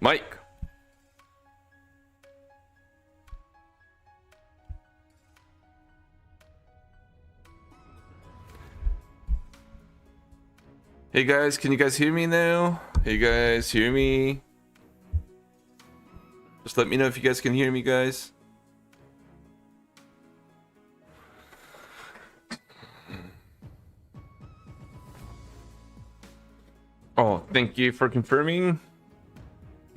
Mike. Hey guys, can you guys hear me now? Hey guys, hear me? Just let me know if you guys can hear me, guys. Oh, thank you for confirming.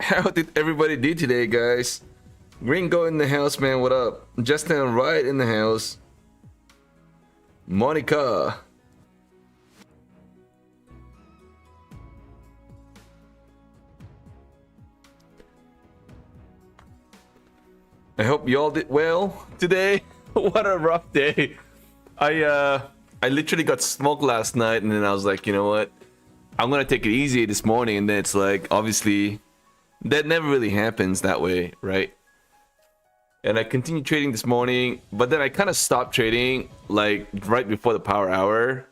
How did everybody do today, guys? Gringo in the house, man. What up? Justin right in the house. Monica. I hope you all did well today. What a rough day. I literally got smoked last night, and then I was like, you know what? I'm gonna take it easy this morning, and then it's like, obviously, that never really happens that way, right? And I continued trading this morning, but then I kind of stopped trading like right before the power hour.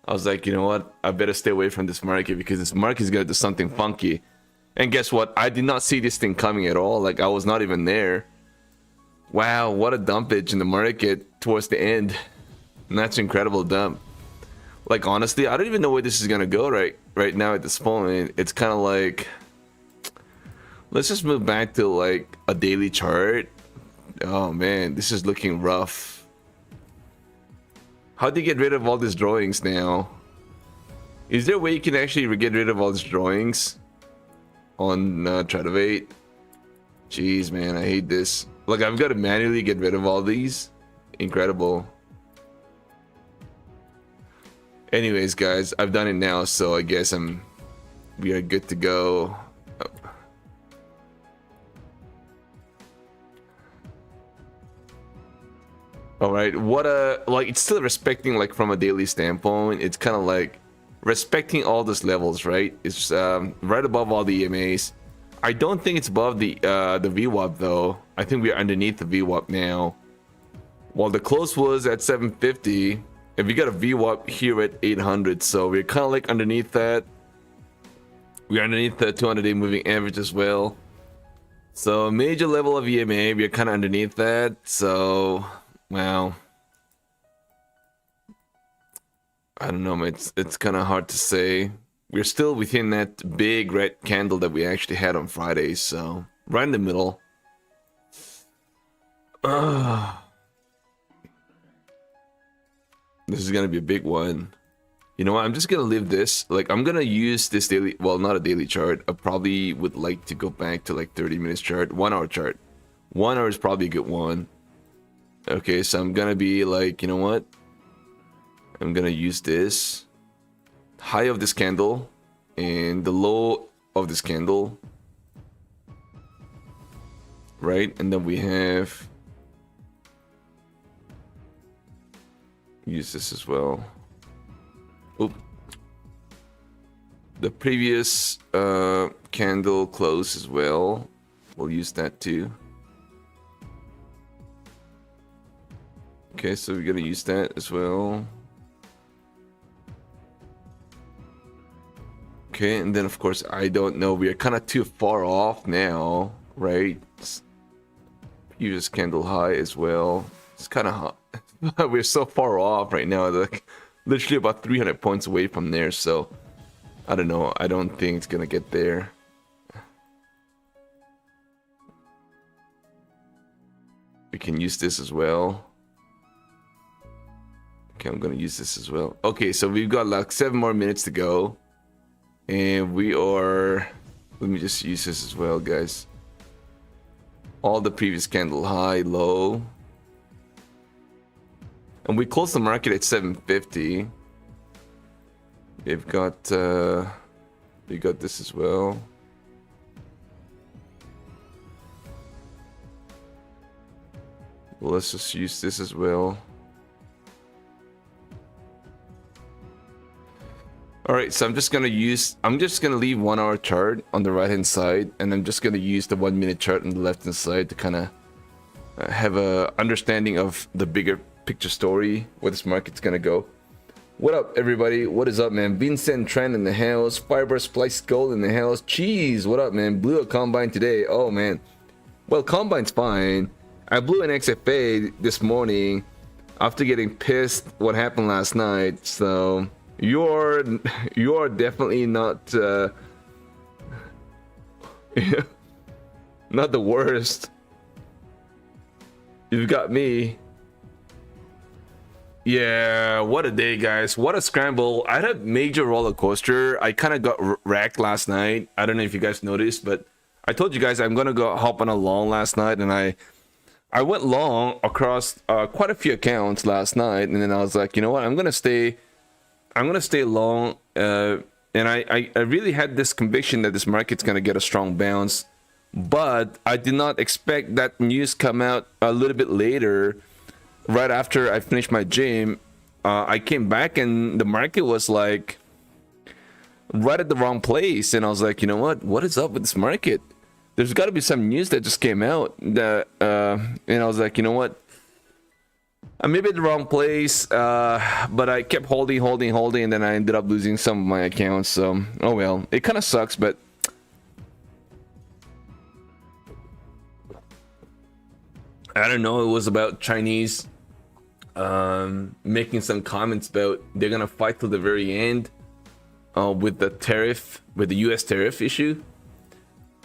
I was like, you know what? I better stay away from this market because this market is gonna do something funky. And guess what? I did not see this thing coming at all. Like, I was not even there. Wow, what a dumpage in the market towards the end. And that's an incredible dump. Like, honestly, I don't even know where this is gonna go right now at this point. It's kind of like, let's just move back to like a daily chart. Oh man, this is looking rough. How do you get rid of all these drawings now? Is there a way you can actually get rid of all these drawings on Trativate? Jeez, man, I hate this. Like, I've got to manually get rid of all these. Incredible. Anyways, guys, I've done it now, so I guess we are good to go. All right, what like, it's still respecting, like, from a daily standpoint. It's kind of like respecting all those levels, right? It's right above all the EMAs. I don't think it's above the VWAP though. I think we're underneath the VWAP now. While the close was at 750, and we got a VWAP here at 800, so we're kind of like underneath that. We're underneath the 200-day moving average as well. So a major level of EMA, we're kind of underneath that. So, wow. I don't know, it's kind of hard to say. We're still within that big red candle that we actually had on Friday, so right in the middle. This is gonna be a big one. You know what? I'm just gonna leave this. Like, I'm gonna use this daily, well, not a daily chart. I probably would like to go back to like 30 minutes chart, 1 hour chart. 1 hour is probably a good one. Okay, so I'm gonna be like, you know what? I'm gonna use this high of this candle and the low of this candle, right? And then we have, use this as well. Oop. The previous candle close as well, we'll use that too. Okay, so we're gonna use that as well. Okay, and then of course, I don't know, we are kind of too far off now, right? Previous candle high as well. It's kind of hot. We're so far off right now, like literally about 300 points away from there, so I don't know. I don't think it's gonna get there. We can use this as well. Okay, I'm gonna use this as well. Okay, so we've got like 7 more minutes to go. And we are, let me just use this as well, guys. All the previous candle high, low. And we closed the market at 750. We've got we got this as well. Let's just use this as well. All right, so I'm just gonna leave 1 hour chart on the right hand side, and I'm just gonna use the 1 minute chart on the left hand side to kind of have a understanding of the bigger picture story, where this market's gonna go. What up, everybody? What is up, man? Vincent Trend in the house. Fiber Splice Gold in the house. Cheese, what up, man? Blew a combine today. Oh, man. Well, combine's fine. I blew an XFA this morning after getting pissed what happened last night. So you're definitely not not the worst. You've got me. Yeah, what a day, guys. What a scramble. I had a major roller coaster. I kind of got wrecked last night. I don't know if you guys noticed, but I told you guys I'm gonna go hop on a long last night, and I went long across quite a few accounts last night, and then I was like, you know what, I'm gonna stay long, and I really had this conviction that this market's gonna get a strong bounce, but I did not expect that news come out a little bit later. Right after I finished my gym, I came back and the market was like right at the wrong place, and I was like, you know what is up with this market? There's got to be some news that just came out that and I was like, you know what, I may be at the wrong place, but I kept holding, and then I ended up losing some of my accounts. So oh well, it kind of sucks, but I don't know. It was about Chinese making some comments about they're gonna fight till the very end with the US tariff issue,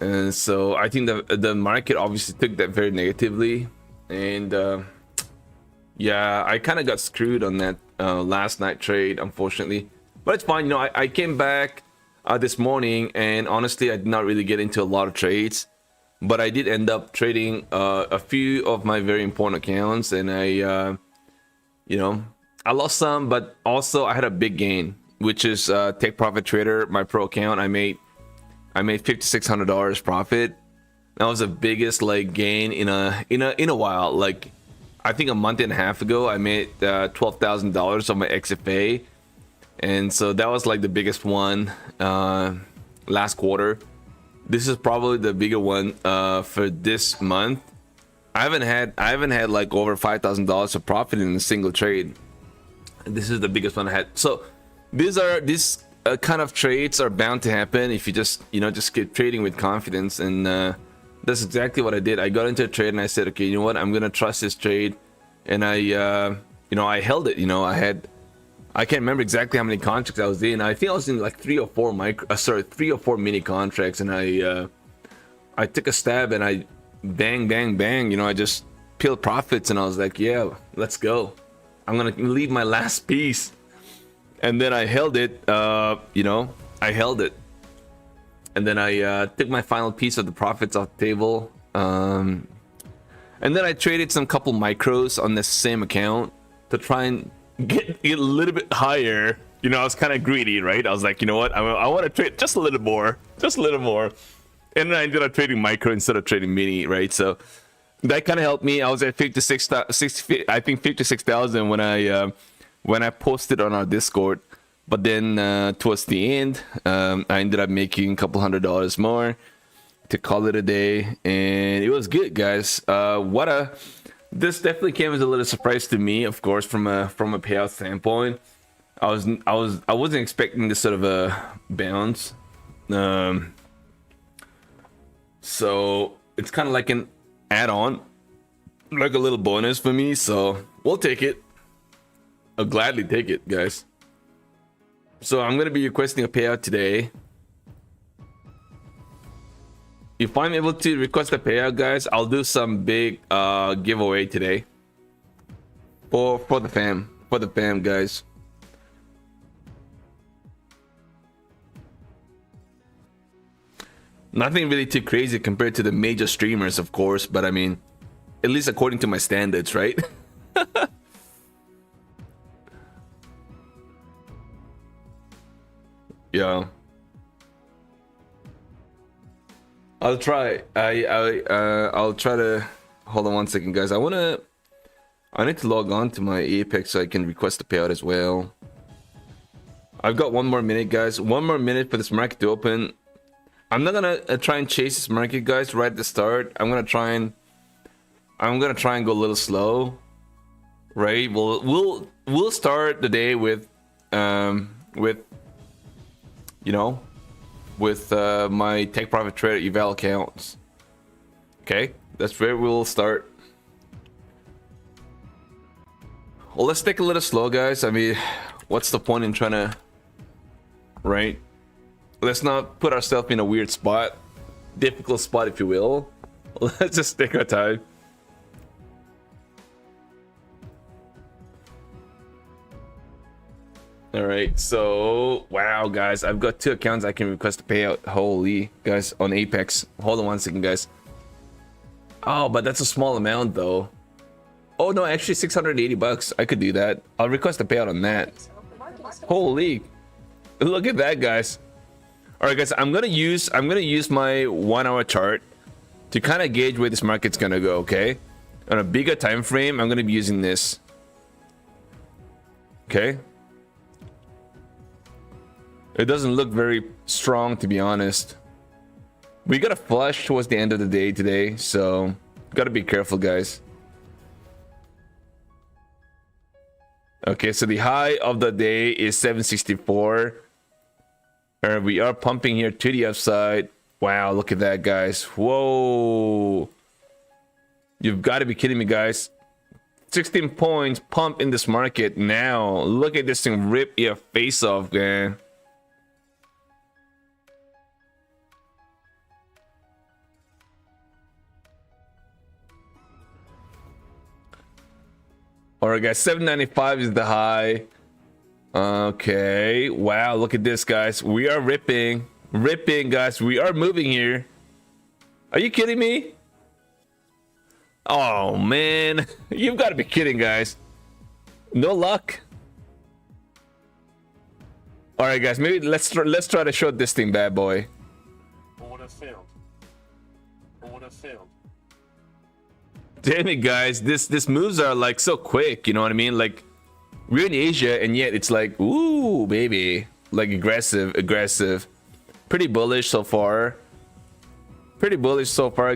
and so I think the market obviously took that very negatively, and yeah, I kind of got screwed on that last night trade, unfortunately, but it's fine. You know, I came back this morning, and honestly I did not really get into a lot of trades, but I did end up trading a few of my very important accounts, and I lost some, but also I had a big gain, which is Take Profit Trader, my pro account. I made $5,600 profit. That was the biggest like gain in a while. Like I think a month and a half ago, I made $12,000 on my XFA, and so that was like the biggest one last quarter. This is probably the bigger one for this month. I haven't had like over $5,000 of profit in a single trade. This is the biggest one I had. So these kind of trades are bound to happen if you just keep trading with confidence, and that's exactly what I did. I got into a trade and I said, okay, you know what, I'm gonna trust this trade, and I held it. I can't remember exactly how many contracts I was in. I think I was in like 3 or 4 mini contracts, and I took a stab and I bang, I just peeled profits, and I was like, yeah, let's go. I'm gonna leave my last piece, and then I held it. I held it, and then I took my final piece of the profits off the table, and then I traded some couple micros on this same account to try and get a little bit higher. I was kind of greedy, right? I was like, you know what, I want to trade just a little more, and then I ended up trading micro instead of trading mini, right? So that kind of helped me. I was at 56,000 when I posted on our Discord, but then towards the end, I ended up making a couple $100 more to call it a day, and it was good, guys. This definitely came as a little surprise to me, of course, from a payout standpoint. I wasn't expecting this sort of a bounce. So it's kind of like an add-on, like a little bonus for me. So we'll take it. I'll gladly take it, guys. So I'm gonna be requesting a payout today. If I'm able to request a payout, guys, I'll do some big giveaway today for the fam, guys. Nothing really too crazy compared to the major streamers, of course, but I mean, at least according to my standards, right? Yeah. I'll try. I'll try to hold on one second, guys. I need to log on to my Apex so I can request a payout as well. I've got 1 more minute, guys. 1 more minute for this market to open. I'm not gonna try and chase this market, guys, right at the start. I'm gonna try and go a little slow, right? We'll start the day with with, you know, with my take profit trader eval accounts. Okay, that's where we'll start. Well, let's take a little slow, guys. I mean, what's the point in trying to, right? Let's not put ourselves in a weird spot, difficult spot, if you will. Let's just take our time. All right, so wow, guys, I've got 2 accounts I can request a payout. Holy, guys, on Apex. Hold on 1 second, guys. Oh, but that's a small amount though. Oh no, actually 680 bucks. I could do that. I'll request a payout on that. Holy, look at that, guys. All right, guys, I'm gonna use my 1 hour chart to kind of gauge where this market's gonna go. Okay, on a bigger time frame, I'm gonna be using this. Okay. It doesn't look very strong, to be honest. We got a flush towards the end of the day today, so gotta be careful, guys. Okay, so the high of the day is 764. We are pumping here to the upside. Wow, look at that, guys. Whoa. You've got to be kidding me, guys. 16 points pump in this market now. Look at this thing rip your face off, man. All right, guys, 795 is the high. Okay, wow, look at this, guys. We are ripping, guys. We are moving here. Are you kidding me? Oh man, you've got to be kidding, guys. No luck. All right, guys, maybe let's try to short this thing, bad boy. Order filled. Order filled. Damn it, guys, this moves are like so quick, you know what I mean? Like, we're in Asia and yet it's like, ooh, baby, like aggressive. Pretty bullish so far,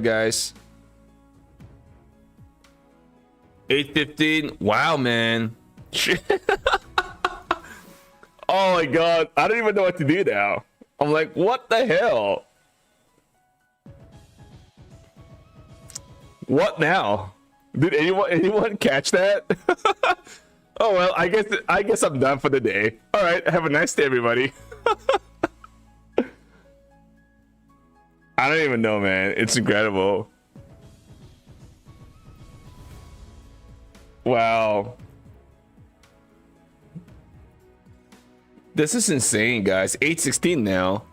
guys. 815. Wow, man. Oh my god, I don't even know what to do now. I'm like, what the hell? What now? Did anyone catch that? Oh well, I guess I'm done for the day. All right, have a nice day, everybody. I don't even know, man. It's incredible. Wow. This is insane, guys. 816 now.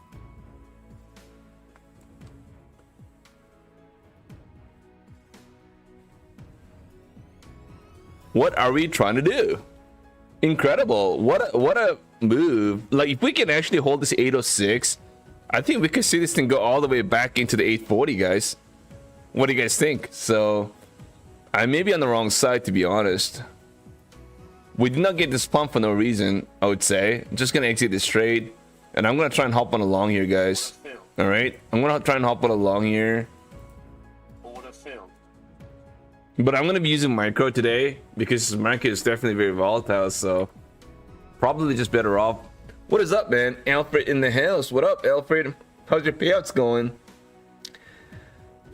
What are we trying to do? Incredible. What a move. Like, if we can actually hold this 806, I think we could see this thing go all the way back into the 840, guys. What do you guys think? So I may be on the wrong side, to be honest. We did not get this pump for no reason, I would say. I'm just gonna exit this trade, and I'm gonna try and hop on a long here, guys. All right, I'm gonna try and hop on a long here. But I'm gonna be using micro today because this market is definitely very volatile, so probably just better off. What is up, man? Alfred in the house. What up, Alfred? How's your payouts going?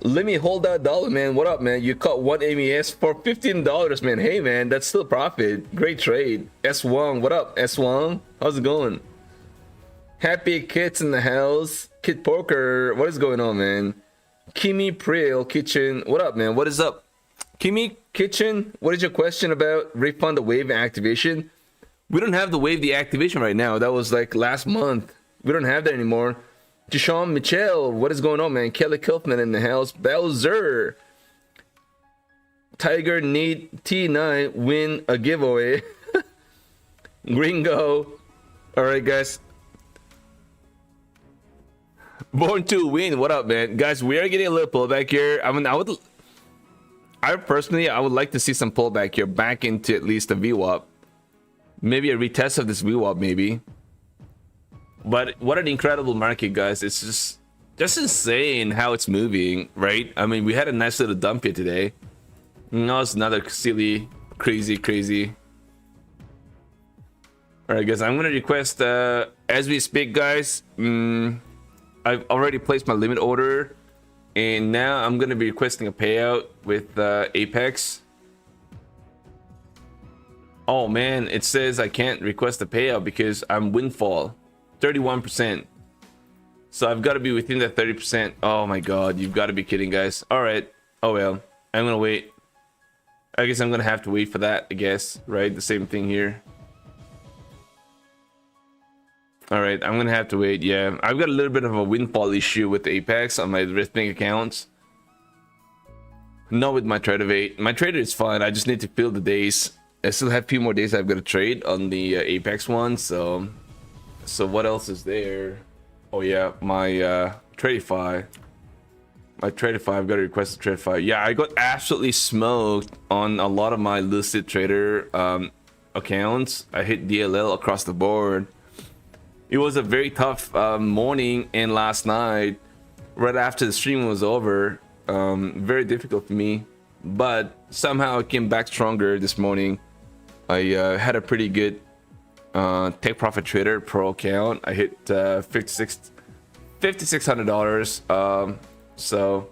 Let me hold that dollar, man. What up, man? You caught 1 MES for $15, man. Hey, man, that's still profit. Great trade. S1, what up, S1? How's it going? Happy kids in the house. Kid Poker, what is going on, man? Kimi Priel Kitchen, what up, man? What is up? Kimi Kitchen, what is your question about refund the wave activation? We don't have the wave deactivation right now. That was like last month. We don't have that anymore. Deshaun Michelle, what is going on, man? Kelly Kilfman in the house. Bowser. Tiger need T9 win a giveaway. Gringo. All right, guys. Born to win. What up, man? Guys, we are getting a little pullback here. I mean, I personally would like to see some pullback here back into at least a VWAP. Maybe a retest of this VWAP, maybe. But what an incredible market, guys. It's just insane how it's moving, right? I mean, we had a nice little dump here today. Now it's another silly, crazy. All right, guys, I'm gonna request as we speak, guys. I've already placed my limit order, and now I'm gonna be requesting a payout with Apex. Oh man, it says I can't request a payout because I'm windfall 31%. So I've got to be within that 30%. Oh my god, you've got to be kidding, guys. All right. Oh well, I'm gonna wait. I guess I'm gonna have to wait for that, I guess, right? The same thing here. All right, I'm gonna have to wait. Yeah, I've got a little bit of a windfall issue with Apex on my wristbank accounts. Not with my trader 8. My trader is fine. I just need to fill the days. I still have a few more days I've got to trade on the Apex one. So what else is there? Oh yeah, my Tradify. My Tradify, I've got to request a Tradify. Yeah, I got absolutely smoked on a lot of my listed trader accounts. I hit DLL across the board. It was a very tough morning and last night, right after the stream was over. Very difficult for me, but somehow I came back stronger this morning. I had a pretty good Take Profit Trader Pro account. I hit $5,600. So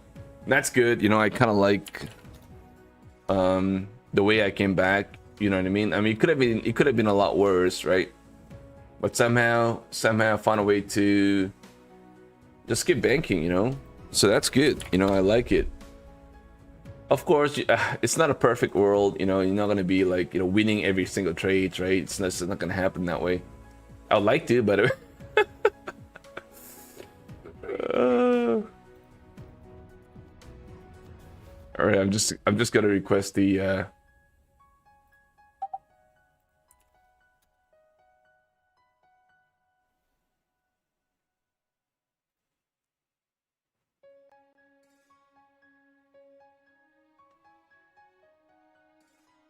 that's good. You know, I kind of like the way I came back. You know what I mean? I mean, it could have been a lot worse, right? But somehow I found a way to just keep banking. You know, so that's good. You know, I like it. Of course, it's not a perfect world, you know. You're not gonna be like, you know, winning every single trade, right? It's not gonna happen that way. I'd like to, but all right, I'm just gonna request the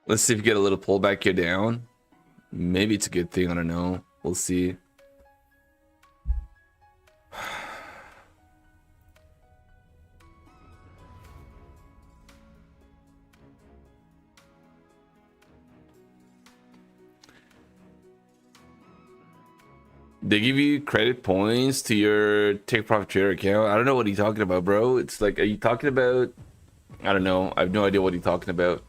let's see if we get a little pullback here down. Maybe it's a good thing. I don't know. We'll see. They give you credit points to your Take Profit Trader account. I don't know what he's talking about, bro. It's like, are you talking about? I don't know. I have no idea what he's talking about.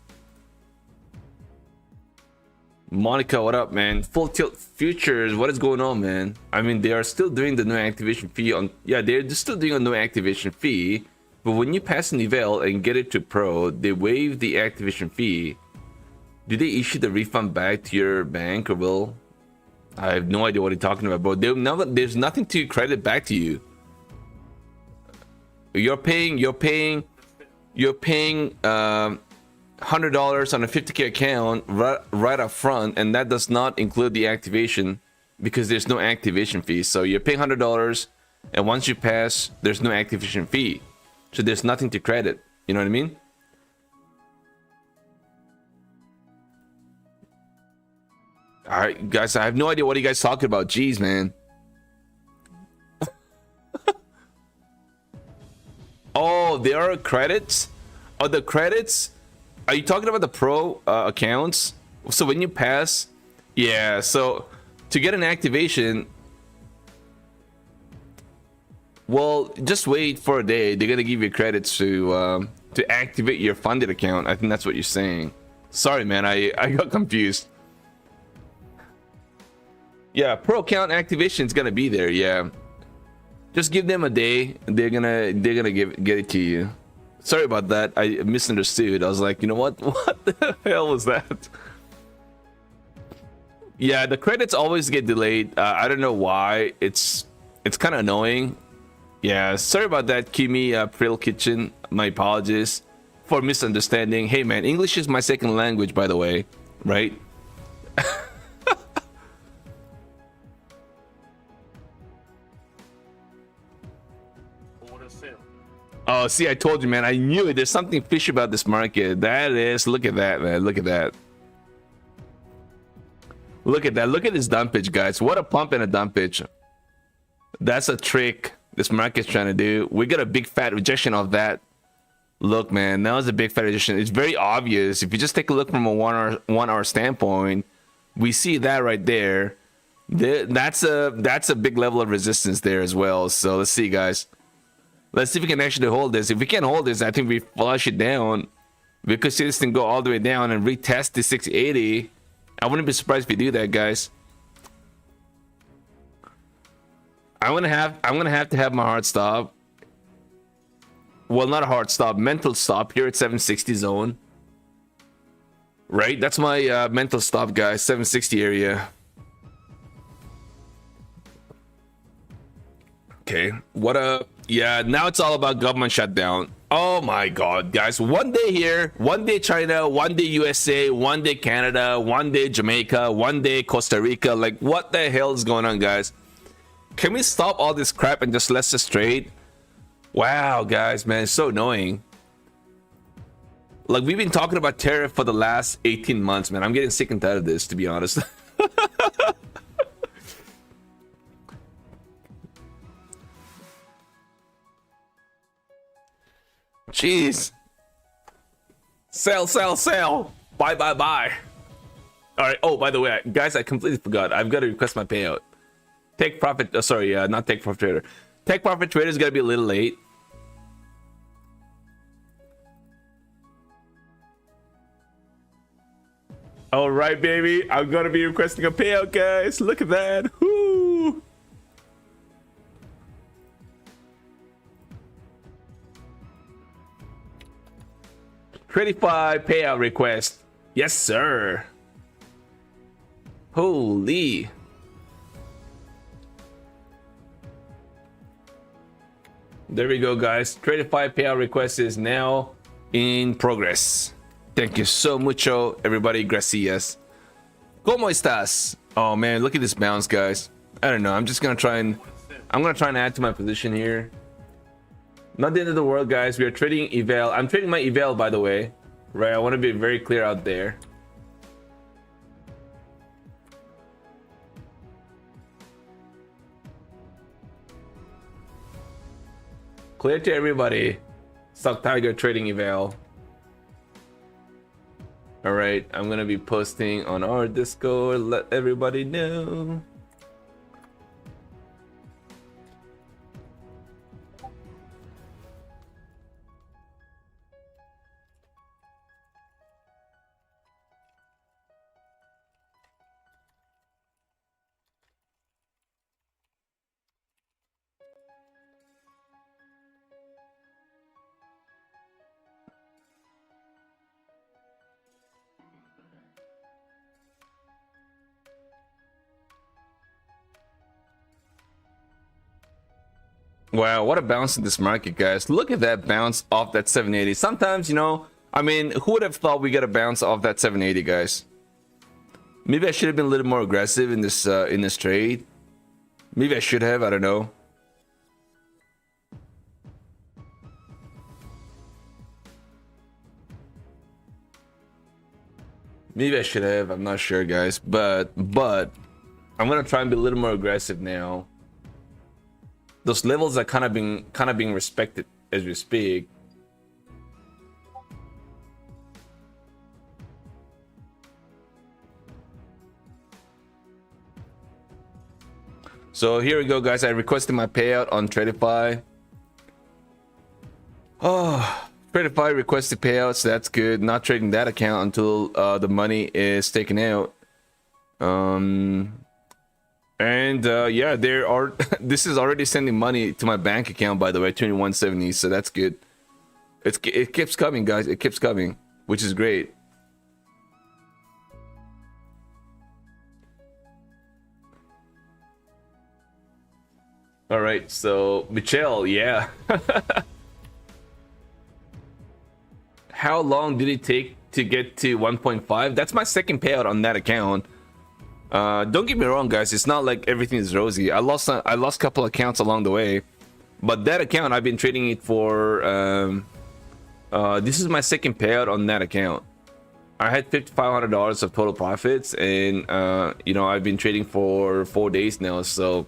Monica, what up, man? Full Tilt Futures, what is going on, man? I mean, they are still doing the no activation fee on. Yeah, they're still doing a no activation fee, but when you pass an eval and get it to pro, they waive the activation fee. Do they issue the refund back to your bank or will? I have no idea what you're talking about, bro. There's nothing to credit back to you. You're paying $100 on a 50K account right up front, and that does not include the activation because there's no activation fee. So you're paying $100, and once you pass, there's no activation fee. So there's nothing to credit. You know what I mean? All right, guys, I have no idea what you guys talking about. Jeez, man. Oh, there are credits? Oh, the credits? Are you talking about the pro accounts? So when you pass, yeah, so to get an activation, well, just wait for a day. They're gonna give you credits to activate your funded account. I think that's what you're saying. Sorry, man, I got confused. Yeah, pro account activation is gonna be there. Yeah, just give them a day. They're gonna get it to you. Sorry about that. I misunderstood. I was like, you know what? What the hell was that? Yeah, the credits always get delayed. I don't know why. It's kind of annoying. Yeah, sorry about that, Kimi Prill Kitchen. My apologies for misunderstanding. Hey, man, English is my second language, by the way, right? Oh, see, I told you, man. I knew it. There's something fishy about this market. That is, look at that, man. Look at that. Look at that. Look at this dumpage, guys. What a pump and a dumpage. That's a trick this market's trying to do. We got a big fat rejection of that. Look, man, that was a big fat rejection. It's very obvious. If you just take a look from a one hour standpoint, we see that right there. That's a big level of resistance there as well. So let's see, guys. Let's see if we can actually hold this. If we can't hold this, I think we flush it down. We could see this thing go all the way down and retest the 680. I wouldn't be surprised if we do that, guys. I'm gonna have to have my hard stop. Well, not a hard stop, mental stop here at 760 zone. Right, that's my mental stop, guys. 760 area. Okay, what up? Yeah, now it's all about government shutdown. Oh my god, guys. One day here, one day China, one day USA, one day Canada, one day Jamaica, one day Costa Rica. Like, what the hell is going on, guys? Can we stop all this crap and just let us trade? Wow, guys, man, it's so annoying. Like, we've been talking about tariff for the last 18 months, man. I'm getting sick and tired of this, to be honest. Jeez. Sell, sell, sell. Buy, buy, buy. All right. Oh, by the way, guys, I completely forgot. I've got to request my payout. Take profit. Sorry, not take profit trader. Take profit trader is gonna be a little late. All right, baby. I'm gonna be requesting a payout, guys. Look at that. Woo. $25 payout request. Yes, sir. Holy. There we go, guys. 25 payout request is now in progress. Thank you so mucho, everybody. Gracias. ¿Cómo estás? Oh man, look at this bounce, guys. I don't know. I'm gonna try and add to my position here. Not the end of the world, guys. We are trading eval. I'm trading my eval, by the way. Right, I want to be very clear out there. Clear to everybody. Stock Tiger trading eval. All right, I'm gonna be posting on our Discord. Let everybody know. Wow, what a bounce in this market, guys. Look at that bounce off that 780. Sometimes, you know, I mean, who would have thought we get a bounce off that 780, guys? Maybe I should have been a little more aggressive in this trade. Maybe I should have, I don't know. Maybe I should have, I'm not sure, guys, but I'm gonna try and be a little more aggressive now. Those levels are kind of being respected as we speak. So here we go, guys. I requested my payout on Tradify. Oh, Tradify requested payouts. So that's good. Not trading that account until the money is taken out. Yeah, there are. This is already sending money to my bank account, by the way, 2170. So that's good. It keeps coming, guys. It keeps coming, which is great. All right, so Michelle, yeah. How long did it take to get to 1.5? That's my second payout on that account. Don't get me wrong, guys. It's not like everything is rosy. I lost a couple accounts along the way, but that account I've been trading it for. This is my second payout on that account. I had $5,500 of total profits, and you know, I've been trading for 4 days now. So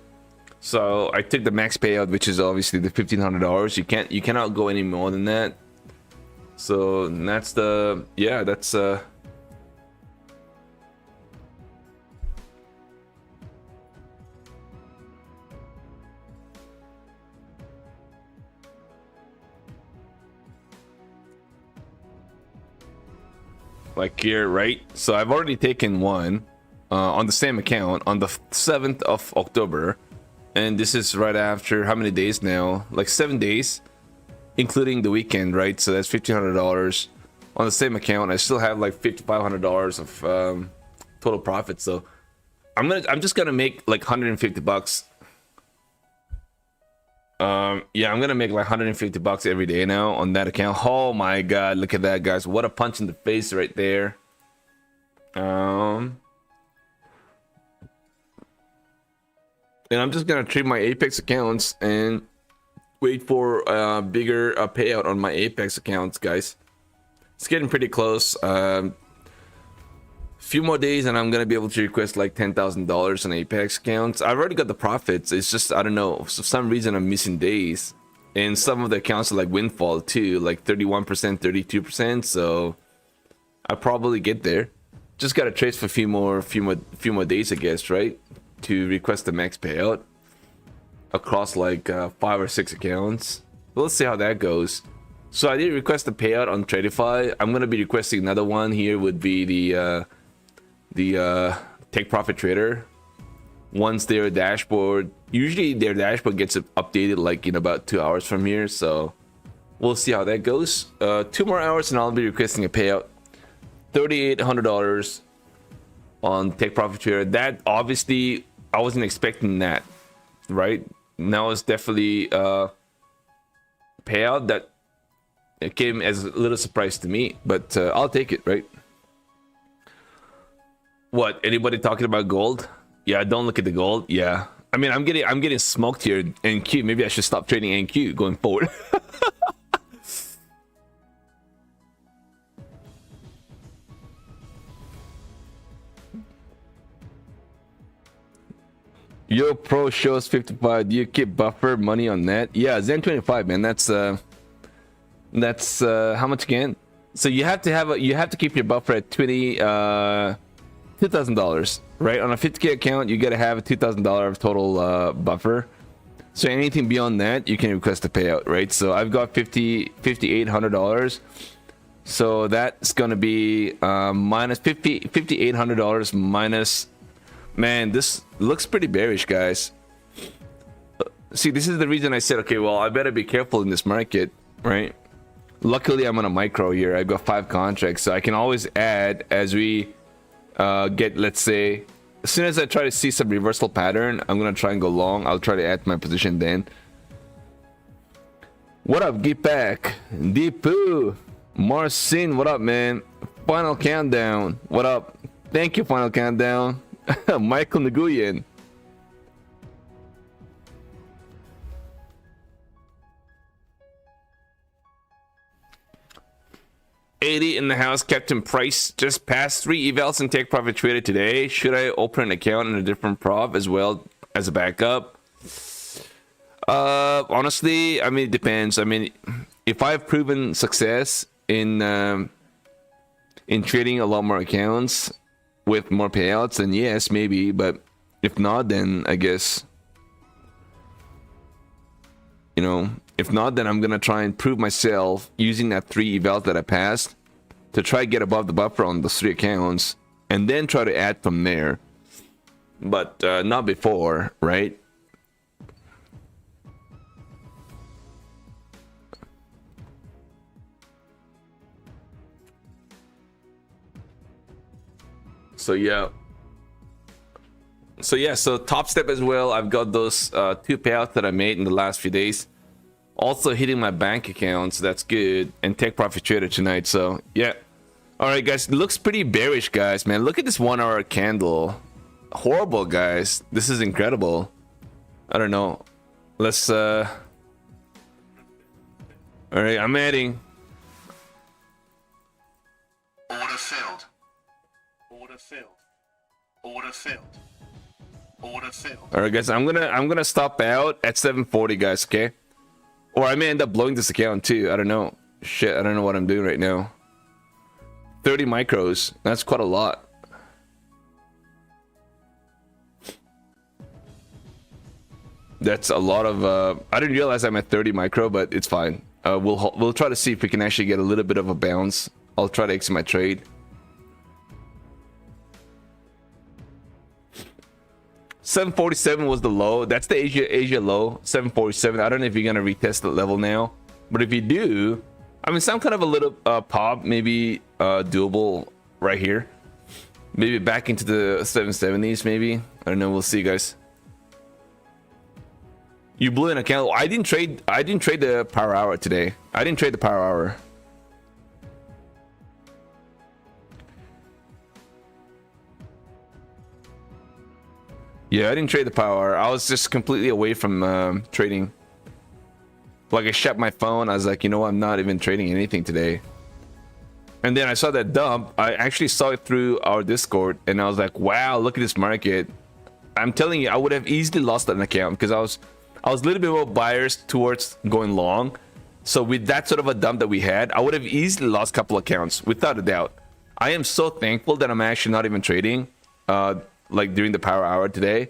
I took the max payout, which is obviously the $1,500. You cannot go any more than that. So that's the, yeah, that's like here, right? So I've already taken one on the same account on the 7th of October, and this is right after how many days now? Like 7 days, including the weekend, right? So that's $1,500 on the same account. I still have like $5,500 of total profit. So I'm just gonna make like $150. Yeah, I'm gonna make like $150 every day now on that account. Oh my god, look at that, guys! What a punch in the face right there. And I'm just gonna treat my Apex accounts and wait for a bigger payout on my Apex accounts, guys. It's getting pretty close. Few more days and I'm gonna be able to request like $10,000 on Apex accounts. I've already got the profits. It's just, I don't know, for some reason I'm missing days, and some of the accounts are like windfall too, like 31%, 32%. So I'll probably get there. Just gotta trace for a few more days, I guess, right, to request the max payout across like 5 or 6 accounts. Let's see how that goes. So I did request the payout on Tradify. I'm gonna be requesting another one. Here would be the Take Profit Trader. Once their dashboard, usually their dashboard gets updated like in about 2 hours from here, so we'll see how that goes. 2 more hours and I'll be requesting a payout, $3,800 on Take Profit Trader. That obviously I wasn't expecting that, right? Now it's definitely payout that it came as a little surprise to me, but I'll take it, right? What, anybody talking about gold? Yeah, don't look at the gold. Yeah, I mean, I'm getting smoked here. NQ, maybe I should stop trading NQ going forward. Yo, pro shows 55. Do you keep buffer money on that? Yeah, Zen 25, man. That's how much again? So you have to keep your buffer at $2,000, right? On a 50K account, you gotta have a $2,000 total buffer. So anything beyond that, you can request a payout, right? So I've got $5,800. So that's gonna be minus $5,800 minus. Man, this looks pretty bearish, guys. See, this is the reason I said, okay, well, I better be careful in this market, right? Luckily, I'm on a micro here. I've got 5 contracts, so I can always add as we get, let's say, as soon as I try to see some reversal pattern, I'm gonna try and go long. I'll try to add my position then. What up, get back? Deepu, Marcin, what up, man? Final Countdown, what up? Thank you, Final Countdown. Michael Nguyen. $80 in the house. Captain Price just passed 3 evals and Take Profit Trader today. Should I open an account in a different prov as well as a backup? Honestly, I mean, it depends. I mean, if I've proven success in trading a lot more accounts with more payouts, then yes, maybe. But if not, then I guess, you know, if not, then I'm gonna try and prove myself using that 3 evals that I passed to try to get above the buffer on those 3 accounts, and then try to add from there. But not before, right? So yeah. So Top Step as well. I've got those 2 payouts that I made in the last few days. Also hitting my bank accounts. That's good. And Take Profit Trader tonight. So yeah. All right, guys. It looks pretty bearish, guys. Man, look at this 1 hour candle. Horrible, guys. This is incredible. I don't know. Let's all right, I'm adding. Order filled. Order filled. Order filled. Order filled. All right, guys. I'm gonna stop out at 740, guys. Okay. Or I may end up blowing this account too. I don't know. Shit, I don't know what I'm doing right now. 30 micros. That's quite a lot. That's a lot of. I didn't realize I'm at 30 micro, but it's fine. We'll try to see if we can actually get a little bit of a bounce. I'll try to exit my trade. 747 was the low. That's the Asia low. 747. I don't know if you're gonna retest the level now, but if you do, I mean, some kind of a little pop, maybe doable right here. Maybe back into the 770s. Maybe, I don't know. We'll see, guys. You blew an account. I didn't trade the power hour today. I didn't trade the power hour. Yeah, I didn't trade the power. I was just completely away from trading. Like, I shut my phone. I was like, you know what? I'm not even trading anything today. And then I saw that dump. I actually saw it through our Discord, and I was like, wow, look at this market. I'm telling you, I would have easily lost an account because I was a little bit more biased towards going long. So with that sort of a dump that we had, I would have easily lost a couple accounts without a doubt. I am so thankful that I'm actually not even trading. Like during the power hour today.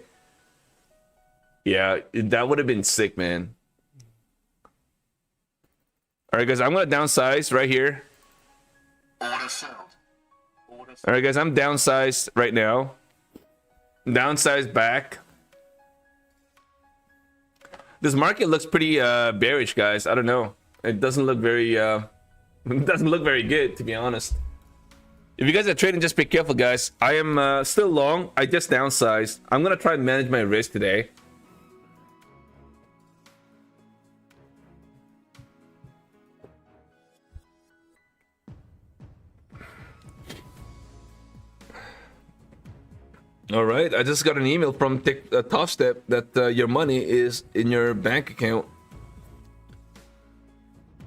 Yeah, that would have been sick, man. All right, guys, I'm gonna downsize right here. Order filled. Order filled. All right, guys, I'm downsized right now. Downsized back. This market looks pretty bearish, guys. I don't know. It doesn't look very it doesn't look very good, to be honest. If you guys are trading, just be careful, guys. I am still long. I just downsized. I'm gonna try and manage my risk today. All right, I just got an email from Top Step that your money is in your bank account.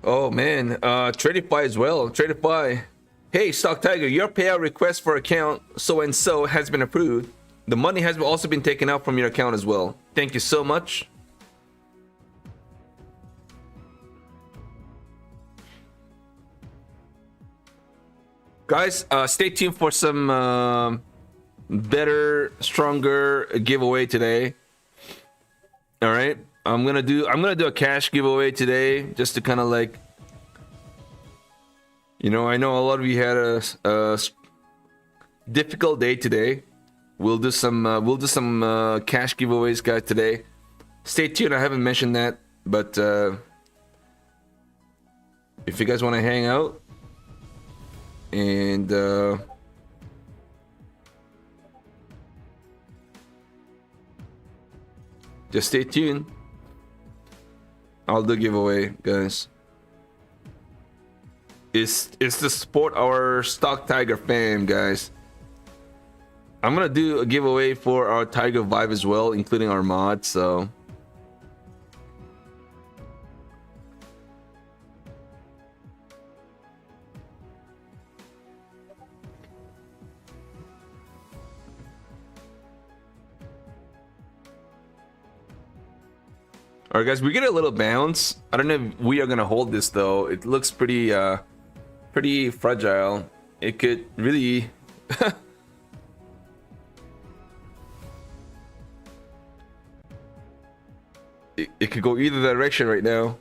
Oh man, Tradify as well. Tradify. Hey, Stock Tiger, your payout request for account so-and-so has been approved. The money has also been taken out from your account as well. Thank you so much. Guys, stay tuned for some better, stronger giveaway today. All right, I'm gonna do a cash giveaway today just to kind of like, you know, I know a lot of you had a difficult day today. We'll do some cash giveaways, guys, today. Stay tuned. I haven't mentioned that, but if you guys want to hang out and just stay tuned. I'll do giveaway, guys. It's to support our Stock Tiger fam, guys. I'm gonna do a giveaway for our Tiger Vibe as well, including our mod. So all right, guys, we get a little bounce. I don't know if we are gonna hold this though. It looks pretty pretty fragile. It could really it could go either direction right now.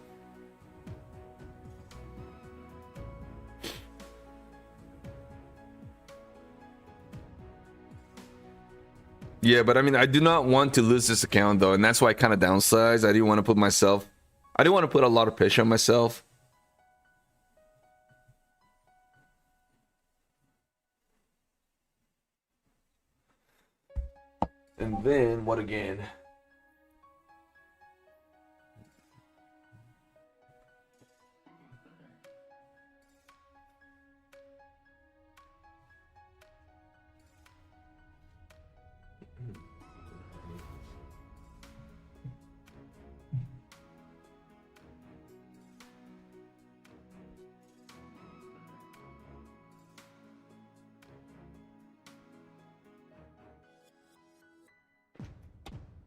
Yeah, but I mean, I do not want to lose this account though, and that's why I kind of downsized. I didn't want to put a lot of pressure on myself. And then what again?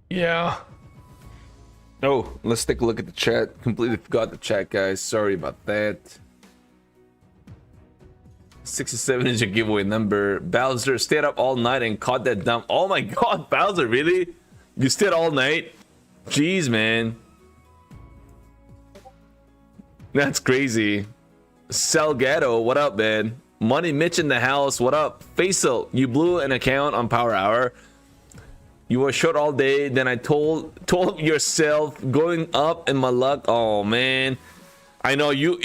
Yeah. Oh, let's take a look at the chat. Completely forgot the chat, guys. Sorry about that. 67 is your giveaway number. Bowser stayed up all night and caught that dump. Oh my god, Bowser, really? You stayed all night? Jeez, man. That's crazy. Salgado, what up, man? Money Mitch in the house, what up? Faisal, you blew an account on Power Hour. You were short all day. Then I told yourself going up in my luck. Oh man, I know you.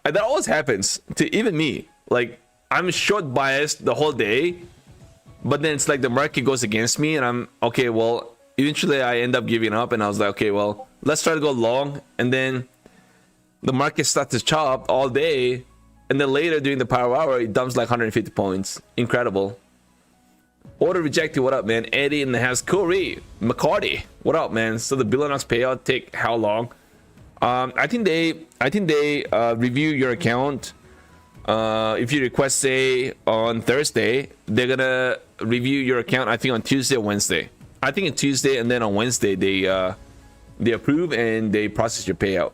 That always happens to even me. Like I'm short biased the whole day, but then it's like the market goes against me, and I'm okay. Well, eventually I end up giving up, and I was like, okay, well, let's try to go long, and then the market starts to chop all day, and then later during the power hour it dumps like 150 points. Incredible. Order rejected. What up, man? Eddie in the house. Corey McCarty. What up, man? So the Billionaires payout take how long? I think they review your account. If you request, say, on Thursday, they're gonna review your account. I think on Tuesday or Wednesday. I think it's Tuesday, and then on Wednesday they approve and they process your payout.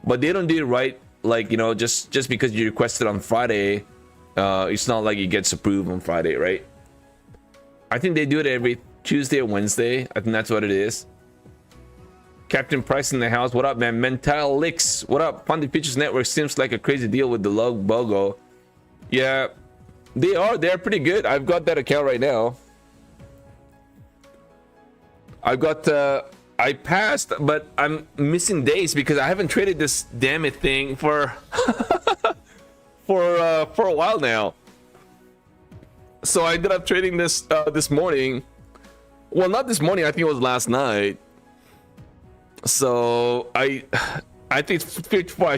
But they don't do it right, like, you know, just because you requested on Friday, it's not like it gets approved on Friday, right? I think they do it every Tuesday or Wednesday. I think that's what it is. Captain Price in the house. What up, man? Mental Licks. What up? Funded Futures Network seems like a crazy deal with the log BOGO. Yeah, they are. They're pretty good. I've got that account right now. I've got. I passed, but I'm missing days because I haven't traded this damn it thing for for a while now. So I ended up trading this this morning. Well, not this morning. I think it was last night. So I think it's 54. I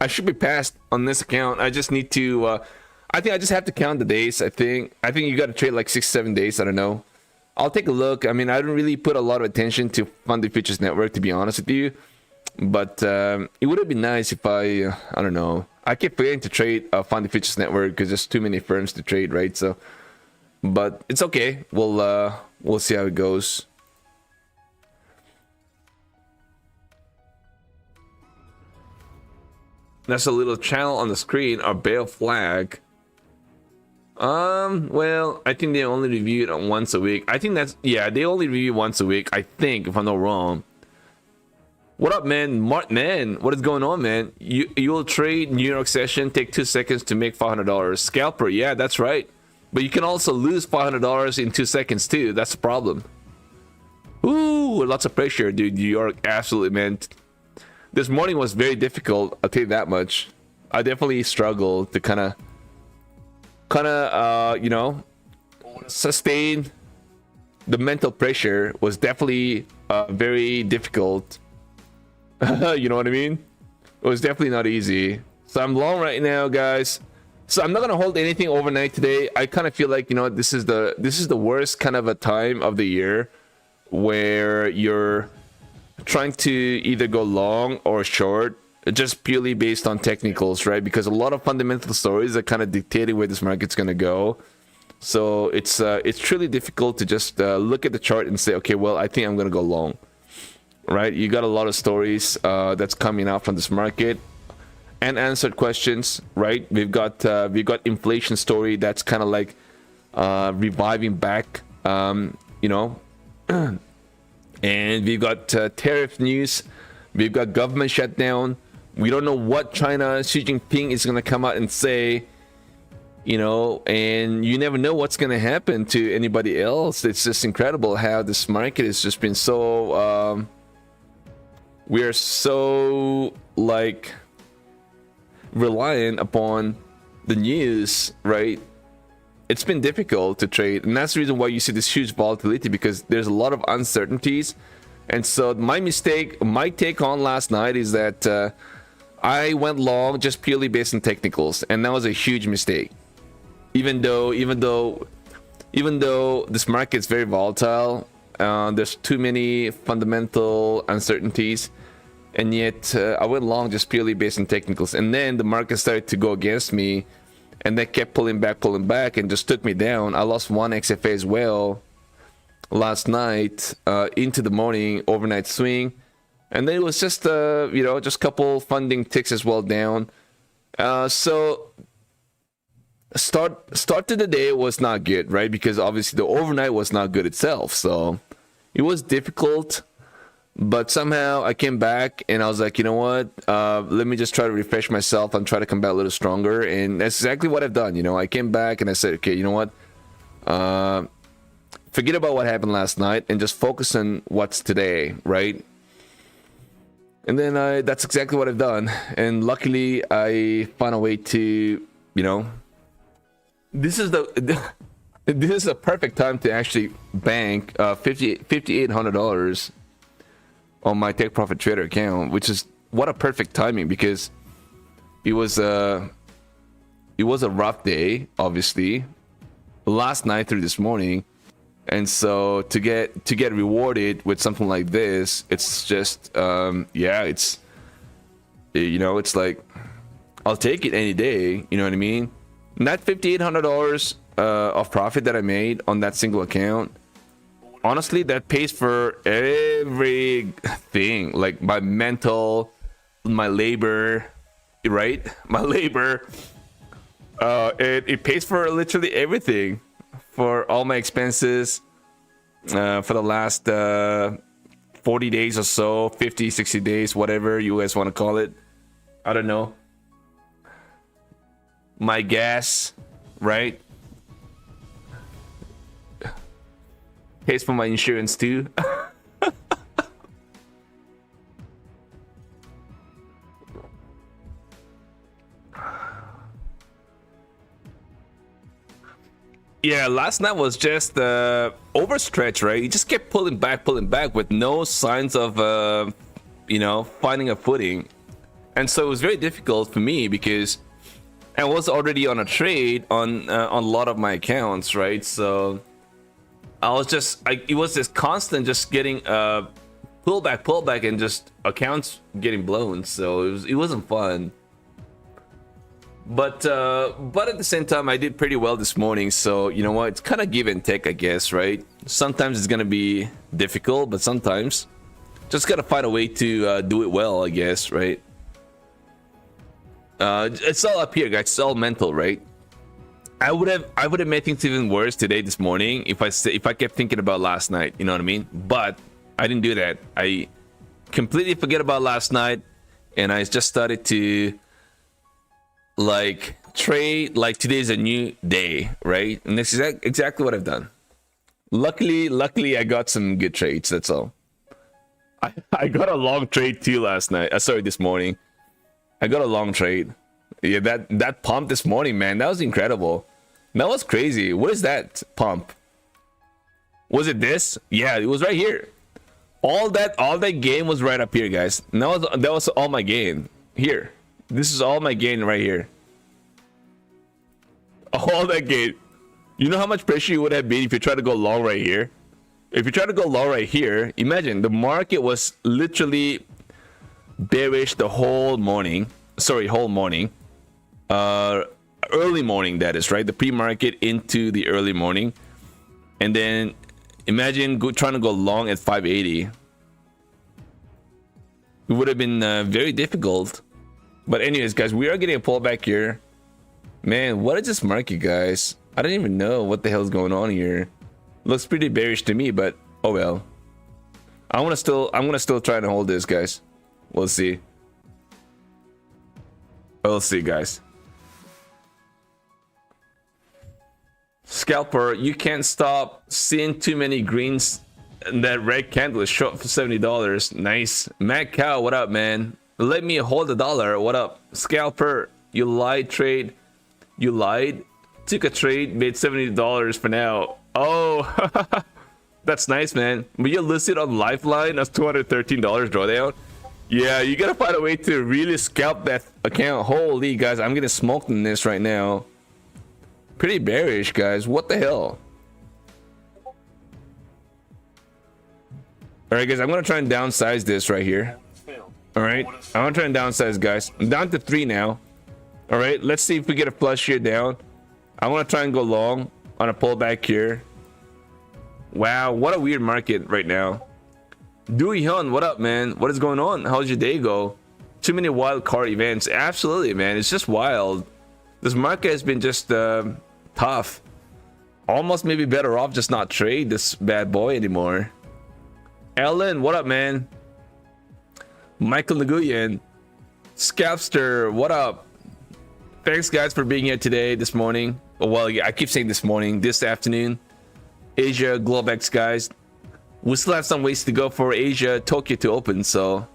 should be passed on this account. I just need to. I think I just have to count the days. I think you got to trade like 6-7 days. I don't know. I'll take a look. I mean, I don't really put a lot of attention to Funded Futures Network, to be honest with you. But it would have been nice if I don't know. I keep forgetting to trade Funded Futures Network because there's too many firms to trade, right? So, but it's okay. We'll see how it goes. That's a little channel on the screen. Our bear flag. Well, I think they only review it once a week. I think that's, yeah, they only review once a week, I think, if I'm not wrong. What up, man? Man, what is going on, man? You'll trade New York session, take 2 seconds to make $500. Scalper, yeah, that's right. But you can also lose $500 in 2 seconds too. That's the problem. Ooh, lots of pressure, dude. New York, absolutely, man. This morning was very difficult, I'll tell you that much. I definitely struggled to kind of you know, sustain the mental pressure. Was definitely very difficult. You know what I mean? It was definitely not easy. So I'm long right now, guys. So I'm not gonna hold anything overnight today. I kind of feel like, you know, this is the worst kind of a time of the year where you're trying to either go long or short, just purely based on technicals, right? Because a lot of fundamental stories are kind of dictating where this market's gonna go. So it's truly difficult to just look at the chart and say, okay, well, I think I'm gonna go long, right? You got a lot of stories that's coming out from this market, and answered questions, right? We've got inflation story that's kind of like reviving back, you know. And we've got tariff news. We've got government shutdown. We don't know what China Xi Jinping is going to come out and say, you know, and you never know what's going to happen to anybody else. It's just incredible how this market has just been so, we are so like reliant upon the news, right? It's been difficult to trade, and that's the reason why you see this huge volatility, because there's a lot of uncertainties. And so my take on last night is that I went long just purely based on technicals, and that was a huge mistake. Even though this market is very volatile, there's too many fundamental uncertainties, and yet I went long just purely based on technicals. And then the market started to go against me, and they kept pulling back, and just took me down. I lost one XFA as well last night into the morning overnight swing, and then it was just you know, just couple funding ticks as well down. So start to the day was not good, right? Because obviously the overnight was not good itself, so it was difficult. But somehow I came back and I was like, you know what? Let me just try to refresh myself and try to come back a little stronger. And that's exactly what I've done. You know, I came back and I said, okay, you know what? forget about what happened last night and just focus on what's today, right? And then that's exactly what I've done. And luckily, I found a way to, this is this is a perfect time to actually bank $5,800 on my Take Profit Trader account, which is what a perfect timing, because it was a rough day, obviously, last night through this morning. And so to get rewarded with something like this, it's just it's like I'll take it any day, you know what I mean? And that $5,800 of profit that I made on that single account, honestly, that pays for everything, like my mental, my labor, right? My labor, it pays for literally everything. For all my expenses for the last 40 days or so, 50, 60 days, whatever you guys want to call it. I don't know. My gas, right? Pays for my insurance too. Yeah, last night was just overstretch, right? You just kept pulling back with no signs of, finding a footing. And so it was very difficult for me because I was already on a trade on a lot of my accounts, right? So I was it was this constant just getting pull back, and just accounts getting blown. So it wasn't fun. But at the same time, I did pretty well this morning. So you know what? It's kind of give and take, I guess, right? Sometimes it's gonna be difficult, but sometimes just gotta find a way to do it well, I guess, right? It's all up here, guys. It's all mental, right? I would have made things even worse this morning if I kept thinking about last night. You know what I mean? But I didn't do that. I completely forget about last night, and I just started to trade like today's a new day, right? And this is exactly what I've done. Luckily I got some good trades. That's all. I got a long trade too last night. This morning I got a long trade. Yeah, that pump this morning, man, that was incredible. That was crazy. What is that pump? Was it this? Yeah, it was right here. All that gain was right up here, guys. And that was all my gain here. This is all my gain right here. All that gain. You know how much pressure you would have been if you try to go long right here? If you try to go long right here, imagine the market was literally bearish the whole morning. Sorry, whole morning. Early morning, that is, right? The pre-market into the early morning. And then imagine trying to go long at 580. It would have been very difficult. But anyways, guys, we are getting a pullback here. Man, what is this market, guys? I don't even know what the hell is going on here. Looks pretty bearish to me, but oh well. I'm gonna still try and hold this, guys. We'll see. We'll see, guys. Scalper, you can't stop seeing too many greens. And that red candle is short for $70. Nice. Matt Cow, what up, man? Let me hold $1. What up? Scalper, you lied trade. You lied. Took a trade, made $70 for now. Oh, that's nice, man. But you listed on Lifeline as $213 drawdown. Yeah, you gotta find a way to really scalp that account. Holy, guys, I'm getting smoked in this right now. Pretty bearish, guys. What the hell? Alright, guys, I'm gonna try and downsize this right here. Alright, I'm gonna try and downsize, guys. I'm down to 3 now. Alright, let's see if we get a flush here down. I want to try and go long on a pullback here. Wow, what a weird market right now. Dewey Hyun, what up, man? What is going on? How's your day go? Too many wild card events. Absolutely, man. It's just wild. This market has been just tough. Almost maybe better off just not trade this bad boy anymore. Ellen, what up, man? Michael Nguyen, Scapster, what up? Thanks, guys, for being here today, this morning. Well, I keep saying this morning, this afternoon. Asia Globex, guys. We still have some ways to go for Asia Tokyo to open, so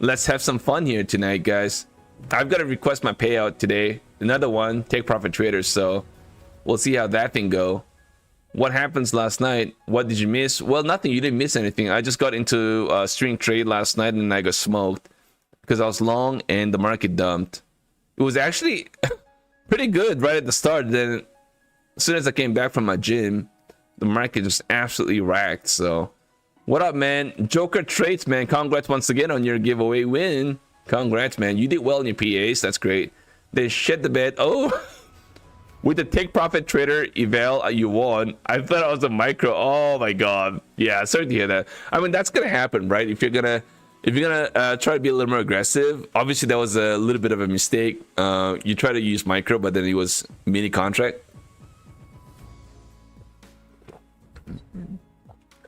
let's have some fun here tonight, guys. I've got to request my payout today. Another one, take profit traders, so we'll see how that thing go. What happens last night? What did you miss? Well, nothing. You didn't miss anything. I just got into a string trade last night and I got smoked because I was long and the market dumped. It was actually pretty good right at the start. Then as soon as I came back from my gym, the market just absolutely racked. So what up, man? Joker Traits, man. Congrats once again on your giveaway win. Congrats, man. You did well in your PAs. That's great. They shed the bed. Oh, with the take profit trader eval, you won. I thought I was a micro. Oh my god. Yeah, sorry to hear that. I mean, that's gonna happen, right? If you're gonna try to be a little more aggressive. Obviously, that was a little bit of a mistake. You try to use micro, but then it was mini contract.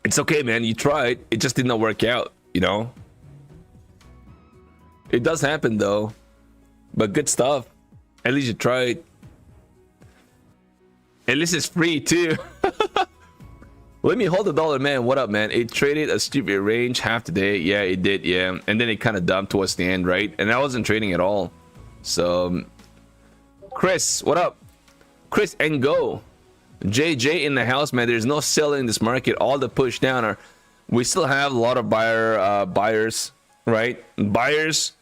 It's okay, man. You tried. It just did not work out, you know? It does happen, though. But good stuff. At least you tried. At least it's free, too. Let me hold the dollar, man. What up, man? It traded a stupid range half the day. Yeah, it did, yeah. And then it kind of dumped towards the end, right? And I wasn't trading at all. So, Chris, what up? Chris and go. JJ in the house, man. There's no selling in this market. All the push down are. We still have a lot of buyers, right? Buyers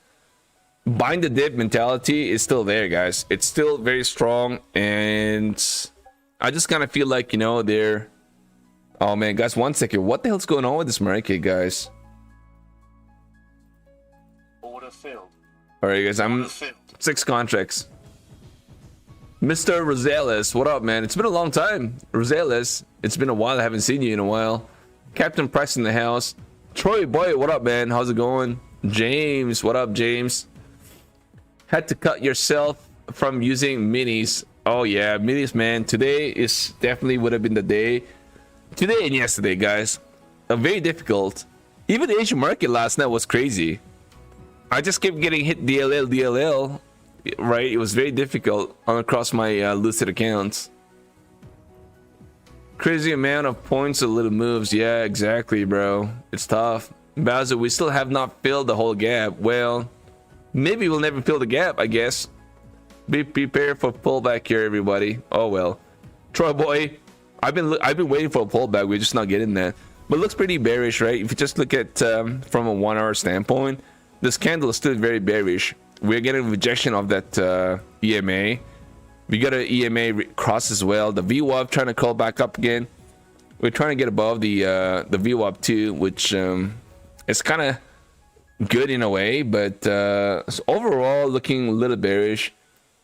buying the dip mentality is still there, guys. It's still very strong, and I just kind of feel like, you know, they're. Oh man, guys, 1 second. What the hell's going on with this market, guys? Order filled. All right, guys. I'm 6 contracts. Mr. Rosales, what up, man? It's been a long time. Rosales, it's been a while. I haven't seen you in a while. Captain Price in the house. Troy boy, what up, man? How's it going? James, what up, James? Had to cut yourself from using minis. Oh yeah, minis, man. Today is definitely would have been the day. Today and yesterday, guys. Very difficult. Even the Asian market last night was crazy. I just kept getting hit DLL. Right, it was very difficult across my lucid accounts. Crazy amount of points and little moves. Yeah, exactly, bro. It's tough. Bowser, we still have not filled the whole gap. Well, maybe we'll never fill the gap, I guess. Be prepared for pullback here, everybody. Oh well. Troy boy, I've been waiting for a pullback. We're just not getting that. But it looks pretty bearish, right? If you just look at from a 1 hour standpoint, this candle is still very bearish. We're getting rejection of that EMA. We got an EMA cross as well. The VWAP trying to call back up again. We're trying to get above the VWAP too, which is kind of good in a way, but so overall looking a little bearish.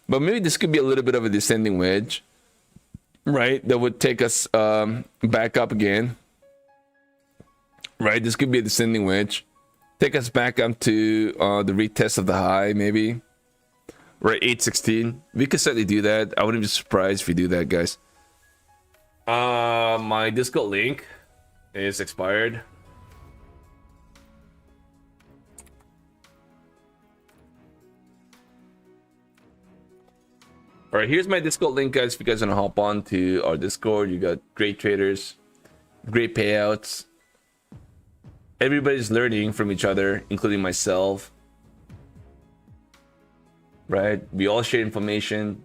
But maybe this could be a little bit of a descending wedge, right? That would take us back up again, right? This could be a descending wedge. Take us back up to the retest of the high, maybe. We're at 816. We could certainly do that. I wouldn't be surprised if we do that, guys. My Discord link is expired. All right, here's my Discord link, guys. If you guys want to hop on to our Discord, you got great traders, great payouts. Everybody's learning from each other, including myself. Right? We all share information.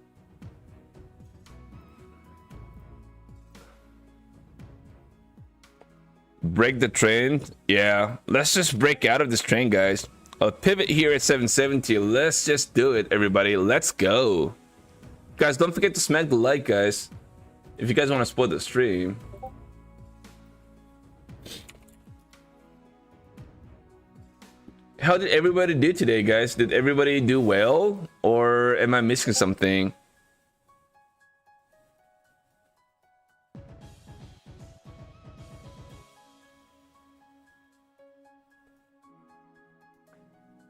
Break the trend. Yeah, let's just break out of this trend, guys. A pivot here at 770. Let's just do it, everybody. Let's go. Guys, don't forget to smack the like, guys. If you guys want to support the stream. How did everybody do today, guys? Did everybody do well? Or am I missing something?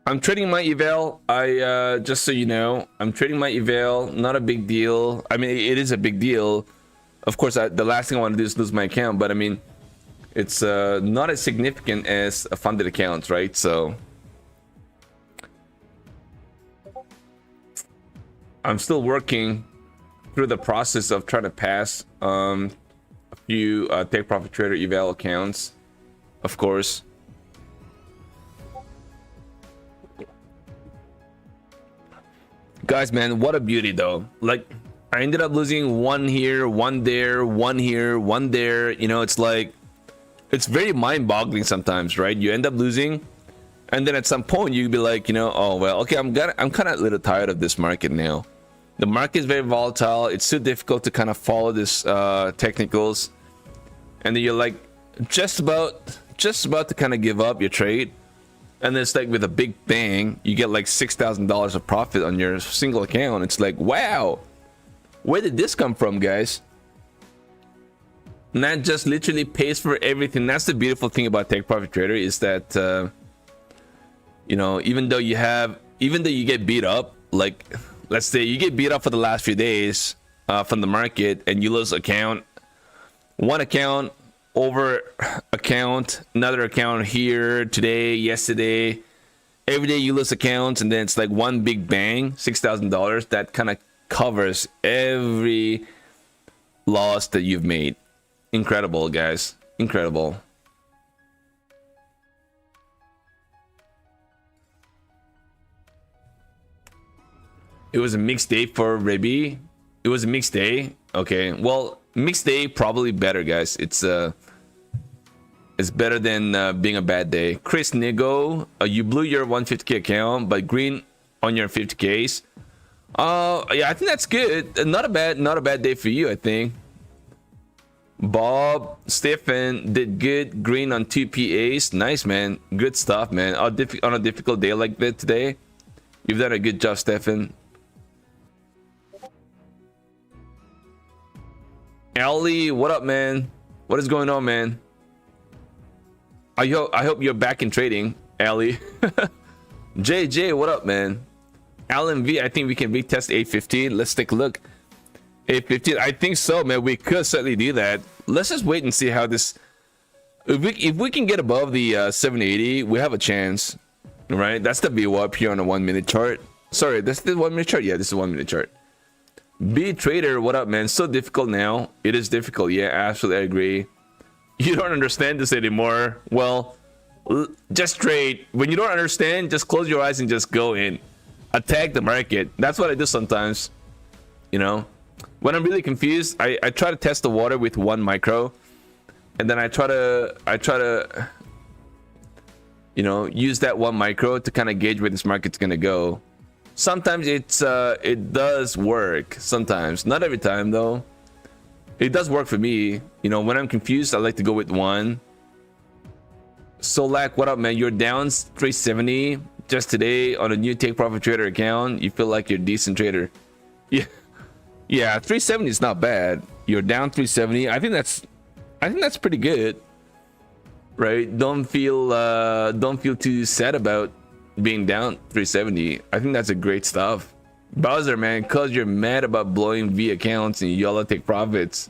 I'm trading my eval. Just so you know, I'm trading my eval. Not a big deal. I mean, it is a big deal. Of course, the last thing I want to do is lose my account. But I mean, it's not as significant as a funded account, right? So I'm still working through the process of trying to pass few take profit trader eval accounts, of course. Guys, man, what a beauty though. Like, I ended up losing one here, one there, one here, one there. You know, it's like, it's very mind-boggling sometimes, right? You end up losing, and then at some point you'd be like, you know, oh well, okay, I'm kind of a little tired of this market now. The market is very volatile. It's too difficult to kind of follow this technicals, and then you're like just about to kind of give up your trade, and then it's like with a big bang, you get like $6,000 of profit on your single account. It's like, wow, where did this come from, guys? And that just literally pays for everything. That's the beautiful thing about take profit trader, is that you know, even though you get beat up, like let's say you get beat up for the last few days from the market, and you lose one account over account, another account here today, yesterday, every day you lose accounts, and then it's like one big bang, $6,000 that kind of covers every loss that you've made. Incredible, guys, incredible. It was a mixed day for Rebi. It was a mixed day. Okay, well, mixed day probably better, guys. It's better than being a bad day. Chris Nigo, you blew your 150k account, but green on your 50ks. Yeah, I think that's good. Not a bad day for you, I think. Bob Stephen did good, green on 2 PAs. Nice, man. Good stuff, man. On a difficult day like that today, you've done a good job, Stephen. Ali, what up, man? What is going on, man? I hope you're back in trading, Ali. JJ, what up, man? Alan V, I think we can retest 815. Let's take a look. 815, I think so, man. We could certainly do that. Let's just wait and see how this. If we can get above the 780, we have a chance, right? That's the VWAP up here on a 1 minute chart. Sorry, that's the 1 minute chart. Yeah, this is a 1 minute chart. B trader, what up, man? So difficult now. It is difficult. Yeah, absolutely, I agree. You don't understand this anymore. Well, just trade. When you don't understand, just close your eyes and just go in. Attack the market. That's what I do sometimes. You know, when I'm really confused, I try to test the water with 1 micro, and then I try to you know, use that 1 micro to kind of gauge where this market's gonna go. Sometimes it does work. Sometimes, not every time though. It does work for me. You know, when I'm confused, I like to go with 1. Solak, what up, man? You're down 370 just today on a new take profit trader account. You feel like you're a decent trader. Yeah, yeah, 370 is not bad. You're down 370. I think that's pretty good, right? Don't feel too sad about being down 370. I think that's a great stuff. Bowser, man, cause you're mad about blowing V accounts and y'all take profits.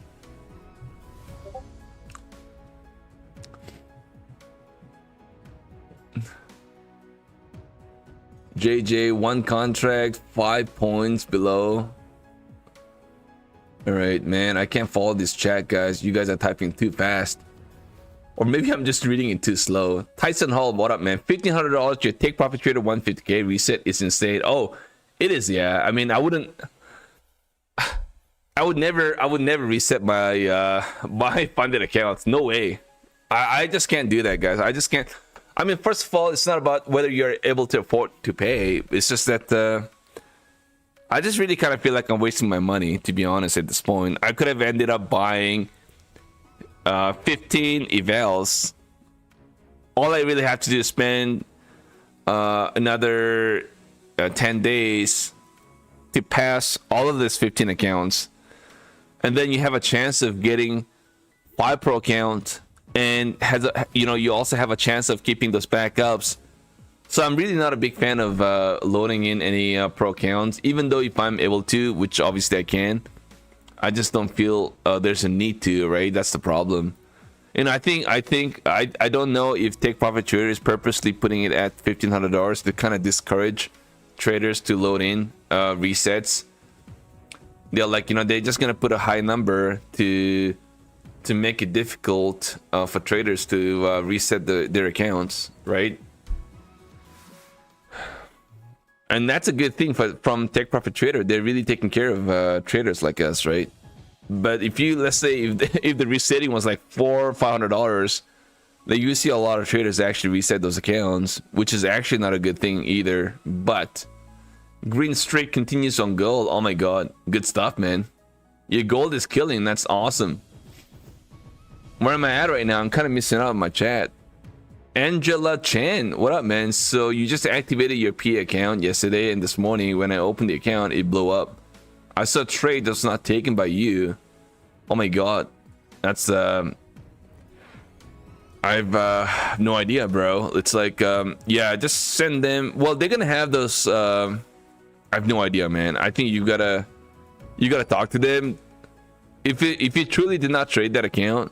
JJ, 1 contract, 5 points below. All right, man, I can't follow this chat, guys. You guys are typing too fast. Or maybe I'm just reading it too slow. Tyson Hall, what up, man? $1,500 your take profit trader 150k reset is insane. Oh, it is, yeah. I mean, I would never reset my my funded accounts. No way. I just can't do that, guys. I just can't. I mean, first of all, it's not about whether you're able to afford to pay. It's just that I just really kind of feel like I'm wasting my money, to be honest, at this point. I could have ended up buying 15 evals. All I really have to do is spend another 10 days to pass all of this 15 accounts, and then you have a chance of getting 5 pro account, and you also have a chance of keeping those backups. So I'm really not a big fan of loading in any pro accounts, even though if I'm able to, which obviously I can, I just don't feel there's a need to, right? That's the problem. And I don't know if Take Profit Trader is purposely putting it at $1,500 to kind of discourage traders to load in resets. They're like, they're just gonna put a high number to to make it difficult for traders to reset their accounts, right? And that's a good thing from Take Profit Trader. They're really taking care of traders like us, right? But if you, let's say, if the resetting was like $400 or $500, then you see a lot of traders actually reset those accounts, which is actually not a good thing either. But green streak continues on gold. Oh my god, good stuff, man. Your gold is killing. That's awesome. Where am I at right now? I'm kind of missing out on my chat. Angela Chen, what up, man? So you just activated your P account yesterday, and this morning when I opened the account, it blew up. I saw a trade that's not taken by you. Oh my god, that's I've no idea, bro. It's like yeah, just send them. Well, they're gonna have those. I have no idea, man. I think you gotta talk to them. If you truly did not trade that account,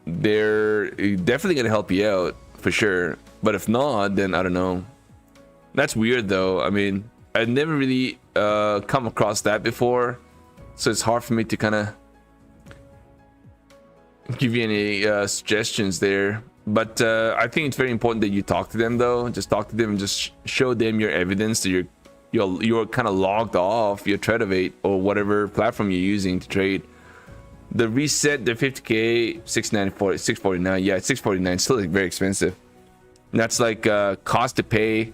they're definitely gonna help you out for sure. But if not, then I don't know. That's weird though. I mean, I've never really come across that before, so it's hard for me to kind of give you any suggestions there. But I think it's very important that you talk to them though. Just talk to them and just show them your evidence that you're kind of logged off your Tradovate or whatever platform you're using to trade. The reset, the 50k, 694, 649. Yeah, 649 still like very expensive. And that's like cost to pay,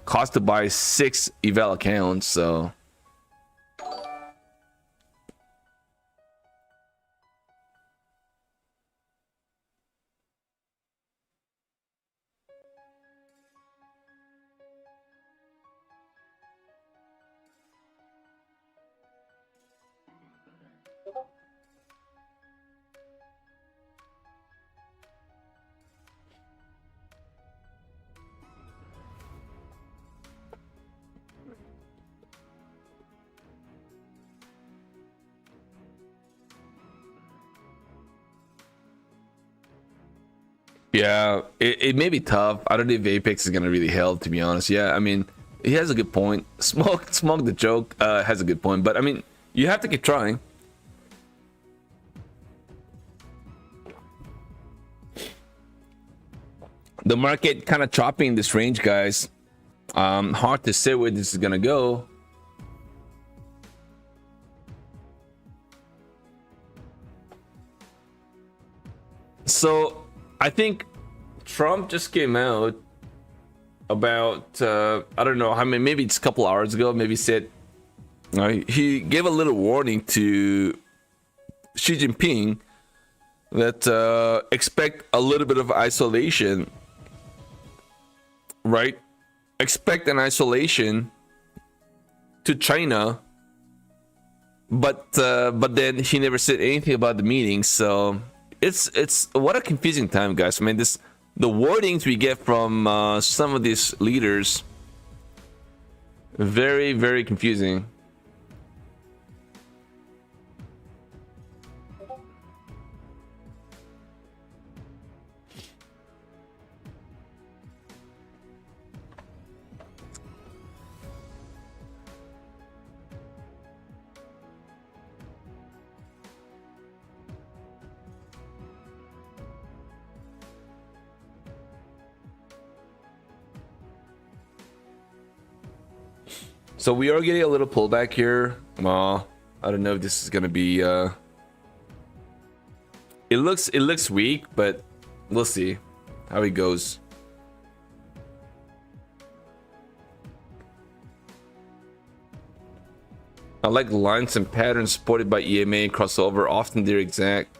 cost to buy 6 eval accounts. So yeah, it may be tough. I don't know if Apex is gonna really help, to be honest. Yeah, I mean, he has a good point. Smoke the joke has a good point, but I mean, you have to keep trying. The market kind of choppy in this range, guys. Hard to say where this is gonna go. So I think Trump just came out about I don't know how many, maybe it's a couple hours ago, maybe said he gave a little warning to Xi Jinping that expect a little bit of isolation, right? Expect an isolation to China, but then he never said anything about the meeting. So it's what a confusing time, guys. I mean, the wordings we get from some of these leaders, very, very confusing. So we are getting a little pullback here. Well, I don't know if this is gonna be it looks weak, but we'll see how it goes. I like lines and patterns supported by EMA crossover, often they're exact.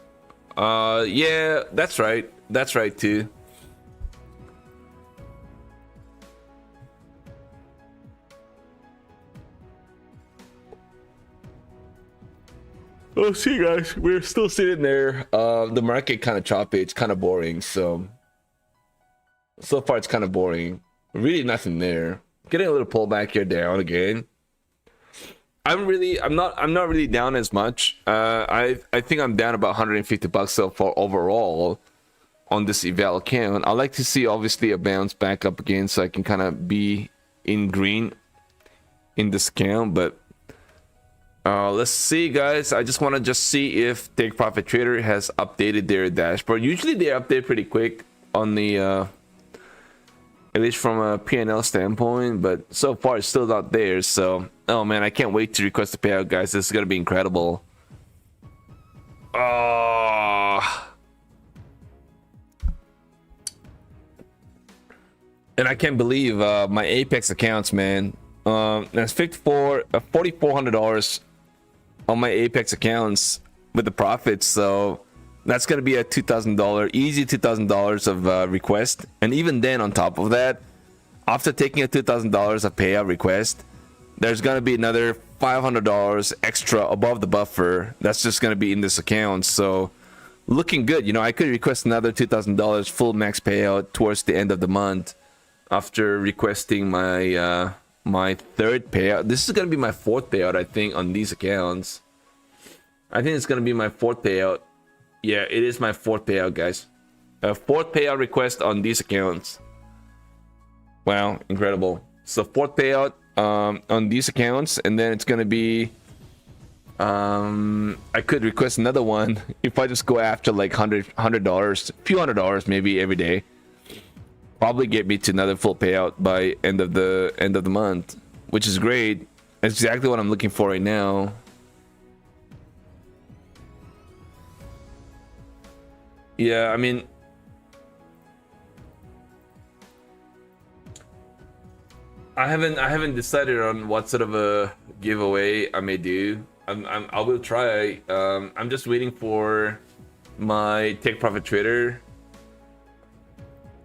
Yeah, that's right too. Oh, see, guys, we're still sitting there. The market kind of choppy. It's kind of boring. So far, it's kind of boring. Really, nothing there. Getting a little pullback here, down again. I'm not really down as much. I think I'm down about $150 so far overall on this eval account. I like to see obviously a bounce back up again, so I can kind of be in green in this account, but Let's see, guys. I just want to see if Take Profit Trader has updated their dashboard. Usually they update pretty quick on the at least from a P&L standpoint, but so far it's still not there. So, oh man, I can't wait to request the payout, guys. This is gonna be incredible. And I can't believe my Apex accounts, man. That's $4,400 on my Apex accounts with the profits. So that's gonna be a $2,000, easy $2,000 of request. And even then, on top of that, after taking a $2,000 of payout request, there's gonna be another $500 extra above the buffer. That's just gonna be in this account. So looking good. You know, I could request another $2,000 full max payout towards the end of the month after requesting my my third payout. This is gonna be my fourth payout, I think, on these accounts. I think it's gonna be my fourth payout. Yeah, it is my fourth payout, guys. A fourth payout request on these accounts. Wow, incredible. So fourth payout on these accounts, and then it's gonna be I could request another one if I just go after like $100, a few $100 maybe every day. Probably get me to another full payout by end of the month, which is great. That's exactly what I'm looking for right now. Yeah, I mean, I haven't decided on what sort of a giveaway I may do. I will try. I'm just waiting for my Take Profit Trader.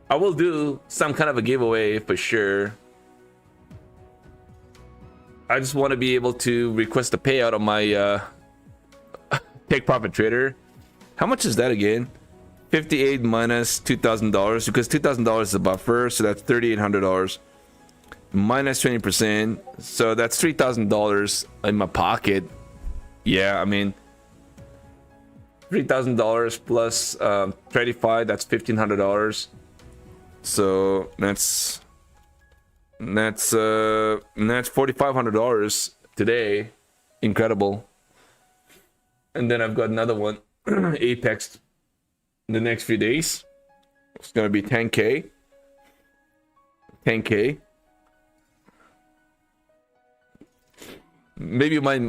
I will do some kind of a giveaway for sure. I just want to be able to request a payout on my Take Profit Trader. How much is that again? 58 minus $2,000, because $2,000 is a buffer, so that's $3,800 minus 20%, so that's $3,000 in my pocket. Yeah, I mean, $3,000 plus 35, that's $1,500. So that's $4,500 today. Incredible. And then I've got another one, Apex, in the next few days. It's gonna be 10K. Maybe my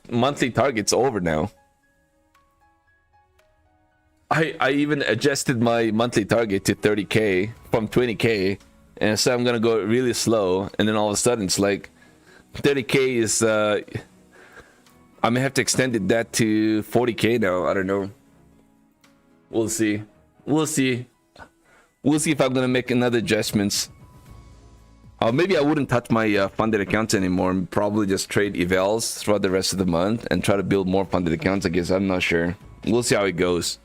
monthly target's over now. I even adjusted my monthly target to 30K from 20K, and so I'm gonna go really slow, and then all of a sudden it's like 30K is I may have to extend that to 40K now. I don't know. We'll see if I'm gonna make another adjustments. Maybe I wouldn't touch my funded accounts anymore, and probably just trade evals throughout the rest of the month and try to build more funded accounts, I guess. I'm not sure. We'll see how it goes.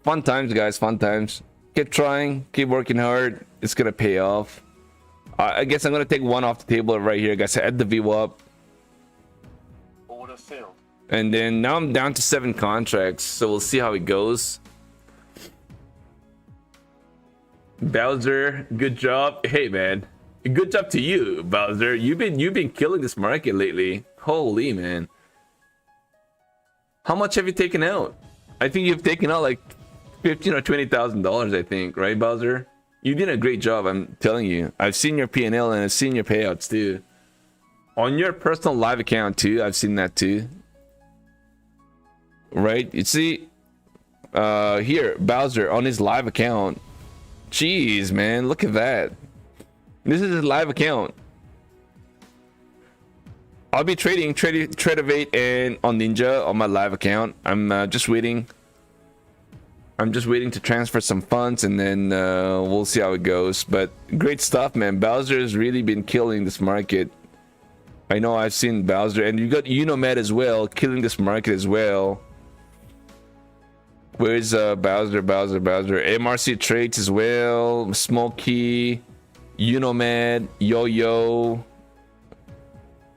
Fun times, guys, fun times. Keep trying, keep working hard. It's gonna pay off. I guess I'm gonna take one off the table right here, guys. Add the VWAP. Order filled. And then now I'm down to 7 contracts, so we'll see how it goes. Bowser, good job. Hey man, good job to you, Bowser. You've been killing this market lately. Holy man. How much have you taken out? I think you've taken out like $15,000 or $20,000, I think, right, Bowser? You did a great job, I'm telling you. I've seen your P&L and I've seen your payouts too. On your personal live account too, I've seen that too. Right? You see, here, Bowser on his live account. Jeez, man, look at that. This is his live account. I'll be trading Tradovate and on Ninja on my live account. I'm just waiting to transfer some funds, and then we'll see how it goes. But great stuff, man. Bowser has really been killing this market. I know, I've seen Bowser, and you got Unomed as well, killing this market as well. Where's Bowser? MRC Trades as well. Smokey, Unomed, Yo-Yo,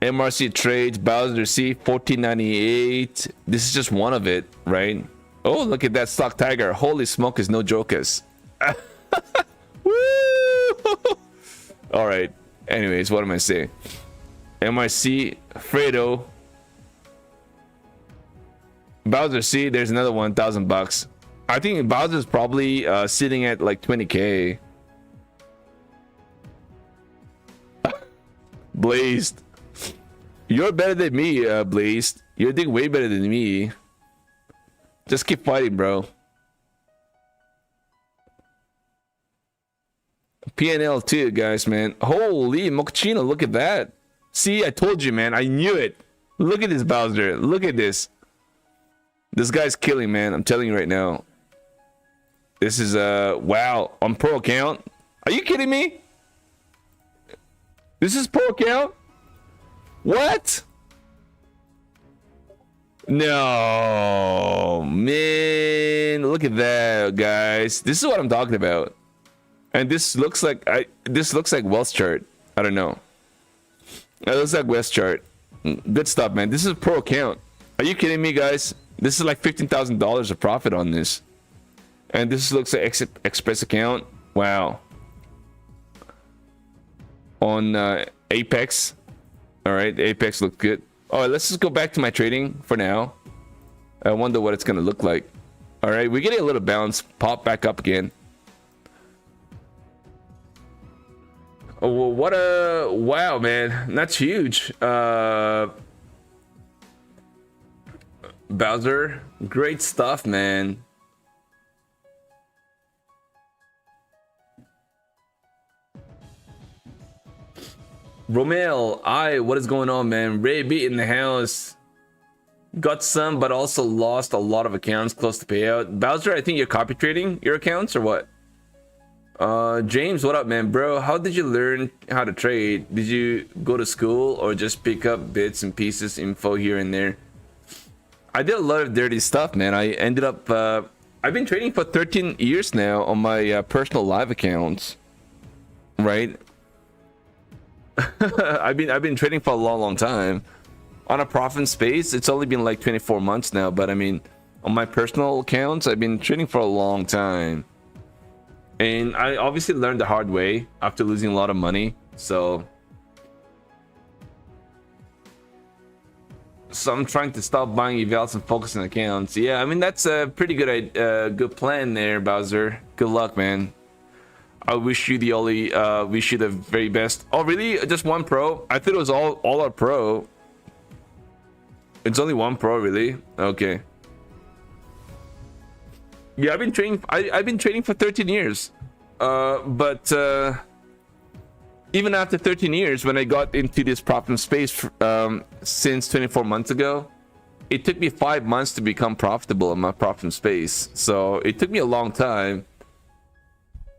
MRC Trades, Bowser C, 1498. This is just one of it, right? Oh, look at that stock tiger. Holy smoke, is no jokers. Woo! All right. Anyways, what am I saying? MIC, Fredo, Bowser. See, there's another $1,000. I think Bowser's probably sitting at like 20k. Blazed, you're better than me, Blazed. You're doing way better than me. Just keep fighting, bro. PNL too, guys, man. Holy mochaccino, look at that. See, I told you, man. I knew it. Look at this Bowser. Look at this. This guy's killing, man. I'm telling you right now. This is wow, on pro account. Are you kidding me? This is pro account? What? No, man. Look at that, guys. This is what I'm talking about. And this looks like Wealth chart. I don't know. It looks like West chart. Good stuff, man. This is a pro account. Are you kidding me, guys? This is like $15,000 of profit on this. And this looks like Express account. Wow. On Apex. All right, Apex looked good. All right, let's just go back to my trading for now. I wonder what it's gonna look like. All right, we're getting a little bounce. Pop back up again. Oh, well, what a wow, man. That's huge. Bowser, great stuff, man. Romel, what is going on, man? Ray beat in the house. Got some, but also lost a lot of accounts close to payout. Bowser, I think you're copy trading your accounts or what? James, what up, man? Bro, how did you learn how to trade? Did you go to school or just pick up bits and pieces, info here and there? I did a lot of dirty stuff, man. I ended up, I've been trading for 13 years now on my personal live accounts, right? I've been trading for a long time. On a profit space, it's only been like 24 months now, but I mean, on my personal accounts, I've been trading for a long time. And I obviously learned the hard way after losing a lot of money. So I'm trying to stop buying evals and focus on accounts. Yeah, I mean, that's a pretty good plan there, Bowser. Good luck, man. I wish you the very best. Oh, really? Just one pro? I thought it was all our pro. It's only one pro, really? Okay. Yeah, I've been trading for 13 years. But even after 13 years, when I got into this profit space since 24 months ago, it took me 5 months to become profitable in my profit space. So it took me a long time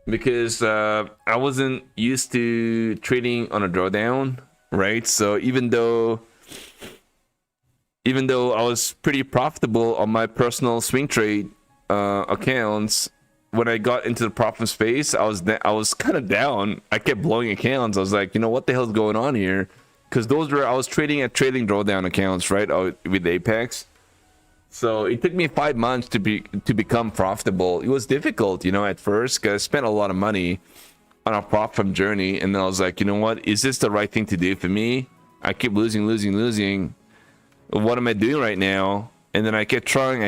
because I wasn't used to trading on a drawdown, right? So even though I was pretty profitable on my personal swing trade accounts, when I got into the profit space, I was kind of down. I kept blowing accounts. I was like, you know, what the hell's going on here? Because I was trading at trailing drawdown accounts, right, with Apex. So it took me 5 months to become profitable. It was difficult, you know, at first, because I spent a lot of money on a prop firm journey, and then I was like, you know what, is this the right thing to do for me? I keep losing. What am I doing right now? And then I kept trying,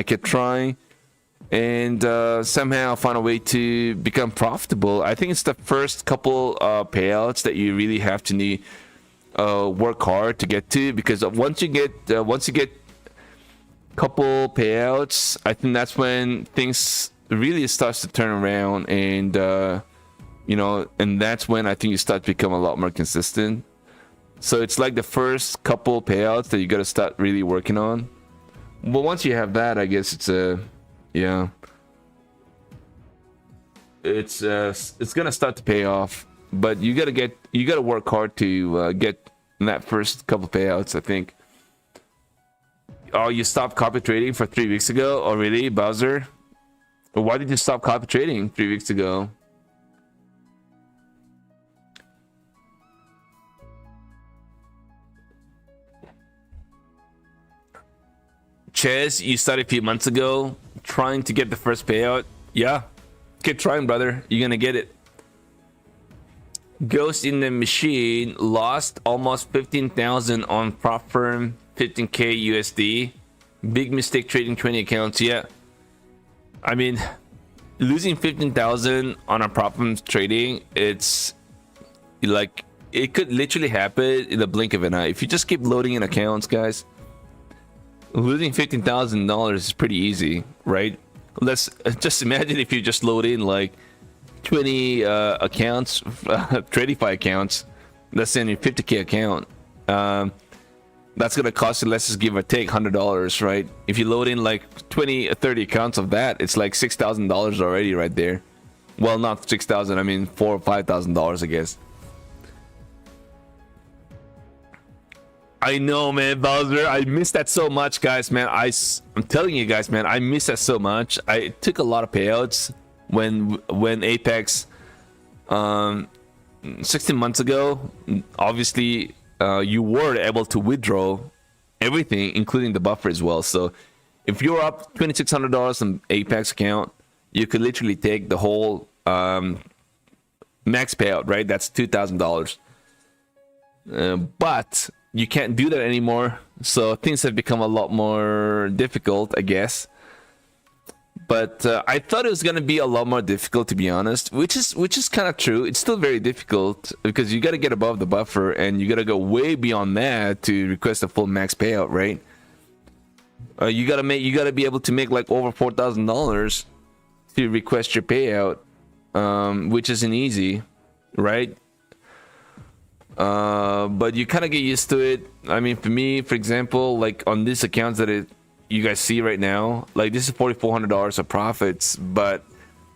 and somehow I found a way to become profitable. I think it's the first couple payouts that you really have to work hard to get to, because once you get couple payouts, I think that's when things really starts to turn around, and you know, and that's when I think you start to become a lot more consistent. So it's like the first couple payouts that you got to start really working on. But once you have that, I guess it's it's gonna start to pay off. But you gotta work hard to get that first couple payouts, I think. Oh, you stopped copy trading for 3 weeks ago? Oh, really, Bowser? Why did you stop copy trading 3 weeks ago? Ches, you started a few months ago trying to get the first payout. Yeah, keep trying, brother. You're gonna get it. Ghost in the machine lost almost 15,000 on prop firm, 15k USD. Big mistake trading 20 accounts. Yeah, I mean, losing 15,000 on a prop firm trading, it's like it could literally happen in the blink of an eye. If you just keep loading in accounts, guys, losing $15,000 is pretty easy, right? Let's just imagine if you just load in like 20 accounts, 25 accounts. Let's say in your 50k account, that's gonna cost you, let's just give or take, $100, right? If you load in like 20 or 30 accounts of that, it's like $6,000 already right there. Well, not 6,000, I mean $4,000 or $5,000, I guess. I know, man, Bowser. I miss that so much, guys, man. I'm telling you guys, man, I miss that so much. I took a lot of payouts when Apex 16 months ago. Obviously, you were able to withdraw everything, including the buffer as well. So if you're up $2,600 on Apex account, you could literally take the whole max payout, right? That's $2,000. But you can't do that anymore, so things have become a lot more difficult, I guess. But I thought it was gonna be a lot more difficult, to be honest, which is kind of true. It's still very difficult because you got to get above the buffer and you got to go way beyond that to request a full max payout, right? You got to be able to make like over $4,000 to request your payout, which isn't easy, right? But you kind of get used to it. I mean, for me, for example, like on these accounts that you guys see right now, like this is $4,400 of profits, but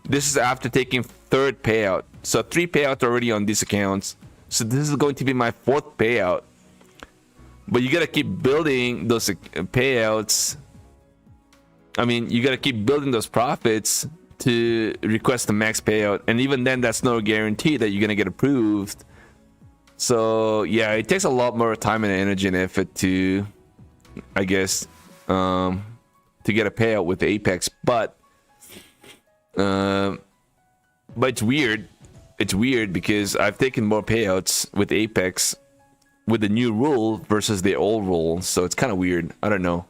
this is after taking third payout. So 3 payouts already on these accounts. So this is going to be my 4th payout. But you got to keep building those payouts. I mean, you got to keep building those profits to request the max payout. And even then, that's no guarantee that you're going to get approved. So yeah, it takes a lot more time and energy and effort to, I guess, to get a payout with Apex. But it's weird. It's weird because I've taken more payouts with Apex with the new rule versus the old rule. So it's kind of weird. I don't know.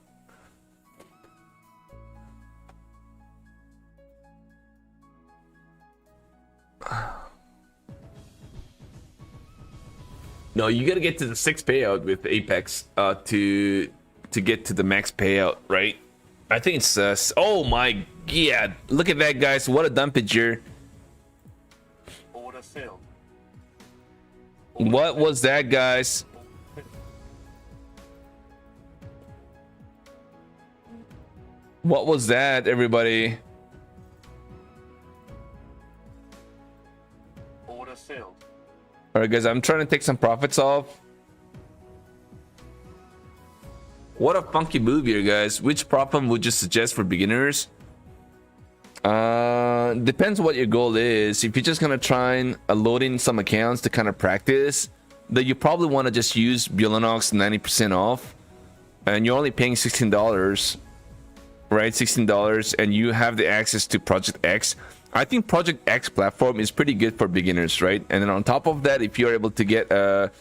No, you gotta get to the 6th payout with Apex to get to the max payout, right? I think it's oh my god! Look at that, guys! What a dumpager! Order filled. What was that, guys? What was that, everybody? Order filled. All right, guys, I'm trying to take some profits off. What a funky move here, guys. Which problem would you suggest for beginners? Depends what your goal is. If you're just gonna try and load in some accounts to kind of practice, then you probably want to just use Bulanox 90% off, and you're only paying $16, right? $16, and you have the access to Project X. I think Project X platform is pretty good for beginners, right? And then on top of that, if you're able to get a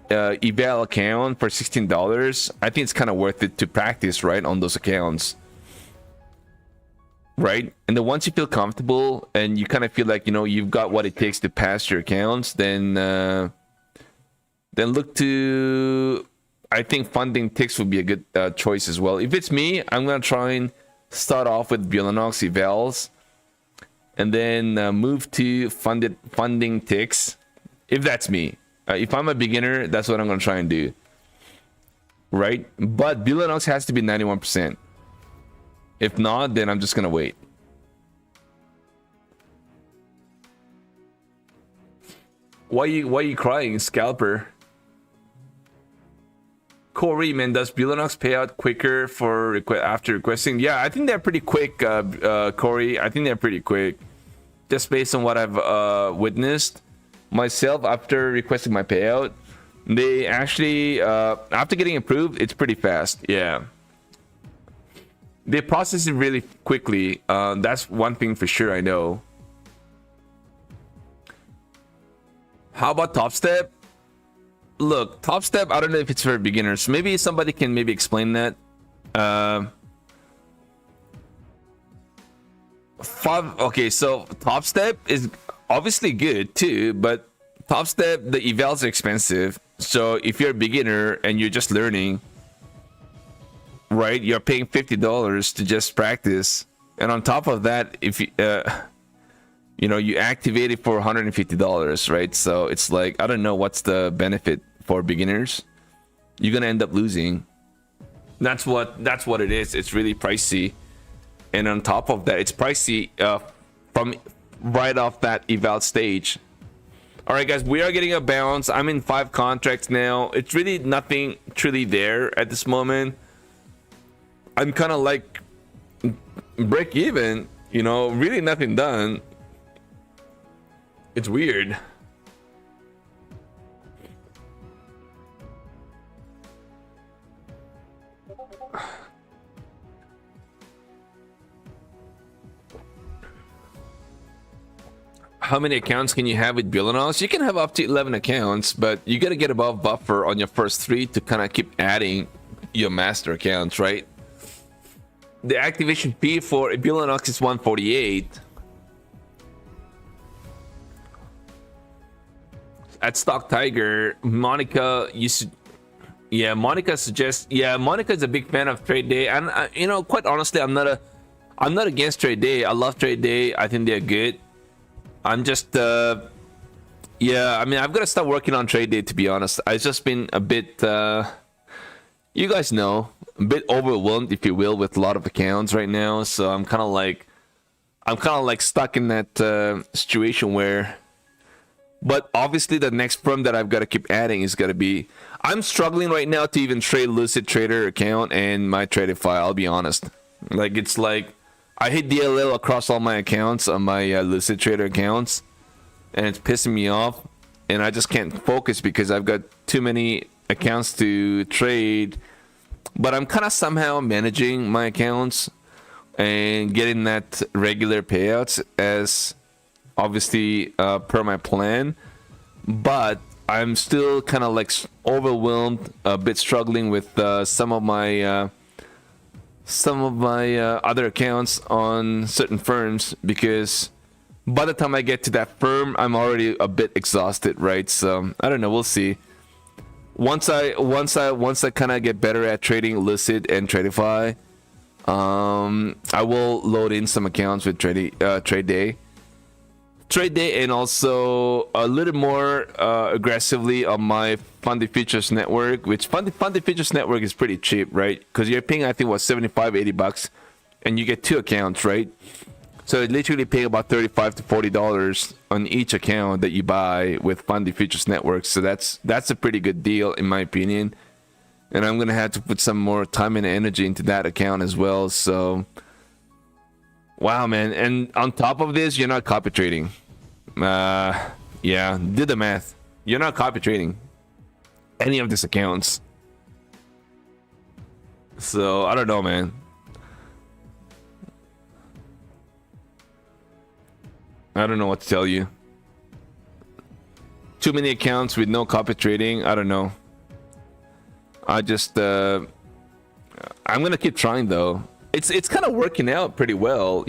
eval account for $16, I think it's kind of worth it to practice, right, on those accounts, right? And then once you feel comfortable and you kind of feel like, you know, you've got what it takes to pass your accounts, then look to, I think funding ticks would be a good choice as well. If it's me, I'm gonna try and start off with Bulanox evals and then move to funding ticks, if that's me. If I'm a beginner, that's what I'm gonna try and do, right? But Bulanox has to be 91%. If not, then I'm just gonna wait. Why you crying, scalper? Corey, man, does Bulanox pay out quicker for after requesting? Yeah, I think they're pretty quick, Corey. I think they're pretty quick, just based on what I've witnessed myself after requesting my payout. They actually, after getting approved, it's pretty fast. Yeah, they process it really quickly. That's one thing for sure, I know. How about Top Step? Look, Top Step, I don't know if it's for beginners. Maybe somebody can maybe explain that. Okay, so Top Step is obviously good too, but Top Step, the evals are expensive. So if you're a beginner and you're just learning, right, you're paying $50 to just practice. And on top of that, if you, you activate it for $150, right? So it's like, I don't know what's the benefit for beginners. You're gonna end up losing. That's what it is. It's really pricey. And on top of that, it's pricey from right off that eval stage. All right, guys, we are getting a bounce. I'm in 5 contracts now. It's really nothing truly there at this moment. I'm kind of like break even, really nothing done. It's weird. How many accounts can you have with Billionaires? You can have up to 11 accounts, but you got to get above buffer on your first 3 to kind of keep adding your master accounts, right? The activation fee for Billionaires is 148. At Stock Tiger, Monica Monica suggests, Monica's a big fan of Trade Day, and quite honestly, I'm not against Trade Day. I love Trade Day. I think they're good. I'm just I've got to start working on Trade Day, to be honest. I've just been a bit you guys know, a bit overwhelmed, if you will, with a lot of accounts right now. So I'm kind of like stuck in that situation where, but obviously the next firm that I've got to keep adding is going to be, I'm struggling right now to even trade Lucid Trader account and my Tradify. I'll be honest. Like, it's like I hit DLL across all my accounts on my Lucid Trader accounts, and it's pissing me off, and I just can't focus because I've got too many accounts to trade. But I'm kind of somehow managing my accounts and getting that regular payouts as obviously per my plan. But I'm still kind of like overwhelmed, a bit struggling with some of my other accounts on certain firms, because by the time I get to that firm, I'm already a bit exhausted, right? So I don't know, we'll see. Once I kind of get better at trading Lucid and Tradify, I will load in some accounts with Trade Day, and also a little more aggressively on my Funded Futures Network, which Funded Futures Network is pretty cheap, right? Because you're paying, I think, what, $75-$80, and you get 2 accounts, right? So you're literally paying about $35 to $40 on each account that you buy with Funded Futures Network. So that's a pretty good deal, in my opinion. And I'm gonna have to put some more time and energy into that account as well. So, wow, man. And on top of this, you're not copy trading. Do the math. You're not copy trading any of these accounts. So I don't know, man. I don't know what to tell you. Too many accounts with no copy trading. I don't know. I just I'm gonna keep trying though. It's kind of working out pretty well.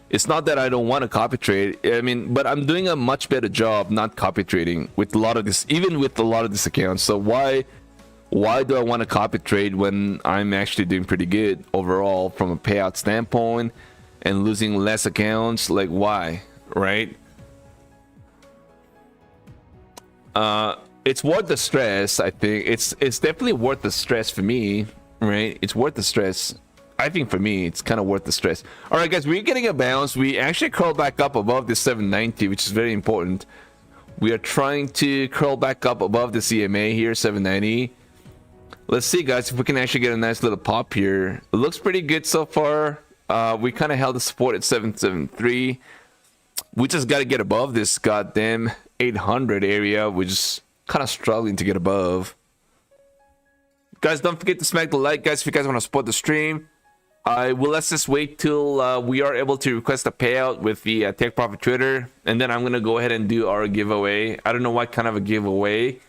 It's not that I don't want to copy trade. I mean, but I'm doing a much better job not copy trading with a lot of this, even with a lot of these accounts. So why do I want to copy trade when I'm actually doing pretty good overall from a payout standpoint and losing less accounts? Like, why, right? It's worth the stress. I think it's definitely worth the stress for me, right? It's worth the stress. I think for me, it's kind of worth the stress. All right, guys, we're getting a bounce. We actually curl back up above the 790, which is very important. We are trying to curl back up above the CMA here, 790. Let's see, guys, if we can actually get a nice little pop here. It looks pretty good so far. We kind of held the support at 773. We just got to get above this goddamn 800 area. We're just kind of struggling to get above. Guys, don't forget to smack the like, guys, if you guys want to support the stream. Let's just wait till we are able to request a payout with the Take Profit Twitter, and then I'm gonna go ahead and do our giveaway. I don't know what kind of a giveaway.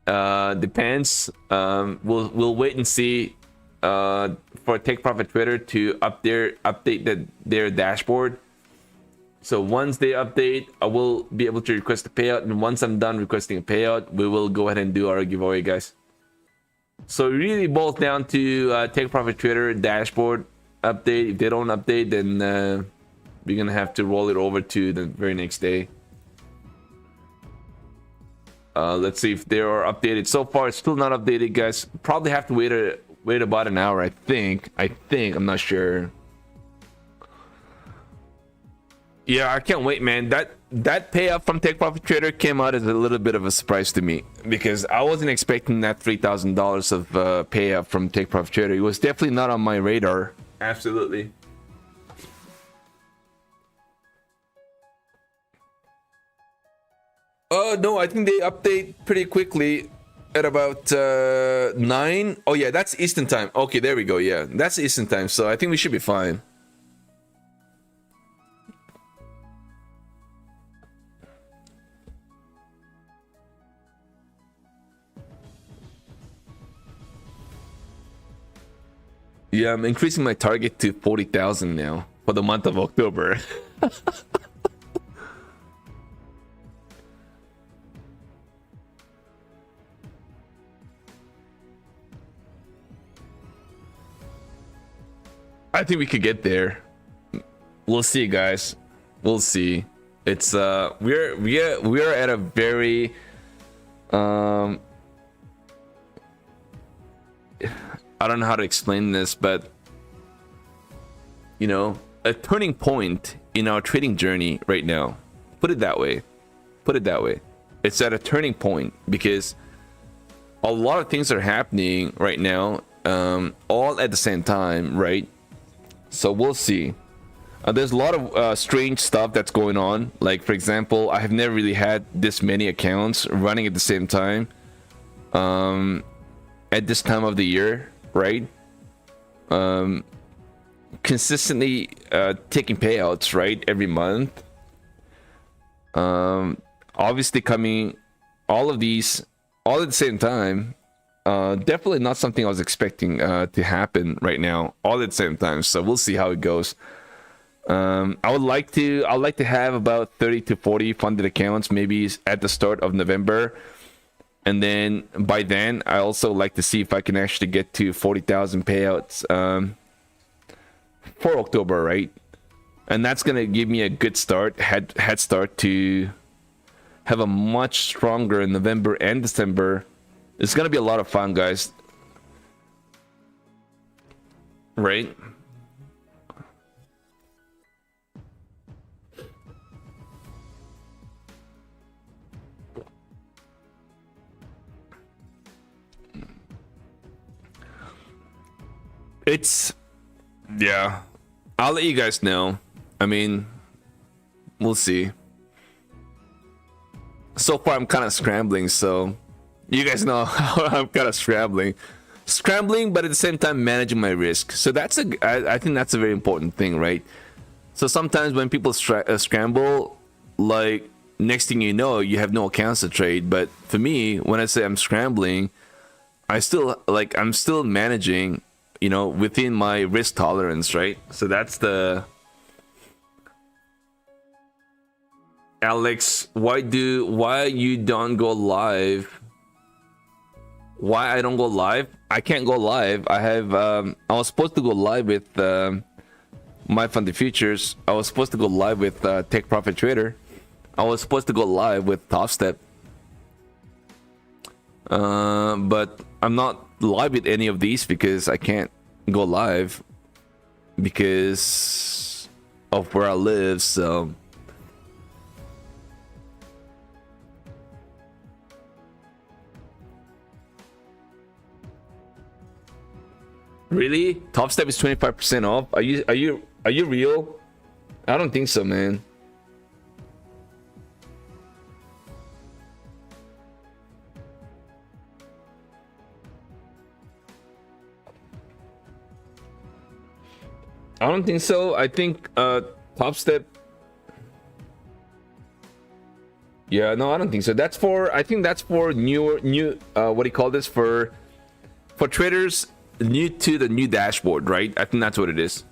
Depends. We'll wait and see for Take Profit Twitter to update their dashboard. So once they update, I will be able to request a payout, and once I'm done requesting a payout, we will go ahead and do our giveaway, guys. So it really boils down to Take Profit Twitter dashboard update. If they don't update, then we're gonna have to roll it over to the very next day. Let's see if they are updated. So far, it's still not updated, guys. Probably have to wait about an hour. I think. I'm not sure. Yeah, I can't wait, man. That payout from Take Profit Trader came out as a little bit of a surprise to me because I wasn't expecting that $3,000 of payout from Take Profit Trader. It was definitely not on my radar. Absolutely. Oh no, I think they update pretty quickly at about 9. Oh yeah, that's Eastern time. Okay, there we go. Yeah, that's Eastern time. So I think we should be fine. Yeah, I'm increasing my target to 40,000 now for the month of October. I think we could get there. We'll see, guys. We'll see. It's we're at a very I don't know how to explain this, but you know, a turning point in our trading journey right now. Put it that way. Put it that way. It's at a turning point because a lot of things are happening right now, all at the same time, right? So we'll see. There's a lot of strange stuff that's going on. Like, for example, I have never really had this many accounts running at the same time at this time of the year, right? Consistently taking payouts, right, every month. Obviously coming all of these all at the same time. Definitely not something I was expecting to happen right now all at the same time. So we'll see how it goes. I'd like to have about 30 to 40 funded accounts maybe at the start of November. And then by then, I also like to see if I can actually get to 40,000 payouts for October, right? And that's gonna give me a good start, head start to have a much stronger November and December. It's gonna be a lot of fun, guys. Right? It's, yeah, I'll let you guys know. I mean, we'll see. So far, I'm kind of scrambling, so you guys know how I'm kind of scrambling, but at the same time managing my risk. So that's I think that's a very important thing, right? So sometimes when people scramble, like next thing you know, you have no accounts to trade. But for me, when I say I'm scrambling, I'm still managing, you know, within my risk tolerance, right? So that's the Alex, why you don't go live? Why I don't go live? I can't go live. I was supposed to go live with my funded futures. I was supposed to go live with Take Profit Trader. I was supposed to go live with Top Step. But I'm not live with any of these because I can't go live because of where I live. So really, Top Step is 25% off. Are you real? I don't think so, man. I don't think so. I think Top Step. Yeah, no, I don't think so. That's for, I think that's for new what do you call this, for traders new to the new dashboard, right? I think that's what it is.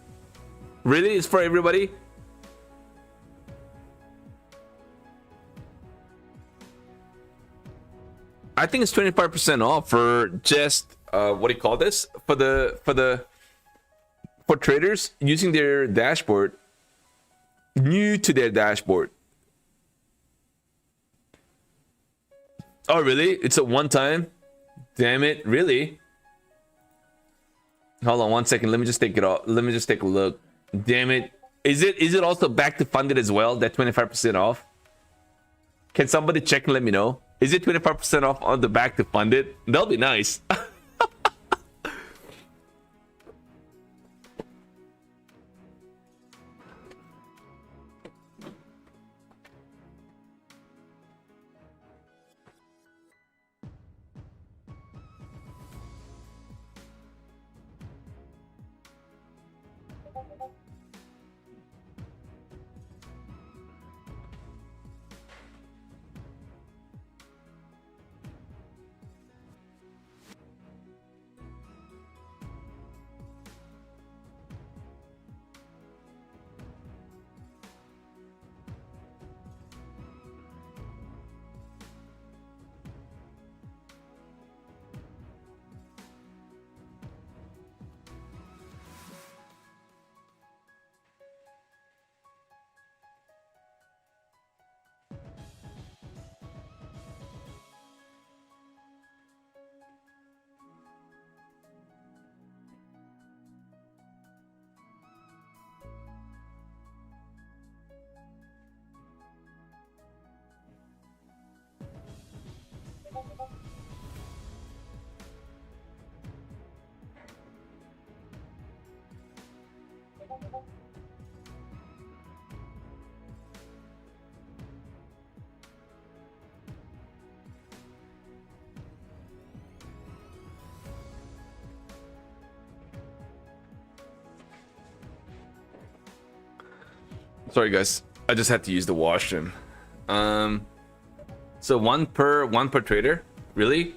Really? It's for everybody? I think it's 25% off for just what do you call this? For traders using their dashboard, new to their dashboard. Oh, really? It's a one time? Damn it, really? Hold on one second. Let me just take it off. Let me just take a look. Damn it. Is it also back to funded as well? That 25% off? Can somebody check and let me know? Is it 25% off on the back to funded? That'll be nice. Sorry guys, I just had to use the washroom. So one per trader, really?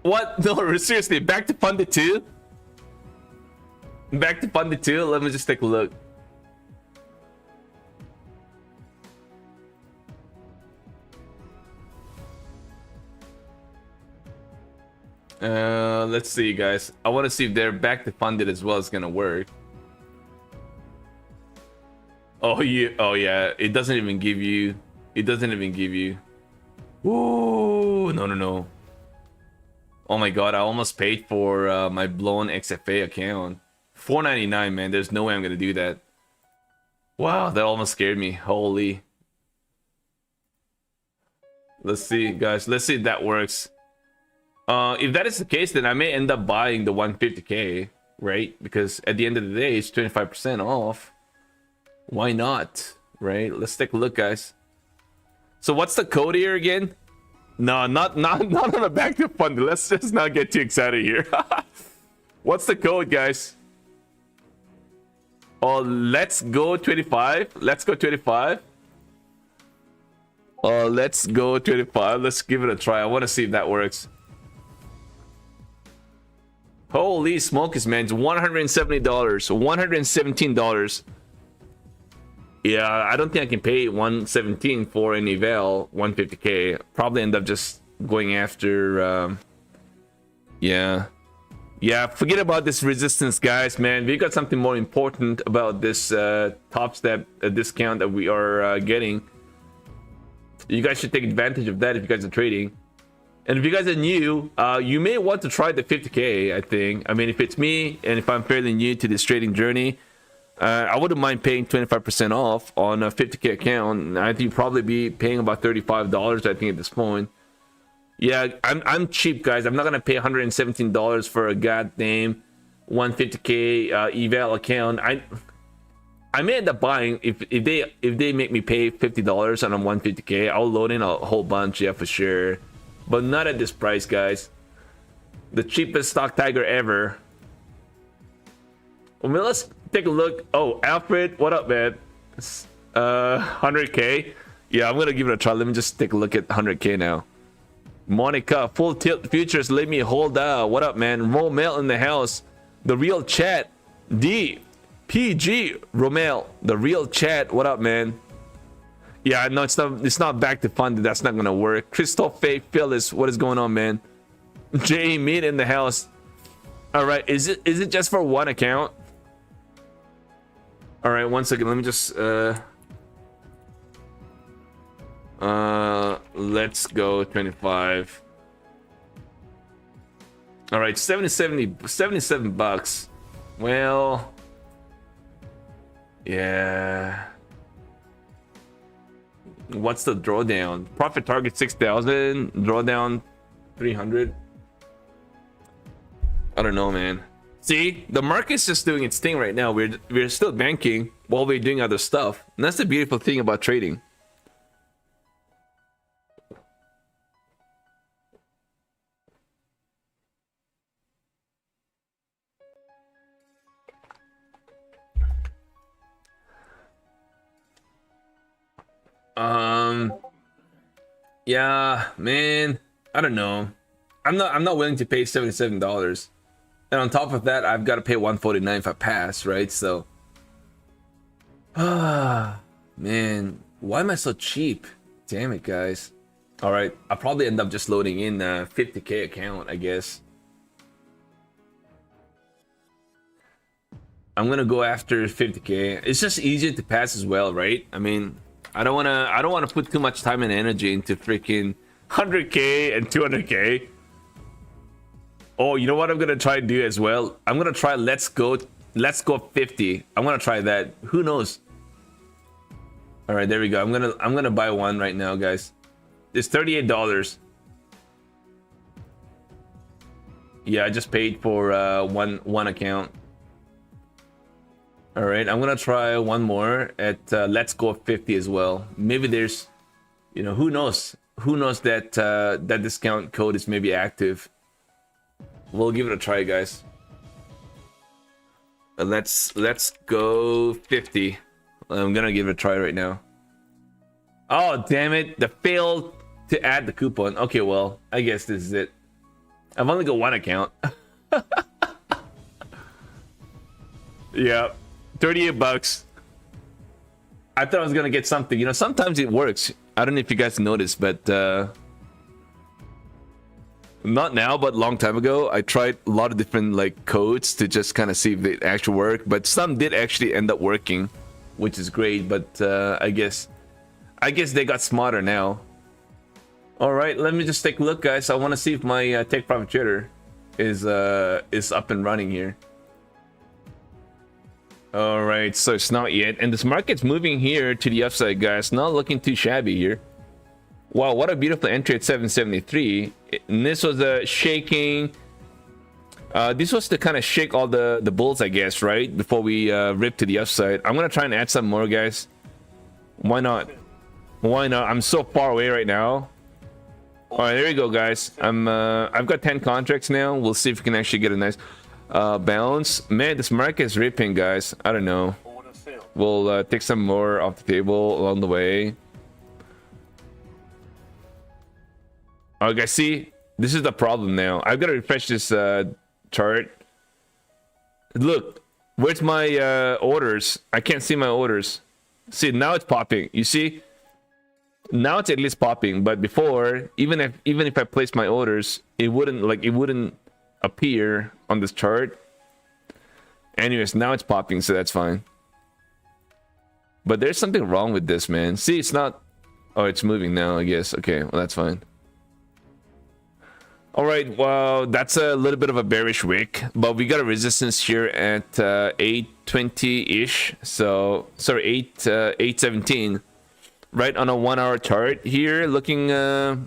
What? No, seriously, back to funded too? Back to funded too? Let me just take a look. Let's see, guys. I want to see if they're back to funded as well. It's gonna work. Oh yeah. It doesn't even give you. It doesn't even give you. Ooh, no. Oh my god, I almost paid for my blown XFA account. $4.99, man. There's no way I'm gonna do that. Wow, that almost scared me. Holy. Let's see, guys. Let's see if that works. If that is the case, then I may end up buying the 150k, right? Because at the end of the day, it's 25% off. Why not, right? Let's take a look, guys. So what's the code here again? No, not on a back to funded. Let's just not get too excited here. What's the code, guys? Oh, let's go 25. Let's go 25. Oh, let's go 25. Let's give it a try. I want to see if that works. Holy smokes, man. It's $170. $117. Yeah, I don't think I can pay $117 for an eval 150k. Probably end up just going after yeah, forget about this resistance, guys, man. We got something more important about this Top Step discount that we are getting. You guys should take advantage of that if you guys are trading. And if you guys are new, you may want to try the 50k, I think. I mean, if it's me and if I'm fairly new to this trading journey, I wouldn't mind paying 25% off on a 50k account. I think you'd probably be paying about $35, I think, at this point. Yeah, I'm cheap, guys. I'm not gonna pay $117 for a goddamn 150k eval account. I may end up buying if they make me pay $50 on a 150k. I'll load in a whole bunch, yeah, for sure. but not at this price, guys. The cheapest stock tiger ever. Well, let's take a look. Oh, Alfred, what up, man? 100K. Yeah, I'm gonna give it a try. Let me just take a look at 100K now. Monica, full tilt futures. Let me hold out. What up, man? Romel in the house. The real chat. D. PG. Romel. The real chat. What up, man? Yeah, no, it's not back to funded. That's not gonna work. Christophe Phyllis, what is going on, man? J Meat in the house. All right, is it just for one account? All right, 1 second. Let me just let's go 25. All right, 77 bucks. Well, yeah. What's the drawdown? Profit target 6,000, drawdown 300. I don't know, man. See, the market's just doing its thing right now. We're still banking while we're doing other stuff. And that's the beautiful thing about trading. Yeah, man. I don't know. I'm not willing to pay $77. And on top of that, I've got to pay $149 if I pass, right? So, man, why am I so cheap? Damn it, guys. All right, I'll probably end up just loading in a 50K account, I guess. I'm gonna go after 50K. It's just easier to pass as well, right? I mean, I don't wanna put too much time and energy into freaking 100K and 200K. Oh, you know what I'm gonna try to do as well? I'm gonna try let's go 50. I'm gonna try that. Who knows? All right, there we go. I'm gonna buy one right now, guys. It's $38. Yeah, I just paid for one account. All right, I'm gonna try one more at let's go 50 as well. Maybe there's, you know, who knows? Who knows that that discount code is maybe active. We'll give it a try, guys. Let's go 50. I'm gonna give it a try right now. Oh, damn it. The failed to add the coupon. Okay, well, I guess this is it. I've only got one account. Yeah, 38 bucks. I thought I was gonna get something. You know, sometimes it works. I don't know if you guys noticed, but not now, but long time ago, I tried a lot of different like codes to just kind of see if they actually work. But some did actually end up working, which is great. But I guess they got smarter now. All right, let me just take a look, guys. I want to see if my take profit trader is up and running here. All right, so it's not yet, and this market's moving here to the upside, guys. Not looking too shabby here. Wow, what a beautiful entry at 773. And this was a shaking. This was to kind of shake all the bulls, I guess, right? Before we rip to the upside. I'm gonna try and add some more, guys. Why not? Why not? I'm so far away right now. All right, there you go, guys. I've got 10 contracts now. We'll see if we can actually get a nice bounce. Man, this market is ripping, guys. I don't know. We'll take some more off the table along the way. Oh, guys, see, this is the problem now. I've got to refresh this chart. Look, where's my orders? I can't see my orders. See, now it's popping. You see, now it's at least popping. But before, even if I place my orders, it wouldn't appear on this chart. Anyways, now it's popping, so that's fine. But there's something wrong with this, man. See, it's not. Oh, it's moving now, I guess. Okay, well, that's fine. All right, well, that's a little bit of a bearish wick, but we got a resistance here at 820-ish. So, sorry, 817. Right on a 1 hour chart here, looking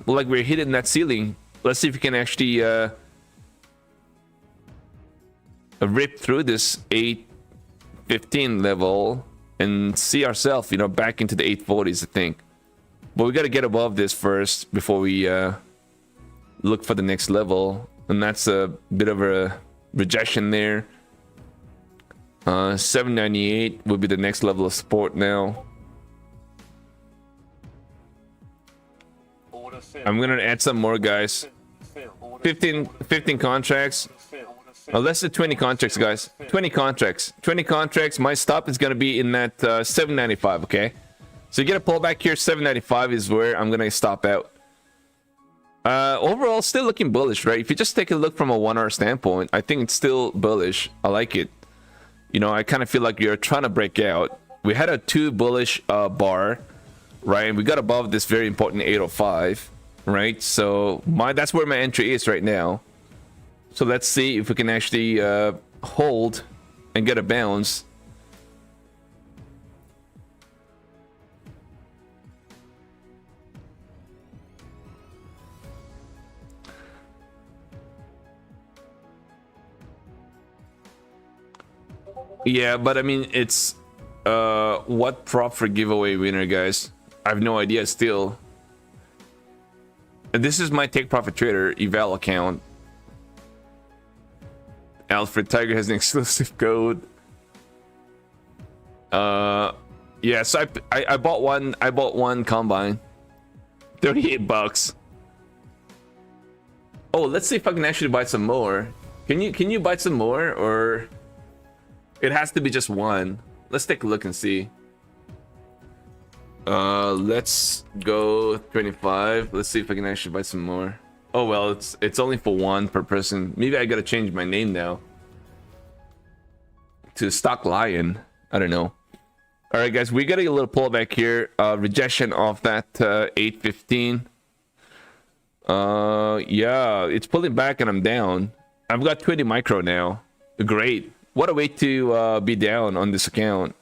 like we're hitting that ceiling. Let's see if we can actually rip through this 815 level and see ourselves, you know, back into the 840s, I think. But we got to get above this first before we look for the next level, and that's a bit of a rejection there. 798 would be the next level of support now. Order filled. I'm gonna add some more, guys. Order 15 contracts. filled. Let's do 20 contracts, guys. 20 contracts. My stop is gonna be in that 795. Okay, so you get a pullback here. 795 is where I'm gonna stop out. Overall, still looking bullish, right? If you just take a look from a 1 hour standpoint, I think it's still bullish. I like it. You know, I kind of feel like you're trying to break out. We had a 2 bullish bar, right? And we got above this very important 805, right? So that's where my entry is right now. So let's see if we can actually hold and get a bounce. Yeah, but I mean, it's what prop for giveaway winner, guys? I have no idea still. And this is my Take Profit Trader eval account. Alfred Tiger has an exclusive code. Yeah, so I bought one combine. $38. Oh, let's see if I can actually buy some more. Can you buy some more, or it has to be just one? Let's take a look and see. Let's go 25. Let's see if I can actually buy some more. Oh well, it's only for one per person. Maybe I gotta change my name now to Stock Lion. I don't know. All right, guys, we gotta get a little pullback here. Rejection of that 815. Yeah, it's pulling back and I'm down. I've got 20 micro now. Great. What a way to be down on this account.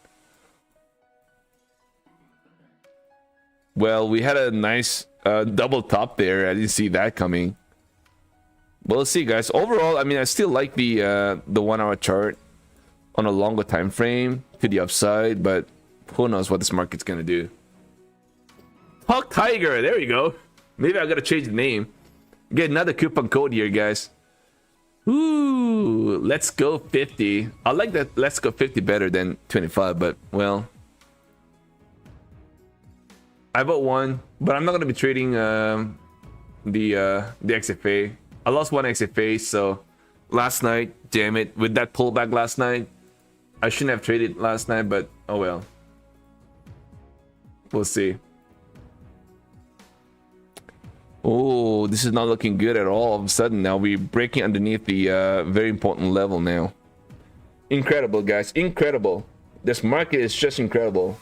Well, we had a nice double top there. I didn't see that coming. But let's see, guys. Overall, I mean, I still like the 1 hour chart on a longer time frame to the upside, but who knows what this market's gonna do. Hawk Tiger, there you go. Maybe I gotta change the name. Get another coupon code here, guys. Ooh, let's go 50. I like that let's go 50 better than 25, but well, I bought one, but I'm not gonna be trading the XFA. I lost one XFA, so last night, damn it, with that pullback last night, I shouldn't have traded last night, but oh well. We'll see. Oh, this is not looking good at all. All of a sudden, now we're breaking underneath the very important level now. Incredible, guys. Incredible. This market is just incredible.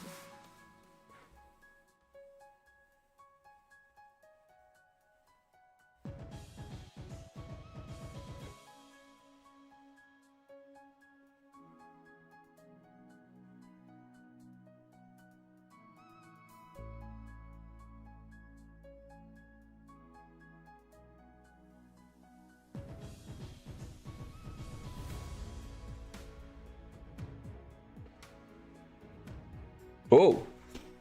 Oh,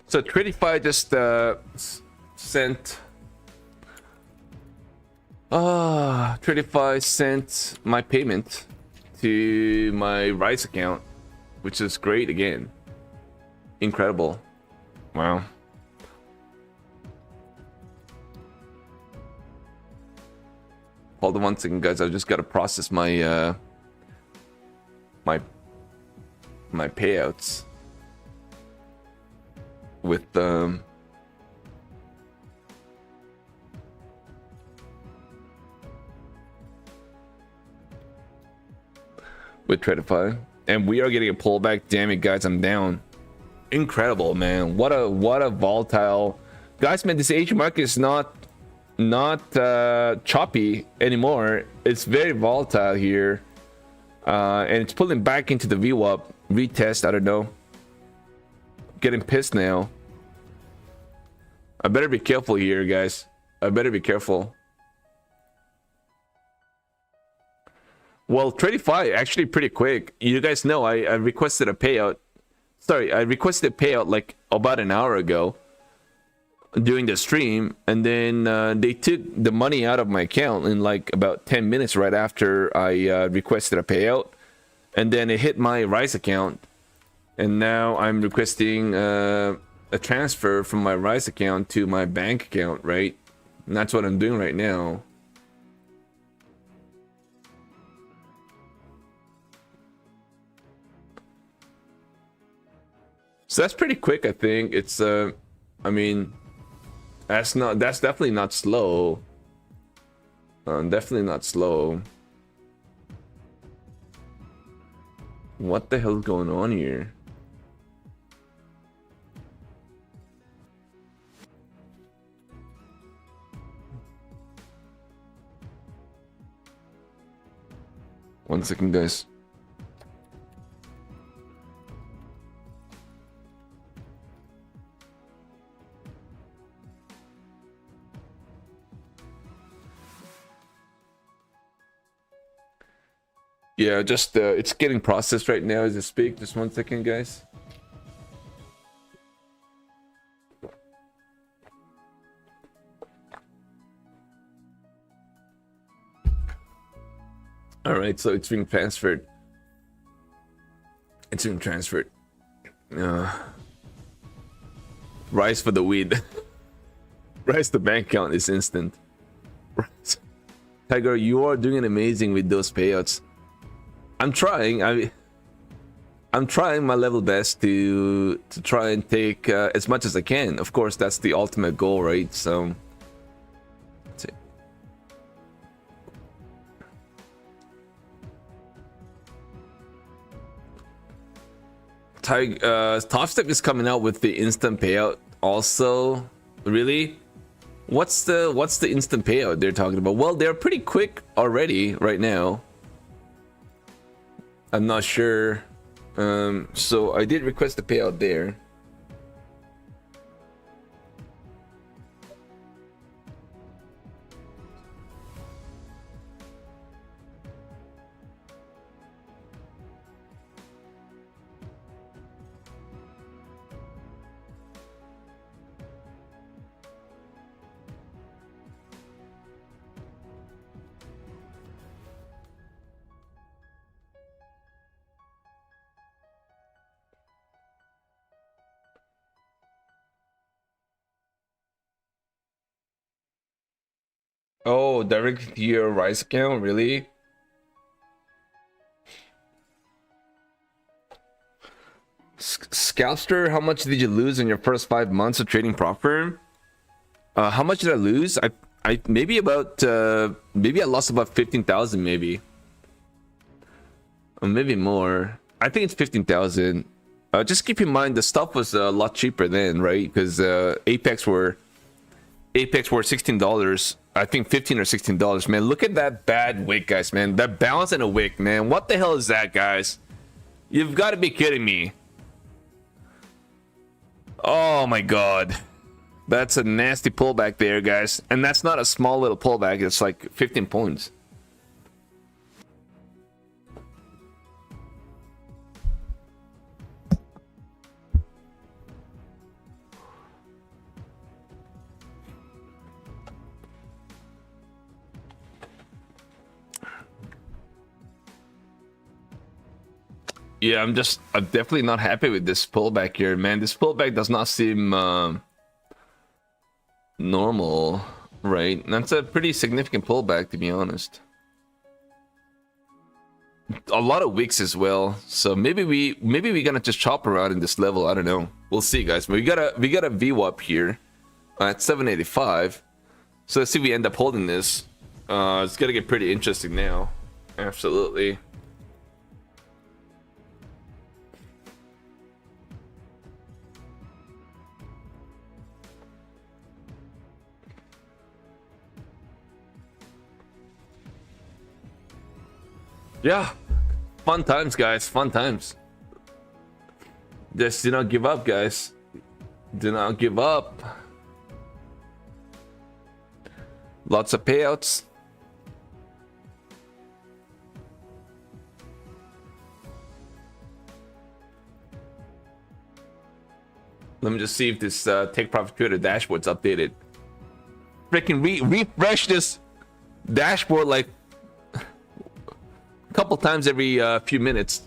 so Tradify just sent. Tradify sent my payment to my Rise account, which is great again. Incredible. Wow. Hold on one second, guys. I just gotta process my my payouts with Tradify, and we are getting a pullback. Damn it, guys, I'm down. Incredible, man. What a volatile, guys, man. This Asian market is not choppy anymore. It's very volatile here, and it's pulling back into the VWAP retest. I don't know. Getting pissed now. I better be careful here, guys. I better be careful. Well, Tradify actually pretty quick. You guys know I requested a payout. Sorry, I requested a payout like about an hour ago. during the stream, and then they took the money out of my account in like about 10 minutes right after I requested a payout, and then it hit my Rise account, and now I'm requesting a transfer from my Rise account to my bank account, right? And that's what I'm doing right now. So that's pretty quick, I think. It's I mean, that's definitely not slow. Definitely not slow. What the hell is going on here? One second, guys. Yeah, just it's getting processed right now as I speak. Just 1 second, guys. All right, so it's being transferred. It's being transferred. Rise for the weed. Rise the bank account is instant. Tiger, you are doing amazing with those payouts. I'm trying. I'm trying my level best to try and take as much as I can. Of course, that's the ultimate goal, right? So, let's see. Top Step is coming out with the instant payout. Also, really, what's the instant payout they're talking about? Well, they're pretty quick already right now. I'm not sure. So I did request the payout there. Oh, directly to your Rise account, really? Scalpster, how much did you lose in your first 5 months of trading prop firm? How much did I lose? I maybe about maybe I lost about 15,000, maybe, or maybe more. I think it's 15,000. Just keep in mind the stuff was a lot cheaper then, right? Because Apex were $16. I think $15 or $16. Man, look at that bad wick, guys. Man, that balance in a wick, man. What the hell is that, guys? You've got to be kidding me. Oh my god, that's a nasty pullback there, guys. And that's not a small little pullback. It's like 15 points. Yeah, I'm definitely not happy with this pullback here, man. This pullback does not seem normal, right? And that's a pretty significant pullback, to be honest. A lot of wicks as well, so maybe we're gonna just chop around in this level. I don't know. We'll see, guys. But we got a VWAP here at 785. So let's see if we end up holding this. It's gonna get pretty interesting now. Absolutely. Yeah, fun times, guys. Fun times. Just do not give up, guys. Do not give up. Lots of payouts. Let me just see if this Take Profit Twitter dashboard's updated. Freaking refresh this dashboard like a couple times every few minutes.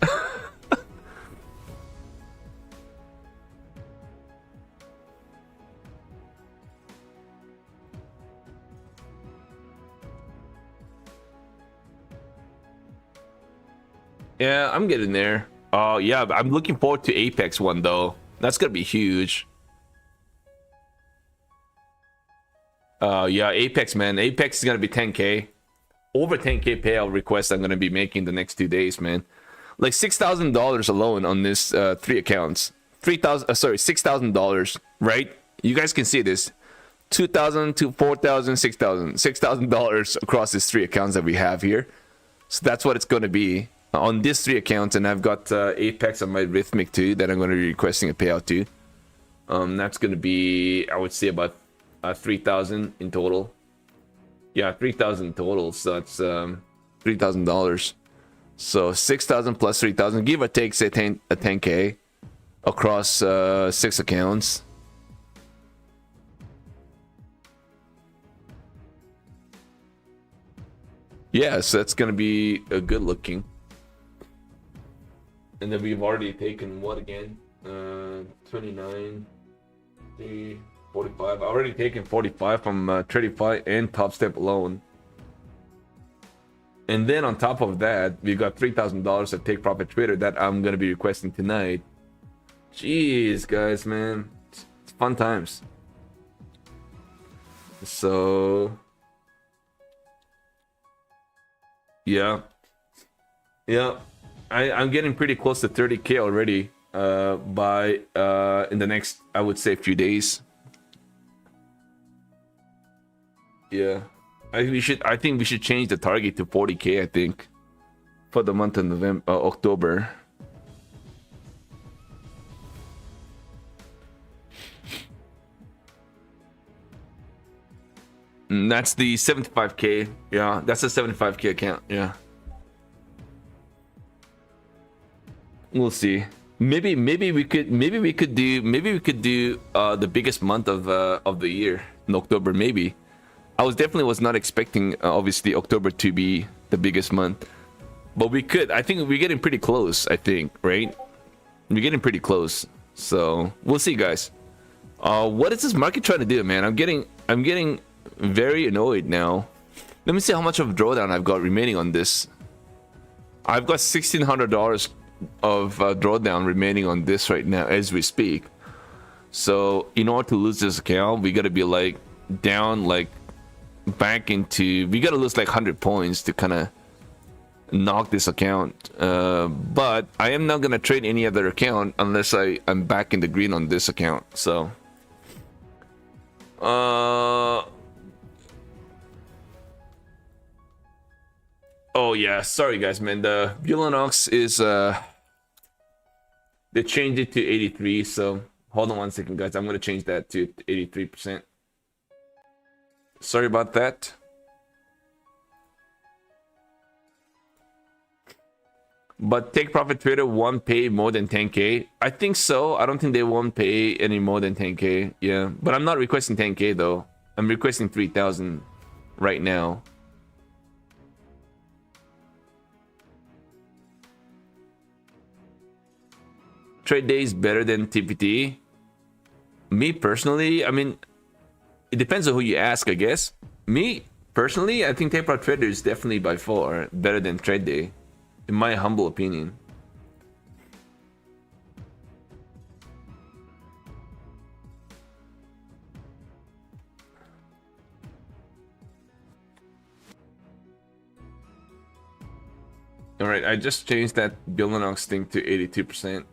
Yeah, I'm getting there. Oh yeah, I'm looking forward to Apex one though. That's gonna be huge. Yeah, Apex, man. Apex is gonna be 10K. Over 10K payout request I'm gonna be making the next 2 days, man. Like $6,000 alone on this 3 accounts. $6,000, right? You guys can see this. $2,000 to $4,000, $6,000. $6,000 across these 3 accounts that we have here. So that's what it's gonna be on these 3 accounts, and I've got Apex on my Rhythmic too that I'm going to be requesting a payout to. That's going to be, I would say, about 3,000 in total. Yeah, 3,000 in total, so that's $3,000. So 6,000 plus 3,000, give or take, say 10K across 6 accounts. Yeah, so that's going to be a good looking. And then we've already taken what again? 29, 3, 45. I've already taken 45 from Tradify and Top Step alone. And then on top of that, we got $3,000 at Take Profit Twitter that I'm gonna be requesting tonight. Jeez, guys, man, it's fun times. So, yeah. I'm getting pretty close to 30K already by in the next, I would say, few days. Yeah, I think we should change the target to 40K, I think, for the month of October. And that's the 75K. Yeah, that's a 75K account. Yeah. We'll see. Maybe we could do the biggest month of the year in October. Maybe. I was not expecting obviously October to be the biggest month, but we could. I think we're getting pretty close. I think, right? We're getting pretty close. So we'll see, guys. What is this market trying to do, man? I'm getting very annoyed now. Let me see how much of drawdown I've got remaining on this. I've got $1,600 of drawdown remaining on this right now as we speak. So in order to lose this account, we got to be like down, like back into, we got to lose like 100 points to kind of knock this account. But I am not gonna trade any other account unless I'm back in the green on this account. So oh yeah, sorry guys, man. The Bulanox is they changed it to 83, so hold on 1 second, guys. I'm gonna change that to 83%. Sorry about that. But Take Profit Twitter won't pay more than 10K. I think so. I don't think they won't pay any more than 10K. Yeah, but I'm not requesting 10K though. I'm requesting 3,000 right now. Trade day is better than TPT. Me personally, I mean, it depends on who you ask, I guess. Me personally, I think Take Profit Twitter is definitely by far better than trade day, in my humble opinion. All right, I just changed that Bulanox thing to 82%.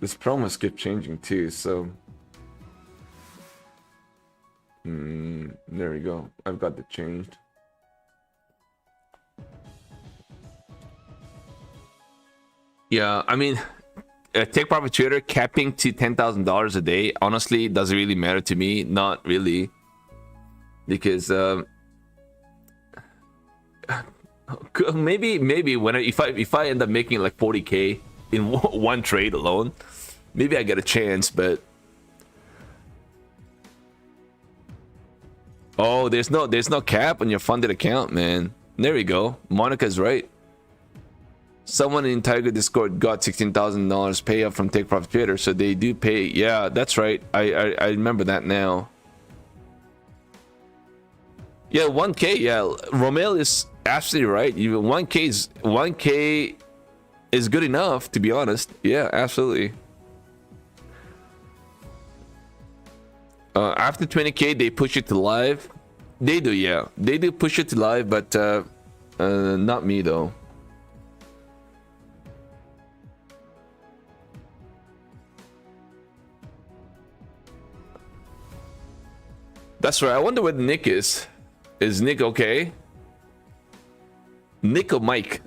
This promos keep changing too, so there we go. I've got it changed. Yeah, I mean, Take Profit Twitter capping to $10,000 a day honestly doesn't really matter to me. Not really, because maybe when if I end up making like 40K in one trade alone, maybe I get a chance. But oh, there's no cap on your funded account, man. There we go. Monica's right. Someone in Tiger Discord got $16,000 payout from Take Profit Trader, so they do pay. Yeah, that's right. I remember that now. Yeah, 1K. Yeah, Romel is absolutely right. 1K is good enough, to be honest. Yeah, absolutely. After 20K, they push it to live. They do, yeah. They do push it to live, but not me though. That's right. I wonder where Nick is. Is Nick okay? Nick or Mike?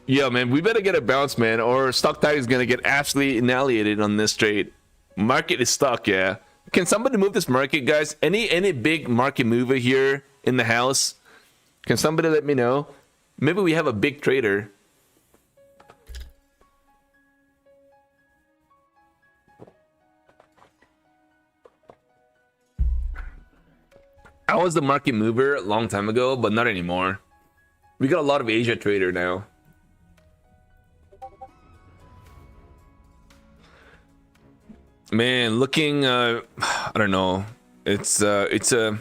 Yeah, man, we better get a bounce, man, or Stock Tiger is gonna get absolutely annihilated on this trade. Market is stuck, yeah. Can somebody move this market, guys? Any big market mover here in the house? Can somebody let me know? Maybe we have a big trader. I was the market mover a long time ago, but not anymore. We got a lot of Asia trader now. Man, looking I don't know. It's a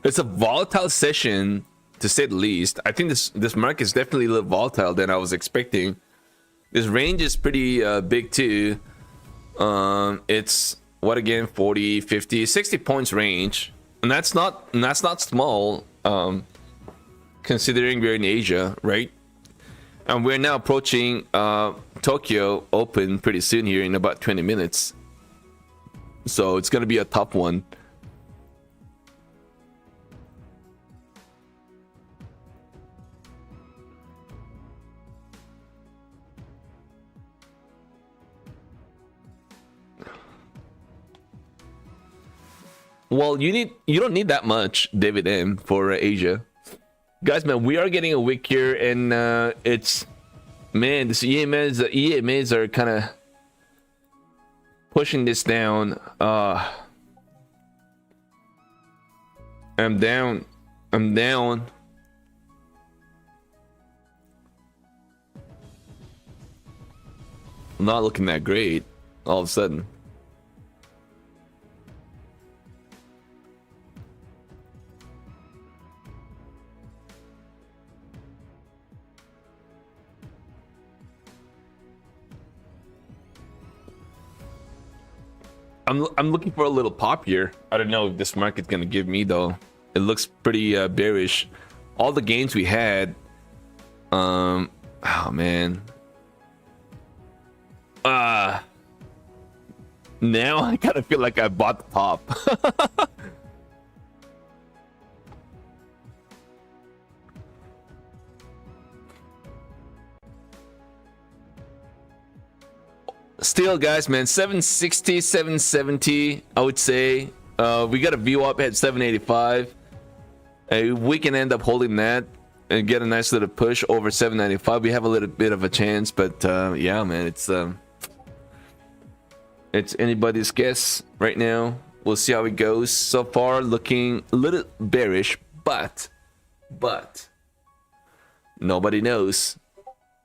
volatile session to say the least. I think this market is definitely a little volatile than I was expecting. This range is pretty big too. It's what again, 40, 50, 60 points range. And that's not small, considering we're in Asia, right? And we're now approaching Tokyo Open pretty soon here in about 20 minutes. So it's gonna be a tough one. Well, you don't need that much David M for Asia, guys. Man, we are getting a wick here, and it's, man, this EMAs are kind of pushing this down. I'm down. Not looking that great all of a sudden. I'm looking for a little pop here. I don't know if this market's gonna give me though. It looks pretty bearish. All the gains we had. Oh man. Now I kind of feel like I bought the top. Still, guys, man, 760, 770, I would say. We got a view up at 785. We can end up holding that and get a nice little push over 795. We have a little bit of a chance, but yeah, man, it's anybody's guess right now. We'll see how it goes. So far, looking a little bearish, but nobody knows.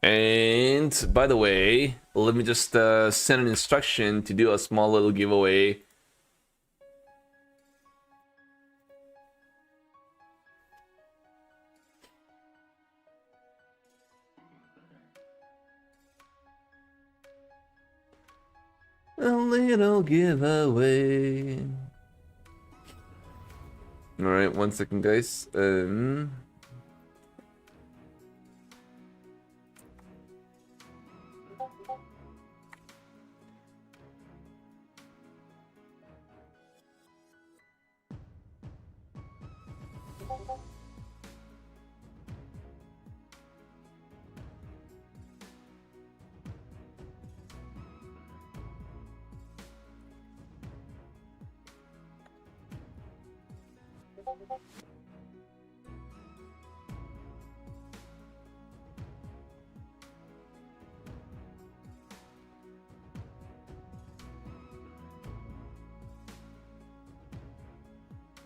And by the way, let me just send an instruction to do a small little giveaway. A little giveaway. All right, 1 second, guys.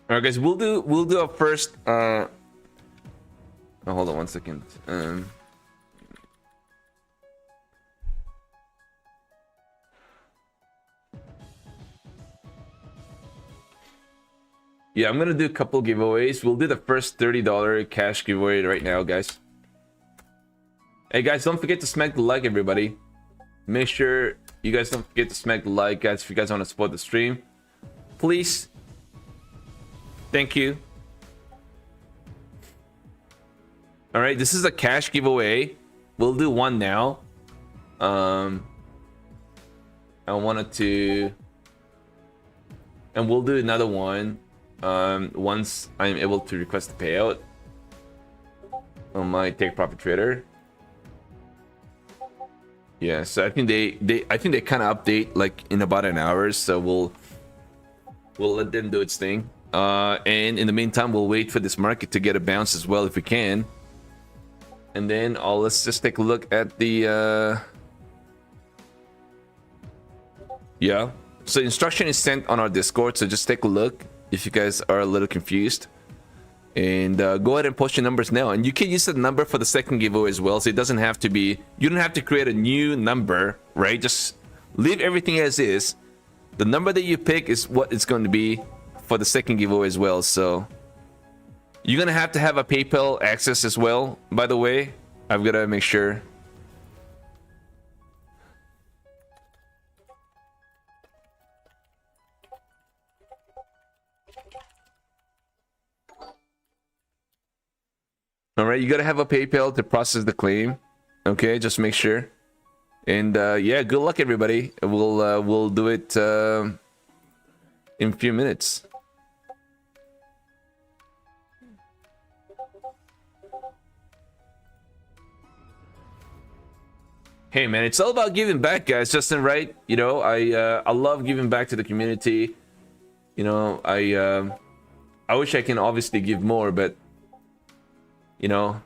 All right, guys, we'll do a first. Oh, hold on 1 second. Yeah, I'm gonna do a couple giveaways. We'll do the first $30 cash giveaway right now, guys. Hey, guys, don't forget to smack the like, everybody. Make sure you guys don't forget to smack the like, guys, if you guys want to support the stream. Please. Thank you. All right, this is a cash giveaway. We'll do one now. I wanted to, and we'll do another one once I'm able to request the payout on my Take Profit Trader. Yeah, so I think they kind of update like in about an hour, so we'll let them do its thing. And in the meantime, we'll wait for this market to get a bounce as well if we can. And then let's just take a look at the yeah. So instruction is sent on our Discord, so just take a look if you guys are a little confused. And go ahead and post your numbers now. And you can use the number for the second giveaway as well. So it doesn't have to be, you don't have to create a new number, right? Just leave everything as is. The number that you pick is what it's going to be for the second giveaway as well. So you're gonna have to have a PayPal access as well, by the way. I've got to make sure. All right, you got to have a PayPal to process the claim. Okay, just make sure. And yeah, good luck, everybody. We'll do it in a few minutes. Hey man, it's all about giving back, guys. Justin, right? You know, I love giving back to the community. You know, I wish I can obviously give more, but you know,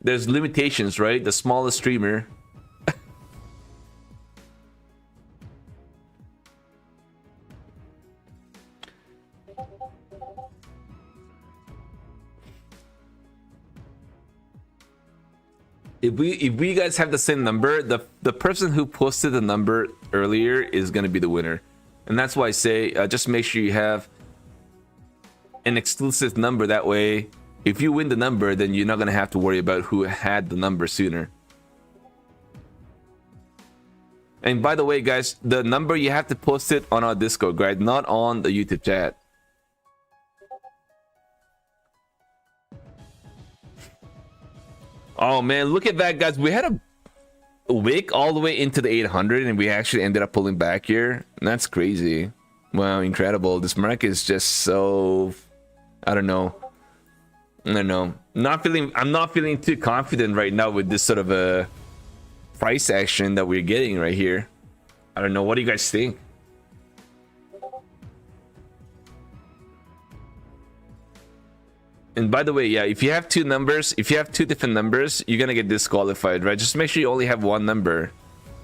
there's limitations, right? The smallest streamer. If we guys have the same number, the person who posted the number earlier is gonna be the winner, and that's why I say just make sure you have an exclusive number. That way, if you win the number, then you're not gonna have to worry about who had the number sooner. And by the way, guys, the number you have to post it on our Discord, right? Not on the YouTube chat. Oh man, look at that, guys. We had a wick all the way into the 800 and we actually ended up pulling back here. That's crazy. Wow, incredible. This market is just so, I don't know. I'm not feeling too confident right now with this sort of a price action that we're getting right here. I don't know. What do you guys think? And by the way, yeah, if you have two numbers, if you have two different numbers, you're gonna get disqualified, right? Just make sure you only have one number,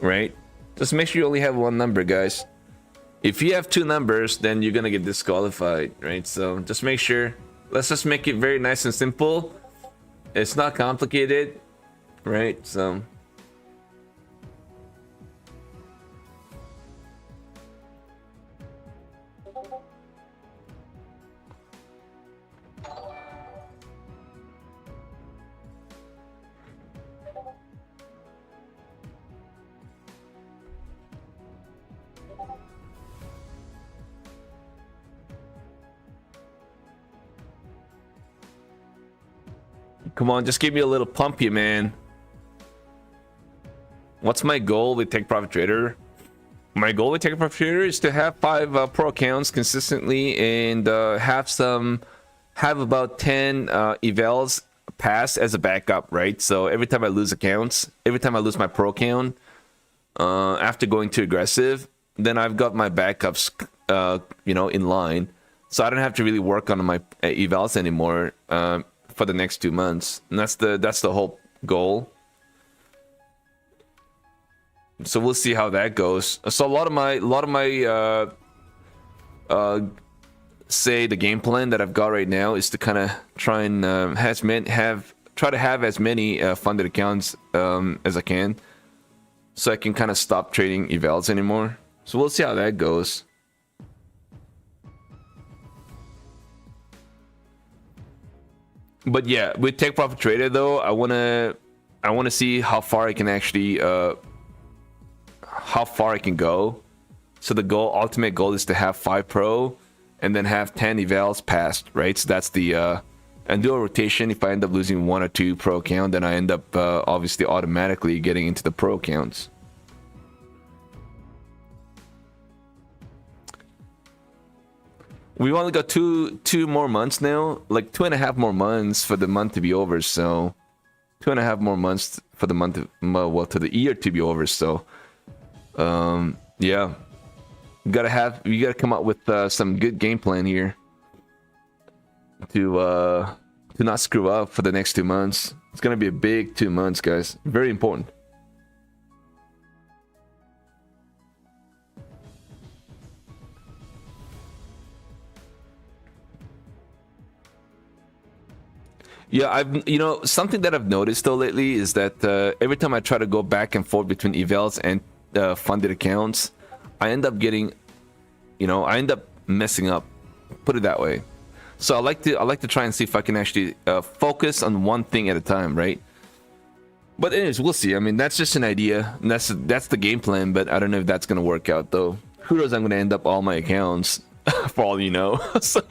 right? Just make sure you only have one number, guys. If you have two numbers, then you're gonna get disqualified, right? So just make sure. Let's just make it very nice and simple. It's not complicated, right? So come on, just give me a little pump here, man. What's my goal with Take Profit Trader? My goal with Take Profit Trader is to have 5 pro accounts consistently and have about 10 evals pass as a backup, right? So every time I lose accounts, every time I lose my pro account, after going too aggressive, then I've got my backups, you know, in line. so I don't have to really work on my evals anymore for the next 2 months, and that's the whole goal. So we'll see how that goes. So a lot of my say the game plan that I've got right now is to kind of try and try to have as many funded accounts as I can, so I can kind of stop trading evals anymore. So we'll see how that goes. But yeah, with Take Profit Trader though, I wanna see how far I can actually how far I can go. So the ultimate goal is to have 5 pro and then have 10 evals passed, right? So that's the and do a rotation. If I end up losing 1 or 2 pro account, then I end up obviously automatically getting into the pro accounts. We've only got two more months now, like 2.5 more months for the month to be over. So 2.5 more months for the month, well, to the year to be over. So yeah, you gotta come up with some good game plan here to not screw up for the next 2 months. It's gonna be a big 2 months, guys. Very important. Yeah, something that I've noticed though lately is that every time I try to go back and forth between evals and funded accounts, I end up getting, I end up messing up. Put it that way. So I like to try and see if I can actually focus on one thing at a time, right? But anyways, we'll see. I mean, that's just an idea. And that's the game plan, but I don't know if that's gonna work out though. Who knows? I'm gonna end up all my accounts, for all you know. So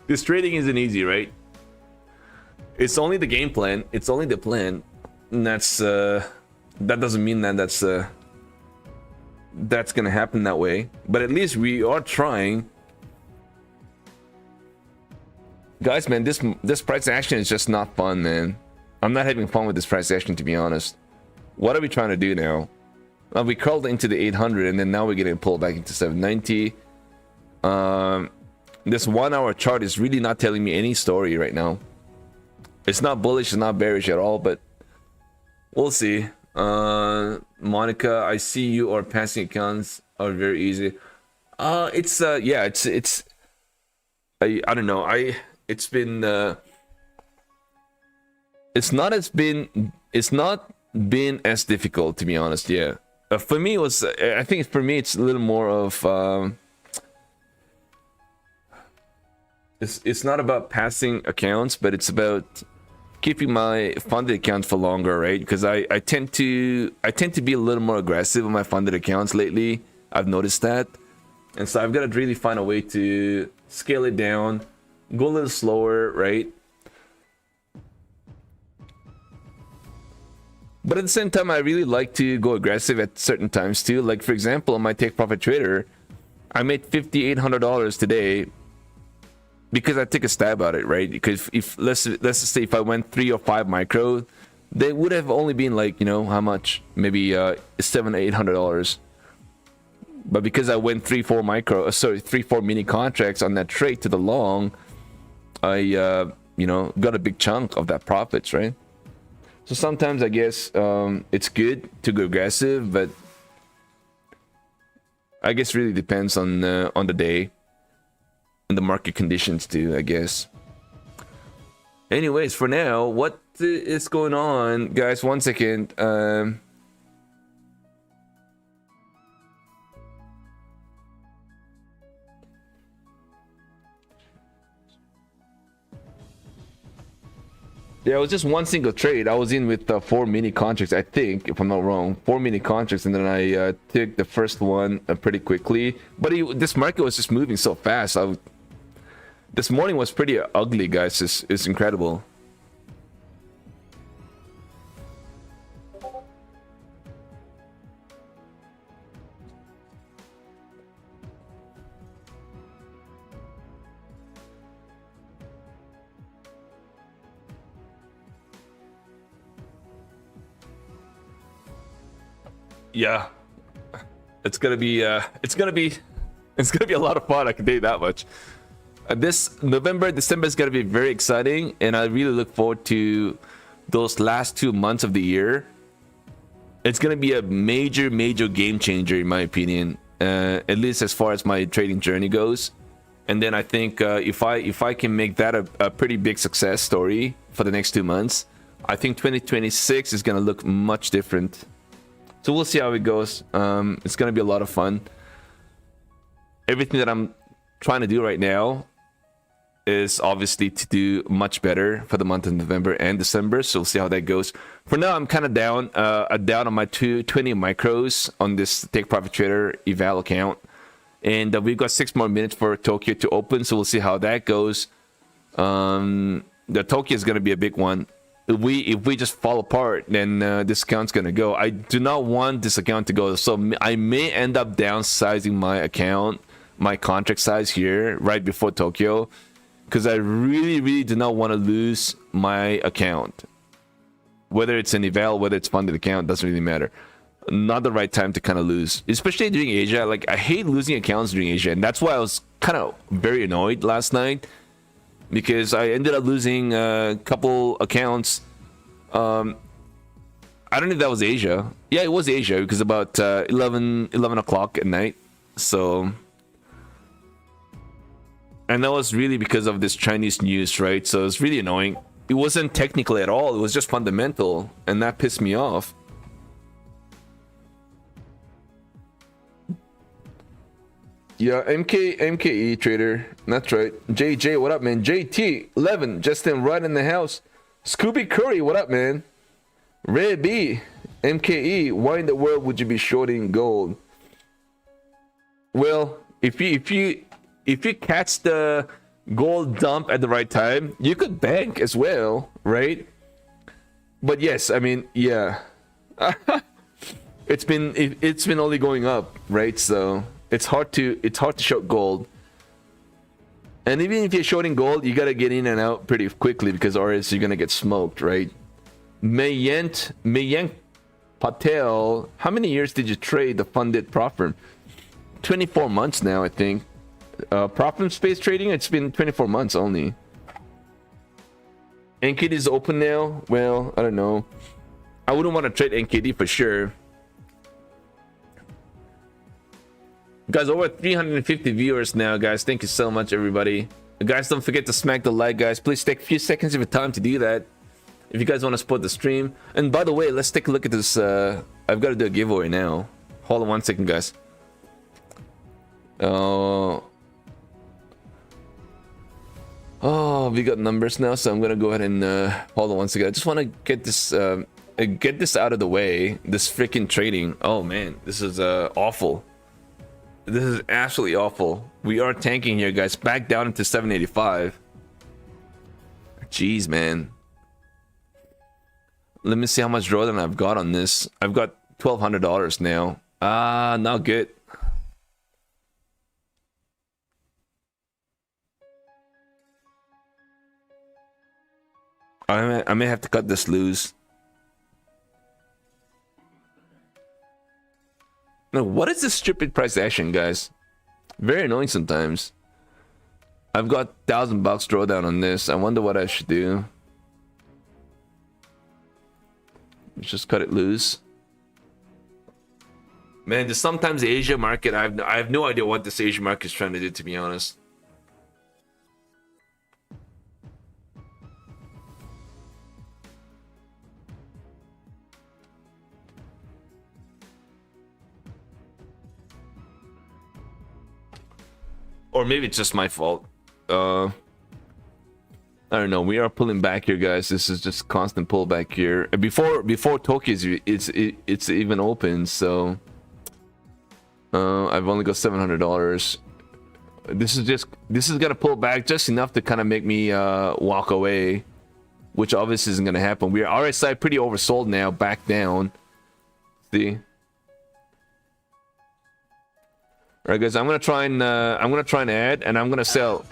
this trading isn't easy, right? It's only the game plan. It's only the plan. And that's that doesn't mean that that's gonna happen that way. But at least we are trying. Guys, man, this price action is just not fun, man. I'm not having fun with this price action, to be honest. What are we trying to do now? Well, we crawled into the 800, and then now we're getting pulled back into 790. This 1 hour chart is really not telling me any story right now. It's not bullish, it's not bearish at all, but we'll see. Monica, I see you or passing accounts are very easy. It's yeah, it's I don't know. It's been it's not been as difficult, to be honest. Yeah, for me it was. I think for me it's a little more of. It's not about passing accounts, but it's about keeping my funded accounts for longer, right? Because I tend to be a little more aggressive on my funded accounts lately. I've noticed that, and so I've got to really find a way to scale it down, go a little slower, right? But at the same time, I really like to go aggressive at certain times too. Like for example, on my Take Profit Trader, I made $5,800 today because I took a stab at it, right? Because if let's just say if I went 3 or 5 micro, they would have only been like, how much? Maybe $700 or $800. But because I went 3-4 mini contracts on that trade to the long, I got a big chunk of that profits, right? So sometimes I guess it's good to go aggressive, but I guess really depends on the day and the market conditions too, I guess. Anyways, for now, what is going on, guys? 1 second. Yeah, it was just one single trade. I was in with 4 mini contracts, I think, if I'm not wrong. 4 mini contracts, and then I took the first one pretty quickly. But this market was just moving so fast. This morning was pretty ugly, guys. It's incredible. Yeah, it's gonna be It's gonna be a lot of fun, I can tell you that much. This November, December is gonna be very exciting, and I really look forward to those last 2 months of the year. It's gonna be a major game changer in my opinion, at least as far as my trading journey goes. And then I think if I can make that a pretty big success story for the next 2 months, I think 2026 is gonna look much different. So we'll see how it goes. It's gonna be a lot of fun. Everything that I'm trying to do right now is obviously to do much better for the month of November and December. So we'll see how that goes. For now, I'm kind of down on my 220 micros on this Take Profit Trader eval account. And we've got 6 more minutes for Tokyo to open. So we'll see how that goes. The Tokyo is going to be a big one. If we just fall apart, then this account's going to go. I do not want this account to go. So I may end up downsizing my account, my contract size here right before Tokyo. Because I really do not want to lose my account. Whether it's an eval, whether it's funded account, doesn't really matter. Not the right time to kind of lose. Especially during Asia. Like, I hate losing accounts during Asia. And that's why I was kind of very annoyed last night. Because I ended up losing a couple accounts. I don't know if that was Asia. Yeah, it was Asia. Because about 11 o'clock at night. So... and that was really because of this Chinese news, right? So it's really annoying. It wasn't technical at all. It was just fundamental. And that pissed me off. Yeah, MKE trader. That's right. JJ, what up, man? JT, 11, Justin, right in the house. Scooby Curry, what up, man? Red B, MKE, why in the world would you be shorting gold? Well, if you catch the gold dump at the right time, you could bank as well, right? But yes, I mean, yeah. it's been only going up, right? So it's hard to short gold. And even if you're shorting gold, you gotta get in and out pretty quickly because or else you're gonna get smoked, right? Mayank Patel, how many years did you trade the funded prop firm? 24 months now, I think. Prop firm space trading, it's been 24 months only. NKD is open now. Well, I don't know. I wouldn't want to trade NKD for sure. Guys, over 350 viewers now, guys. Thank you so much, everybody. Guys, don't forget to smack the like, guys. Please take a few seconds of your time to do that. If you guys want to support the stream. And by the way, let's take a look at this. I've got to do a giveaway now. Hold on 1 second, guys. Oh, we got numbers now, so I'm gonna go ahead and hold on 1 second. I just want to get this out of the way. This freaking trading. Oh man, this is awful. This is absolutely awful. We are tanking here, guys. Back down into 785. Jeez, man. Let me see how much drawdown I've got on this. I've got $1,200 now. Not good. I may have to cut this loose. No, what is this stupid price action, guys? Very annoying sometimes. I've got $1,000 drawdown on this. I wonder what I should do. Just cut it loose. Man, just sometimes the Asia market, I have no idea what this Asia market is trying to do, to be honest. Or maybe it's just my fault. I don't know. We are pulling back here, guys. This is just constant pullback here. Before Tokyo it's even open, so I've only got $700. This is gonna pull back just enough to kind of make me walk away, which obviously isn't gonna happen. We are RSI pretty oversold now, back down. See. All right, guys. I'm gonna try and add, and I'm gonna sell.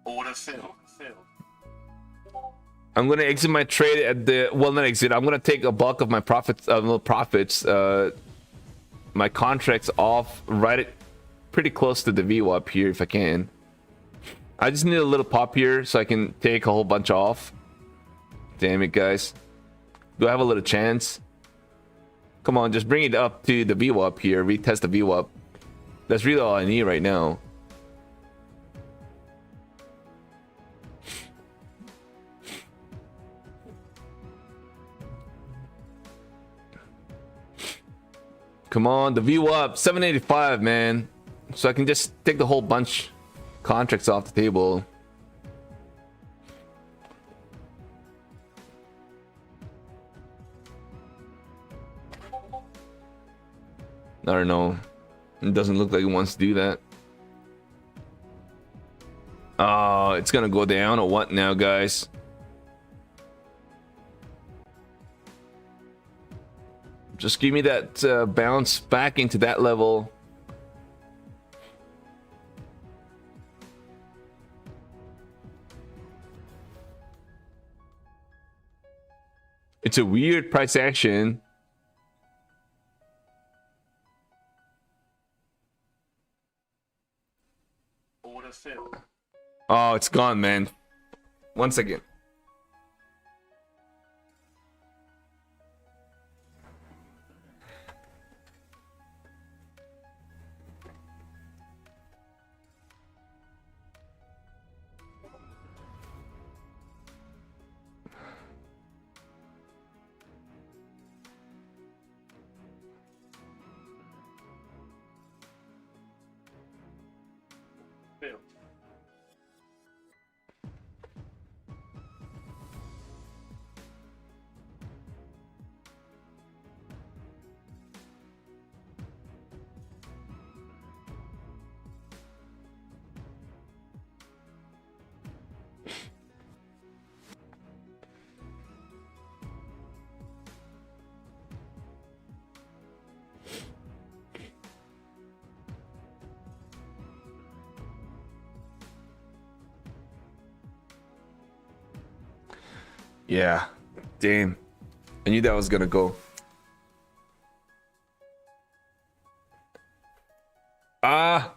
Order filled. I'm gonna exit my trade at the not exit. I'm gonna take a bulk of my profits, my contracts off pretty close to the VWAP here if I can. I just need a little pop here so I can take a whole bunch off. Damn it, guys. Do I have a little chance? Come on, just bring it up to the VWAP here. Retest the VWAP. That's really all I need right now. Come on, the VWAP 785, man. So I can just take the whole bunch contracts off the table. I don't know. It doesn't look like it wants to do that. Oh, it's gonna go down or what now, guys? Just give me that bounce back into that level. It's a weird price action. Order filled. Oh, it's gone, man. 1 second. Filled. Yeah. Damn. I knew that was gonna go. Ah.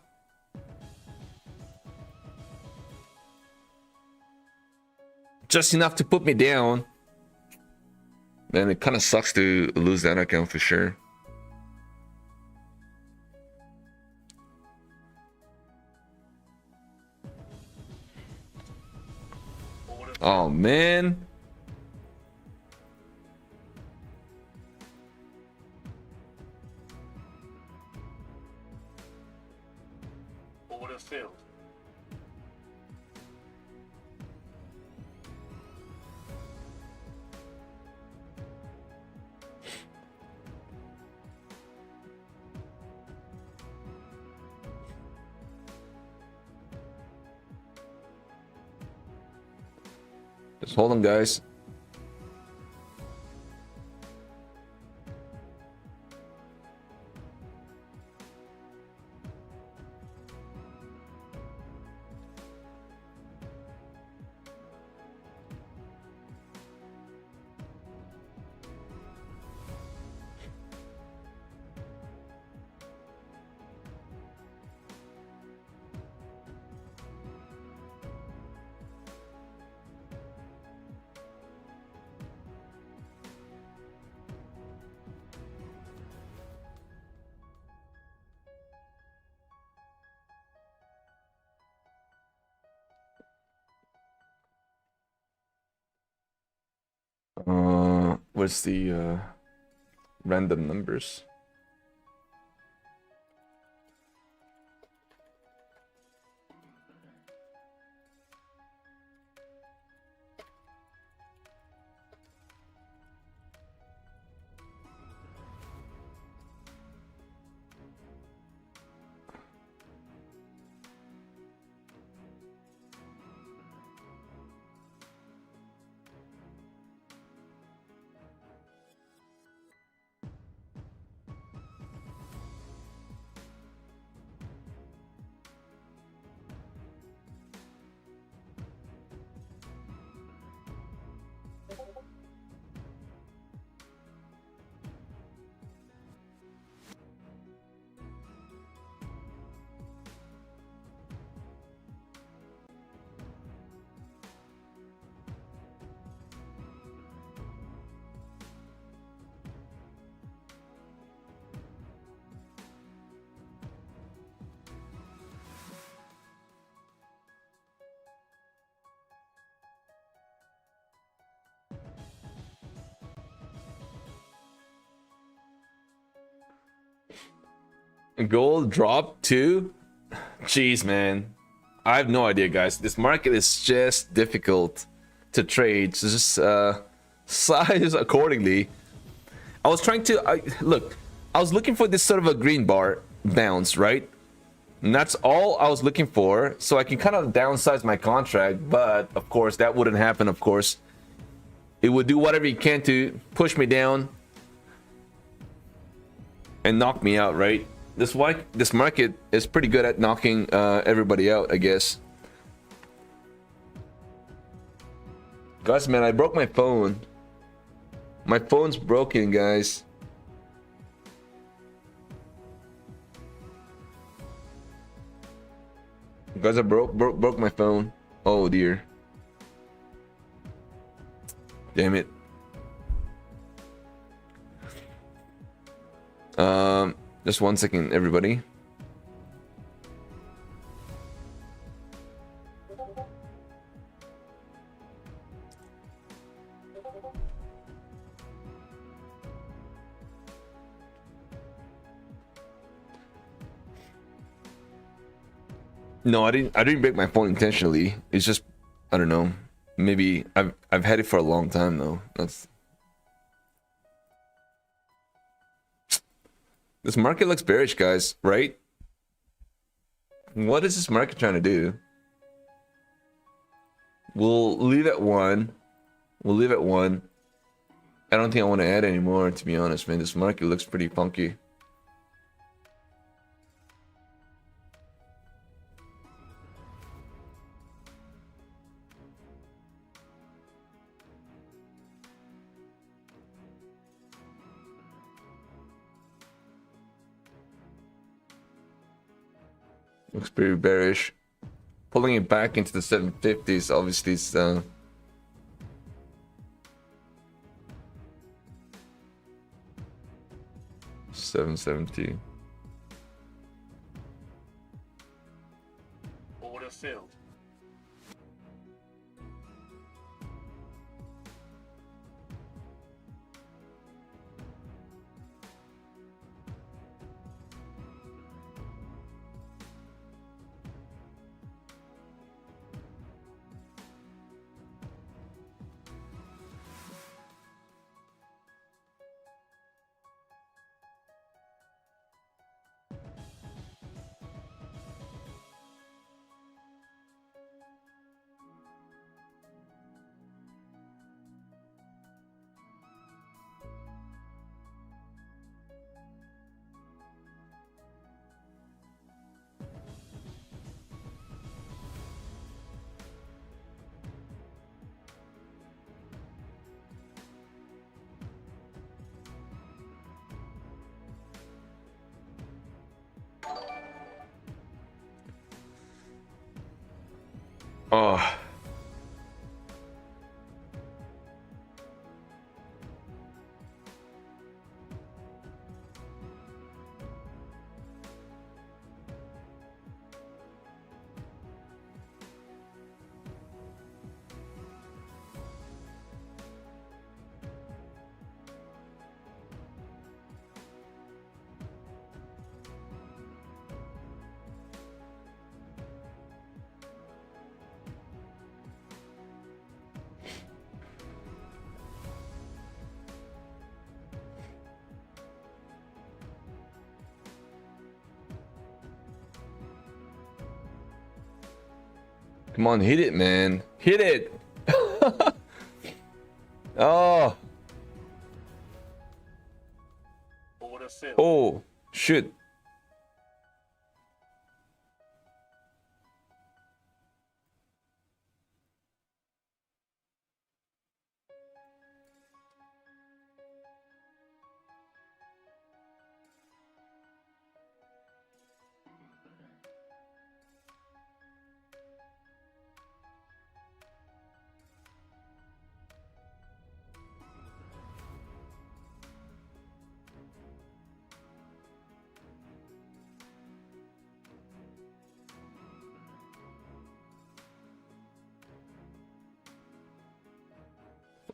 Just enough to put me down. Man, it kind of sucks to lose that account for sure. Order Oh, man. Order filled. Just hold on, guys. What's the random numbers? Gold dropped too? Jeez, man. I have no idea, guys. This market is just difficult to trade. So just size accordingly. I was trying to look. I was looking for this sort of a green bar bounce, right? And that's all I was looking for, so I can kind of downsize my contract. But of course, that wouldn't happen. Of course, it would do whatever it can to push me down and knock me out, right? This market is pretty good at knocking everybody out, I guess. Guys, man, I broke my phone. My phone's broken, guys. Guys, I broke my phone. Oh dear. Damn it. Just 1 second, everybody. No, I didn't break my phone intentionally. It's just, I don't know. Maybe I've had it for a long time though. This market looks bearish, guys, right? What is this market trying to do? We'll leave at 1. We'll leave at 1. I don't think I want to add anymore, to be honest, man. This market looks pretty funky. Looks pretty bearish. Pulling it back into the 750s, obviously, it's 770. Order filled. Oh. Come on, hit it, man. Hit it. Oh. Order filled. Oh, shit.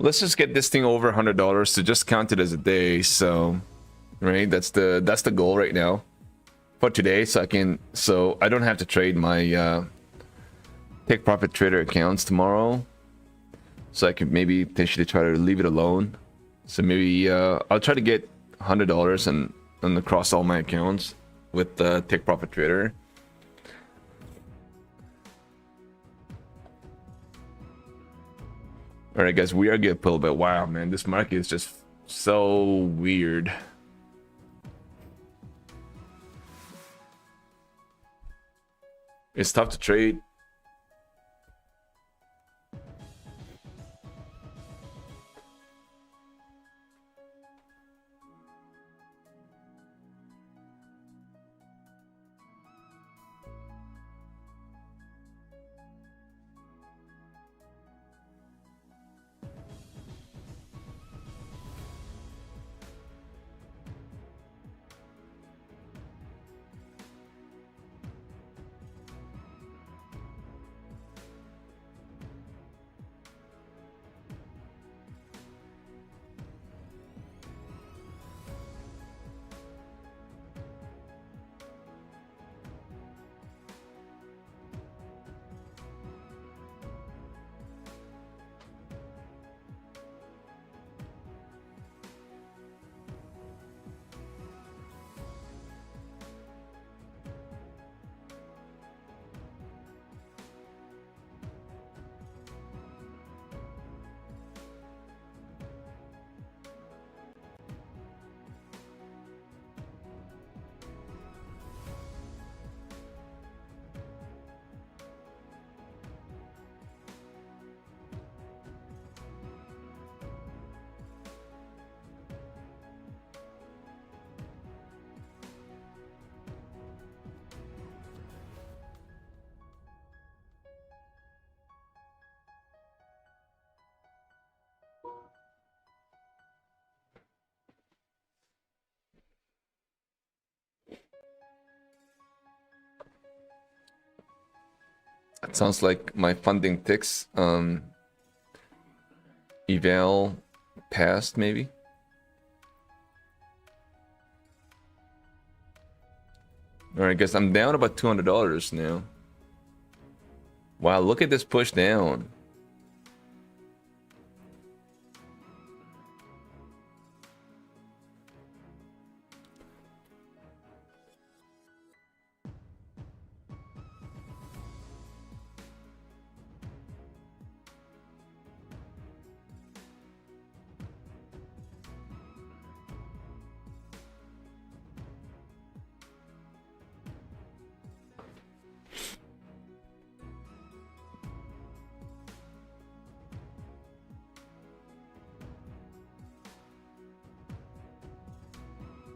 Let's just get this thing over $100 to just count it as a day. So, right, that's the goal right now. for today, so I don't have to trade my take profit trader accounts tomorrow. So I could maybe potentially try to leave it alone. So maybe I'll try to get $100 and across all my accounts with the take profit trader. All right, guys, we are getting pulled, but wow, man, this market is just so weird. It's tough to trade. It sounds like my funding ticks. Eval passed, maybe. All right, guys, I'm down about $200 now. Wow, look at this push down.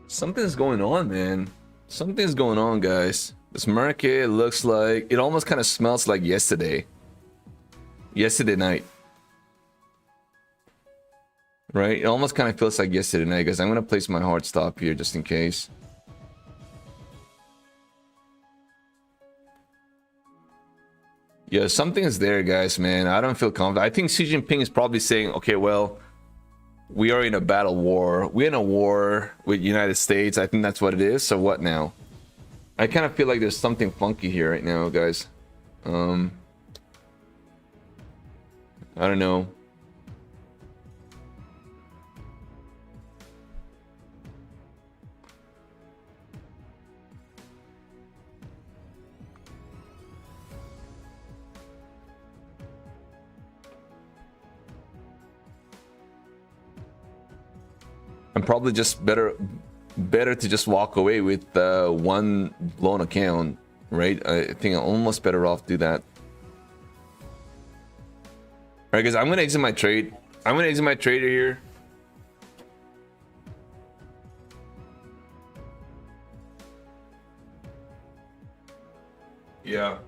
Something's going on, man. Something's going on, guys. This market looks like it almost kind of smells like yesterday. Yesterday night. Right? It almost kind of feels like yesterday night, guys. I'm going to place my hard stop here just in case. Yeah, something is there, guys, man. I don't feel confident. I think Xi Jinping is probably saying, okay, well, we are in a battle war. We're in a war with United States. I think that's what it is. So what now? I kind of feel like there's something funky here right now, guys. I don't know. I'm probably just better to just walk away with one blown account, right? I think I'm almost better off do that. All right, guys, I'm gonna exit my trade. I'm gonna exit my trader here. Yeah,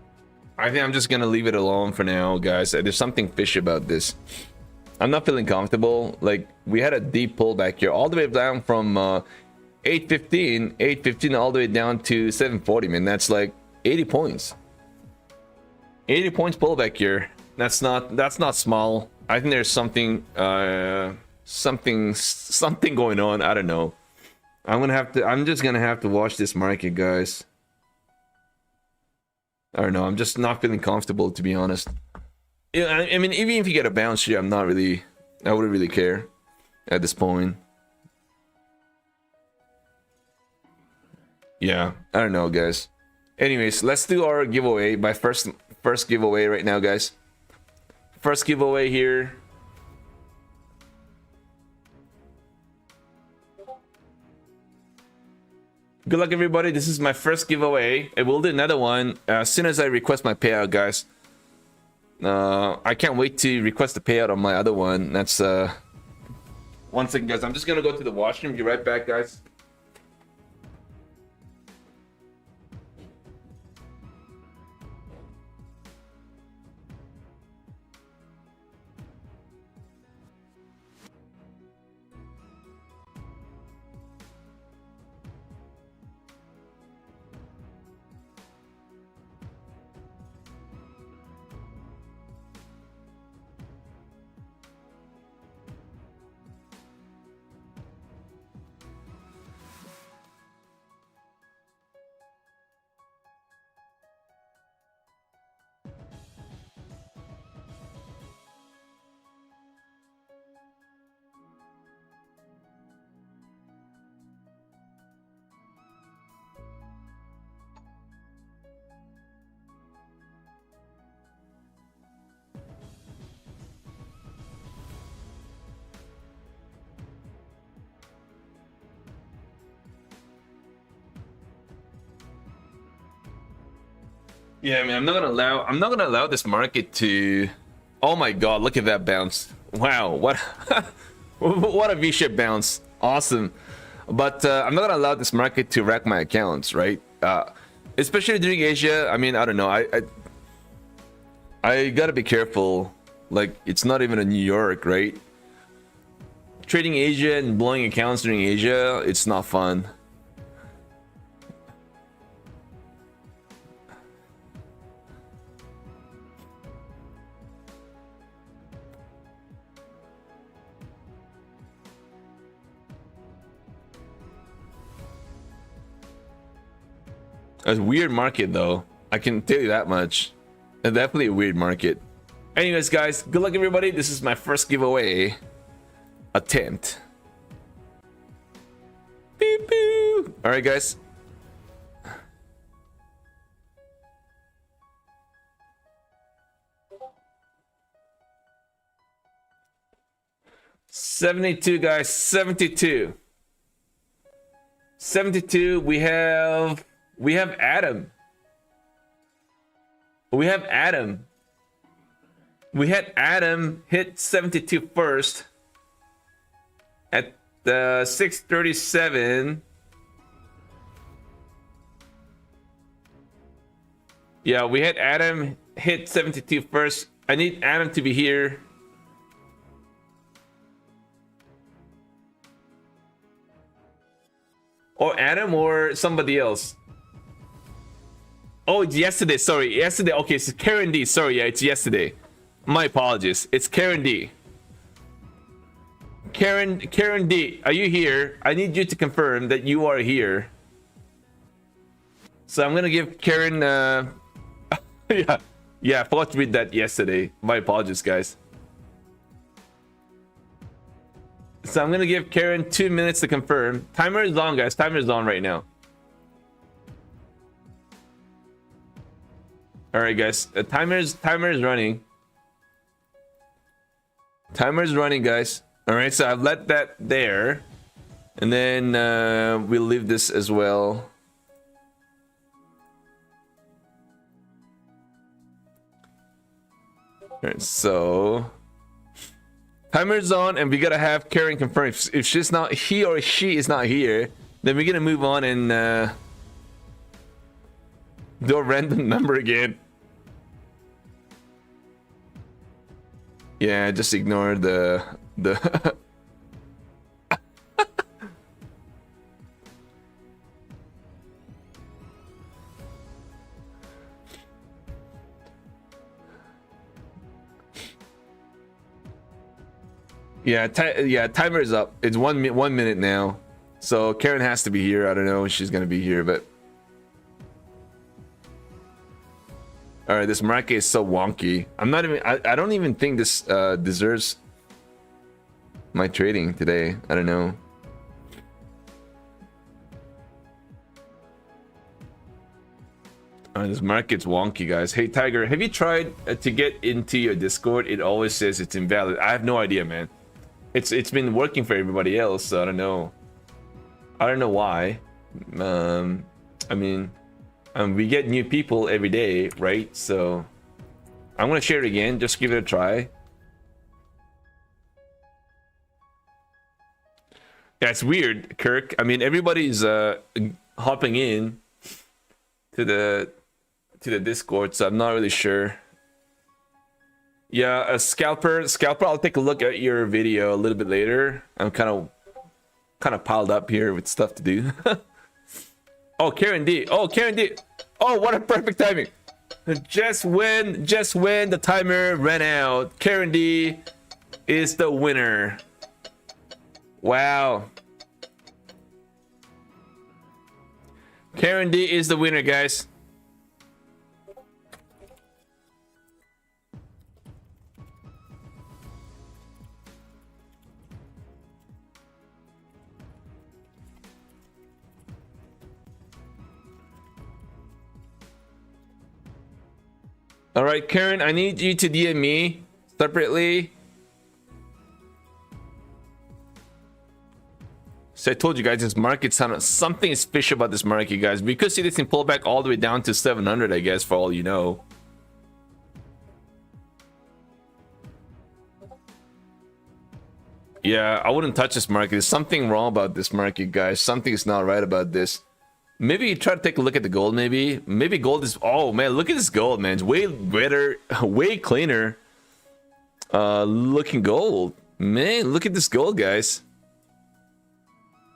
I think I'm just gonna leave it alone for now, guys. There's something fishy about this. I'm not feeling comfortable. Like, we had a deep pullback here, all the way down from 815 all the way down to 740, man. That's like 80 points. 80 points pullback here. That's not small. I think there's something something going on. I don't know. I'm just gonna have to watch this market, guys. I don't know. I'm just not feeling comfortable, to be honest. Yeah, I mean, even if you get a bounce here, I wouldn't really care at this point. Yeah, I don't know, guys. Anyways, let's do our giveaway. My first giveaway right now, guys. First giveaway here. Good luck, everybody. This is my first giveaway. I will do another one as soon as I request my payout, guys. I can't wait to request the payout on my other one. That's 1 second, guys. I'm just gonna go to the washroom. Be right back, guys. Yeah, I mean, I'm not gonna allow this market to. Oh my God! Look at that bounce! Wow, what what a V-shaped bounce! Awesome, but I'm not gonna allow this market to wreck my accounts, right? Especially during Asia. I mean, I don't know. I gotta be careful. Like, it's not even a New York, right? Trading Asia and blowing accounts during Asia, it's not fun. A weird market, though. I can tell you that much. Definitely a weird market. Anyways, guys, good luck, everybody. This is my first giveaway attempt. Beep, beep. All right, guys. $72, guys. 72. 72. We have Adam. We have Adam. We had Adam hit 72 first at the 6:37. Yeah, we had Adam hit 72 first. I need Adam to be here. Or Adam or somebody else. Oh, it's yesterday. Sorry, yesterday. Okay, it's Karen D. Sorry, yeah, it's yesterday. My apologies. It's Karen D. Karen D, are you here? I need you to confirm that you are here. So I'm gonna give Karen. Yeah, I forgot to read that yesterday. My apologies, guys. So I'm gonna give Karen 2 minutes to confirm. Timer is on, guys. Timer is on right now. All right, guys. Timer is running. Timer is running, guys. All right, so I've let that there, and then we'll leave this as well. All right, so timer's on, and we gotta have Karen confirm. If she's not, he or she is not here, then we're gonna move on and do a random number again. Yeah, just ignore the yeah, timer is up. It's 1 minute now. So Karen has to be here. I don't know if she's gonna be here, but all right. This market is so wonky. I'm not even. I don't even think this deserves my trading today. I don't know. This market's wonky, guys. Hey Tiger, have you tried to get into your Discord? It always says it's invalid. I have no idea, man. It's been working for everybody else, so I don't know. I don't know why. I mean, we get new people every day, right? So I'm gonna share it again. Just give it a try. Yeah, it's weird, Kirk. I mean, everybody's hopping in to the Discord, so I'm not really sure. Yeah, a scalper. I'll take a look at your video a little bit later. I'm kind of piled up here with stuff to do. Oh, Karen D. Oh, Karen D. Oh, what a perfect timing. Just when the timer ran out, Karen D is the winner. Wow. Karen D is the winner, guys. All right, Karen, I need you to DM me separately. So I told you guys this market sounded something is fishy about this market, guys. We could see this thing pull back all the way down to 700, I guess, for all you know. Yeah, I wouldn't touch this market. There's something wrong about this market, guys. Something's not right about this. Maybe you try to take a look at the gold, maybe gold is, oh man, look at this gold, man. It's way better, way cleaner looking gold. Man, look at this gold, guys.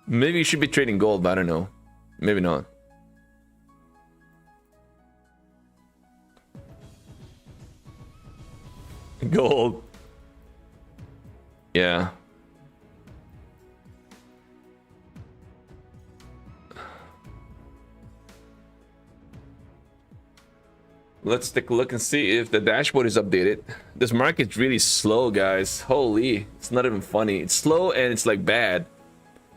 Maybe you should be trading gold, but I don't know. Maybe not. Gold. Yeah. Let's take a look and see if the dashboard is updated. This market's really slow, guys. Holy, it's not even funny. It's slow and it's like bad.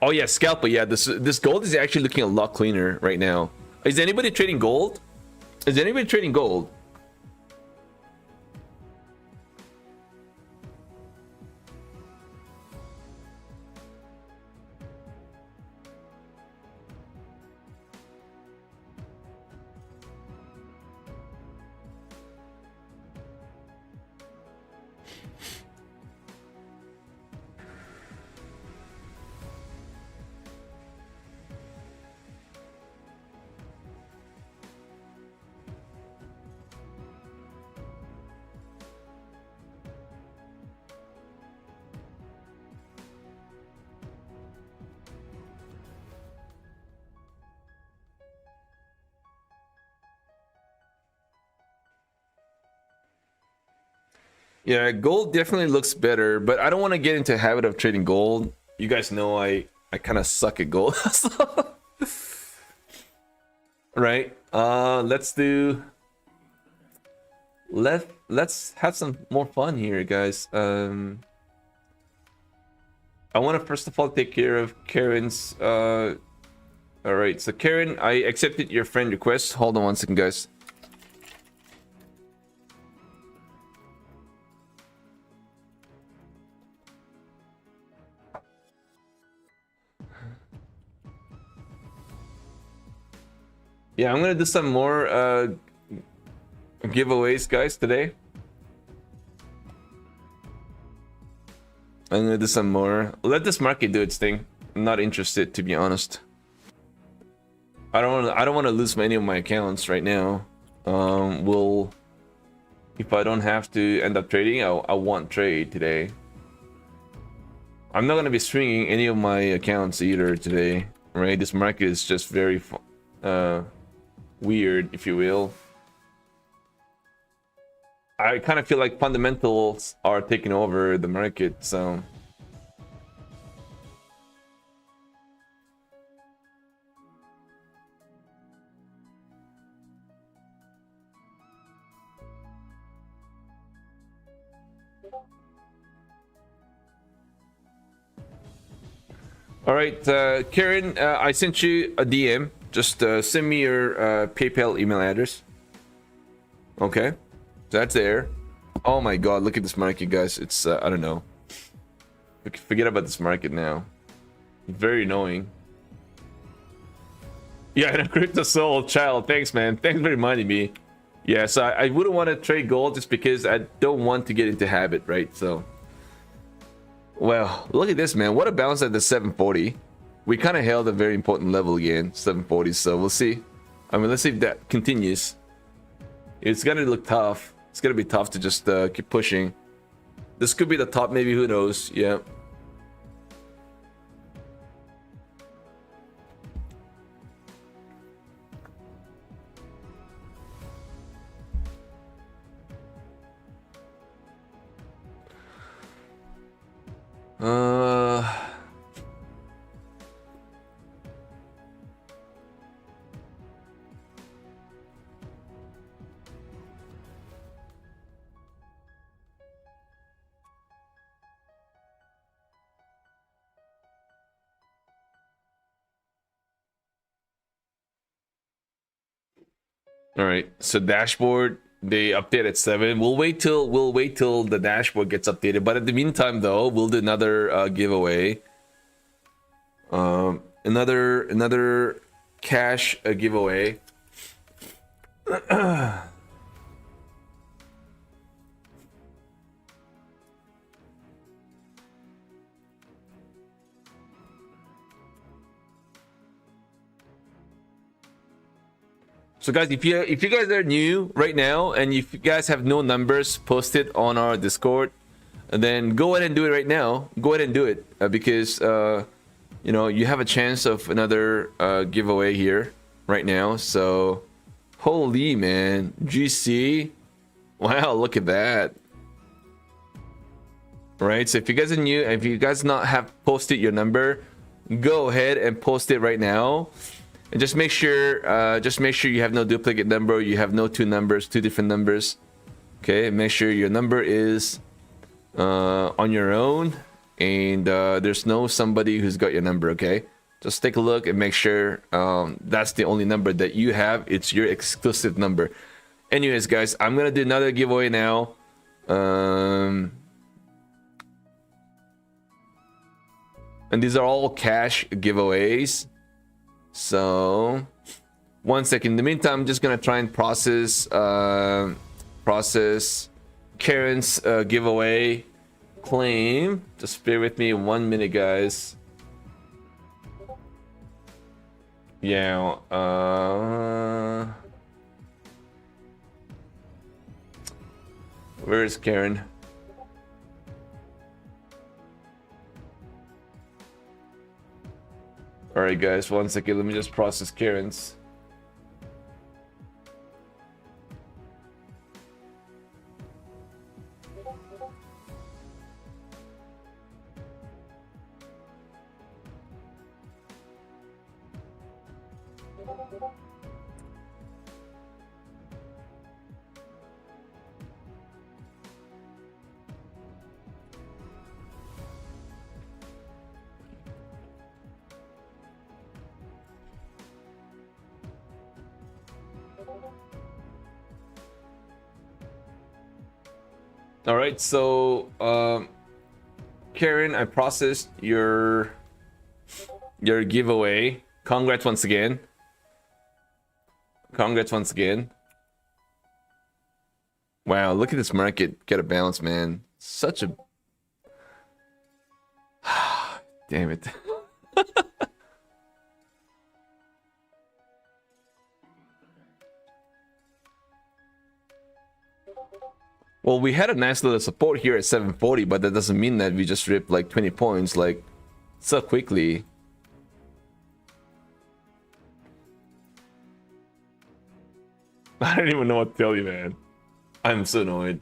Oh yeah, scalper. Yeah, this gold is actually looking a lot cleaner right now. Is anybody trading gold? Is anybody trading gold? Yeah, gold definitely looks better, but I don't want to get into a habit of trading gold. You guys know I kind of suck at gold. Right? Let's have some more fun here, guys. I want to first of all take care of Karen's all right, so Karen, I accepted your friend request. Hold on one second, guys. Yeah, I'm gonna do some more giveaways, guys, today. I'm gonna do some more. Let this market do its thing. I'm not interested, to be honest. I don't want to lose many of my accounts right now. If I don't have to end up trading, I won't trade today. I'm not gonna be swinging any of my accounts either today. Right? This market is just very weird, if you will. I kind of feel like fundamentals are taking over the market, so All right, Karen, I sent you a DM. Just send me your PayPal email address. Okay, that's there. Oh my God, look at this market, guys. It's I don't know. Forget about this market now. Very annoying. Yeah, and a crypto soul child. Thanks, man. Thanks for reminding me. Yeah, so I wouldn't want to trade gold just because I don't want to get into habit, right? So, well, look at this, man. What a bounce at the 740. We kind of held a very important level again, 740. So we'll see. I mean, let's see if that continues. It's gonna look tough. It's gonna be tough to just keep pushing. This could be the top, maybe. Who knows? Yeah. All right, so dashboard, they update at 7. We'll wait till the dashboard gets updated. But in the meantime, though, we'll do another giveaway. Another cash giveaway. So guys, if you guys are new right now and if you guys have no numbers posted on our Discord, then go ahead and do it right now. Go ahead and do it because you know, you have a chance of another giveaway here right now. So holy man, GC, wow, look at that. Right, so if you guys are new, if you guys not have posted your number, go ahead and post it right now. And just make sure you have no duplicate number. You have no two different numbers. Okay, make sure your number is on your own, and there's no somebody who's got your number. Okay, just take a look and make sure that's the only number that you have. It's your exclusive number. Anyways, guys, I'm gonna do another giveaway now. And these are all cash giveaways. So 1 second. In the meantime, I'm just gonna try and process Karen's giveaway claim. Just bear with me 1 minute, guys. Yeah. Where is Karen? All right, guys, 1 second. Let me just process Karen's. All right, so Karen, I processed your giveaway. Congrats once again. Congrats once again. Wow, look at this market. Get a balance, man. Such a damn it. Well, we had a nice little support here at 740, but that doesn't mean that we just ripped like 20 points like so quickly. I don't even know what to tell you, man. I'm so annoyed.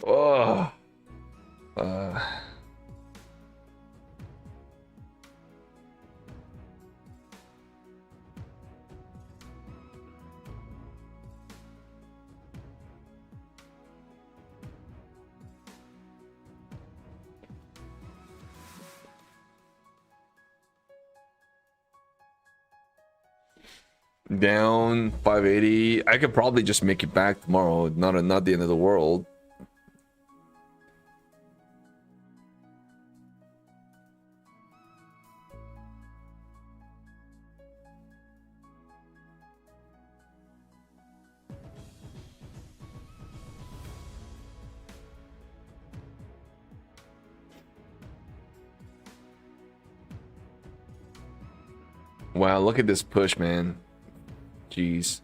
Oh. Down 580. I could probably just make it back tomorrow. Not the end of the world. Wow, look at this push, man. Jeez.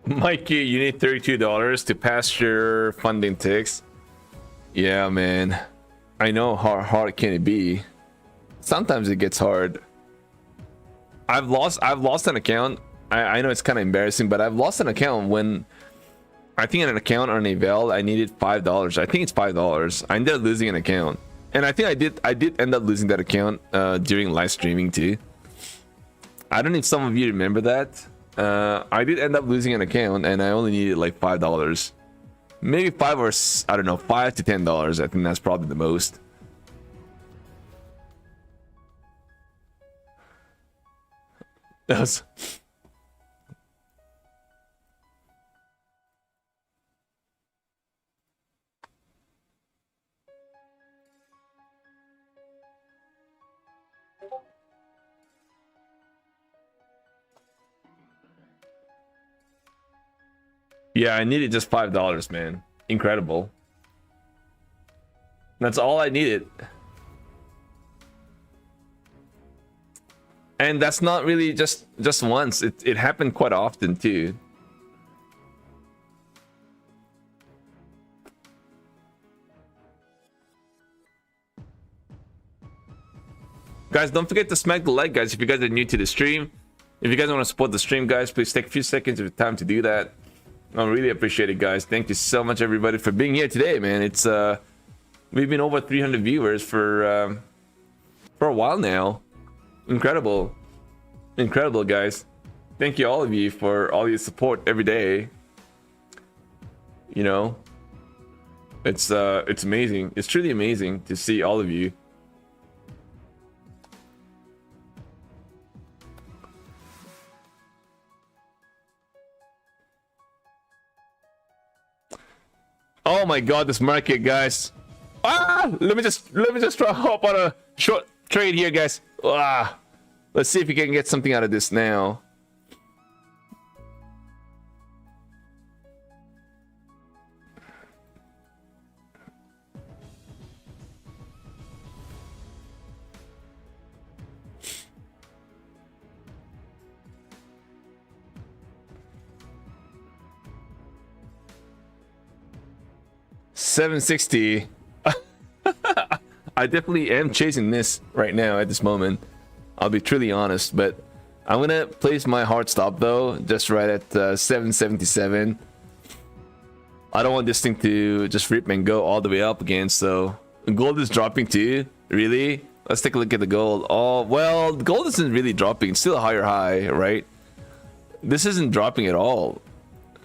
Mikey, you need $32 to pass your funding ticks. Yeah, man. I know how hard can it be. Sometimes it gets hard. I've lost an account. I know it's kind of embarrassing, but I've lost an account when I think an account on Eval I needed $5. I think it's $5. I ended up losing an account, and I think I did end up losing that account during live streaming too. I don't know if some of you remember that. I did end up losing an account, and I only needed like $5, maybe I don't know, $5 to $10. I think that's probably the most. That was... Yeah, I needed just $5, man. Incredible. That's all I needed. And that's not really just once. It happened quite often too. Guys, don't forget to smack the like, guys, if you guys are new to the stream. If you guys want to support the stream, guys, please take a few seconds of your time to do that. I really appreciate it, guys. Thank you so much, everybody, for being here today, man. It's we've been over 300 viewers for a while now. Incredible, guys. Thank you, all of you, for all your support every day. You know, it's amazing. It's truly amazing to see all of you. Oh my god, this market, guys. Let me just try to hop on a short trade here, guys. Let's see if we can get something out of this now. $760. I definitely am chasing this right now at this moment. I'll be truly honest, but I'm gonna place my hard stop though, just right at 777. I don't want this thing to just rip and go all the way up again. So gold is dropping too. Really? Let's take a look at the gold. Oh well, the gold isn't really dropping. It's still a higher high, right? This isn't dropping at all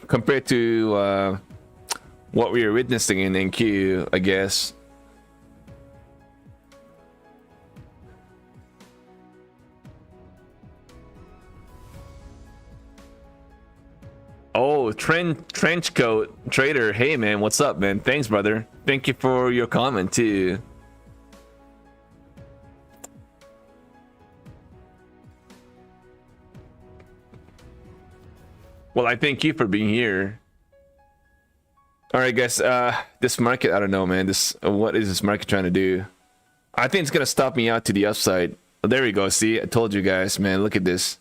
compared to what we are witnessing in NQ, I guess. Oh, trench coat trader. Hey man, what's up, man? Thanks, brother. Thank you for your comment too. Well, I thank you for being here. All right, guys. This market, I don't know, man. What is this market trying to do? I think it's gonna stop me out to the upside. Oh, there we go. See, I told you guys, man. Look at this.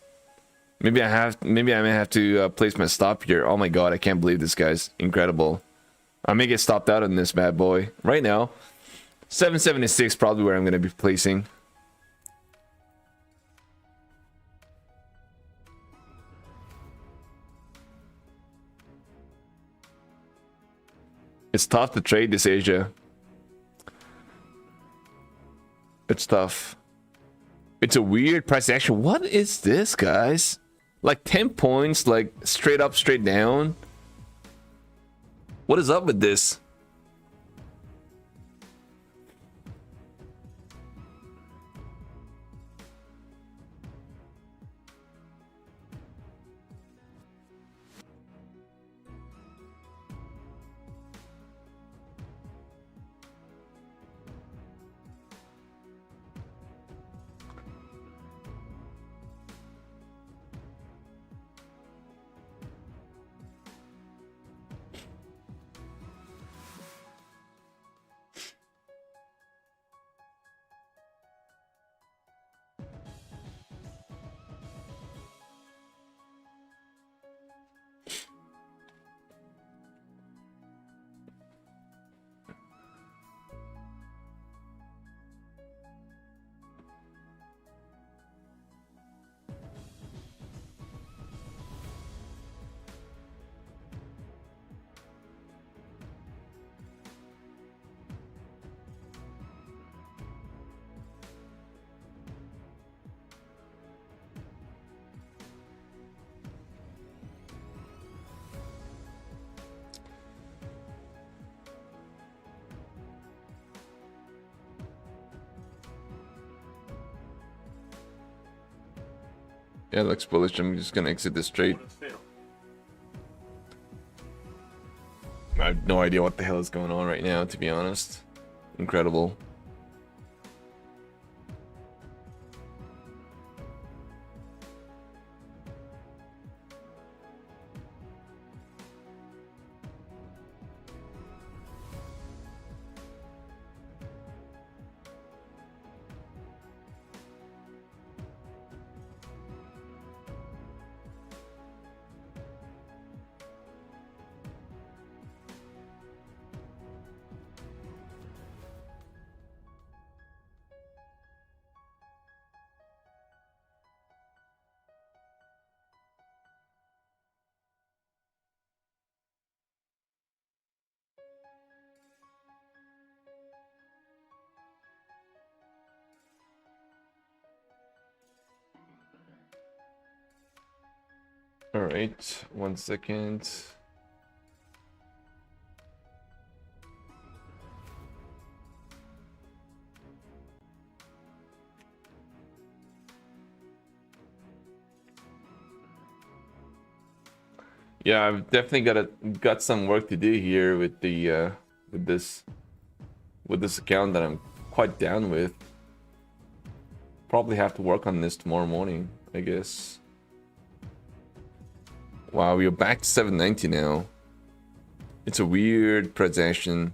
Maybe I may have to place my stop here. Oh my god, I can't believe this, guys. Incredible. I may get stopped out on this bad boy right now. 776 probably where I'm gonna be placing. It's tough to trade this Asia. It's tough. It's a weird price action. What is this, guys? Like 10 points, like straight up, straight down. What is up with this? Yeah, it looks bullish. I'm just gonna exit this trade. Order filled. I have no idea what the hell is going on right now, to be honest. Incredible. All right, 1 second. Yeah, I've definitely got some work to do here with the with this account that I'm quite down with. Probably have to work on this tomorrow morning, I guess. Wow, we're back to 790 now. It's a weird price action.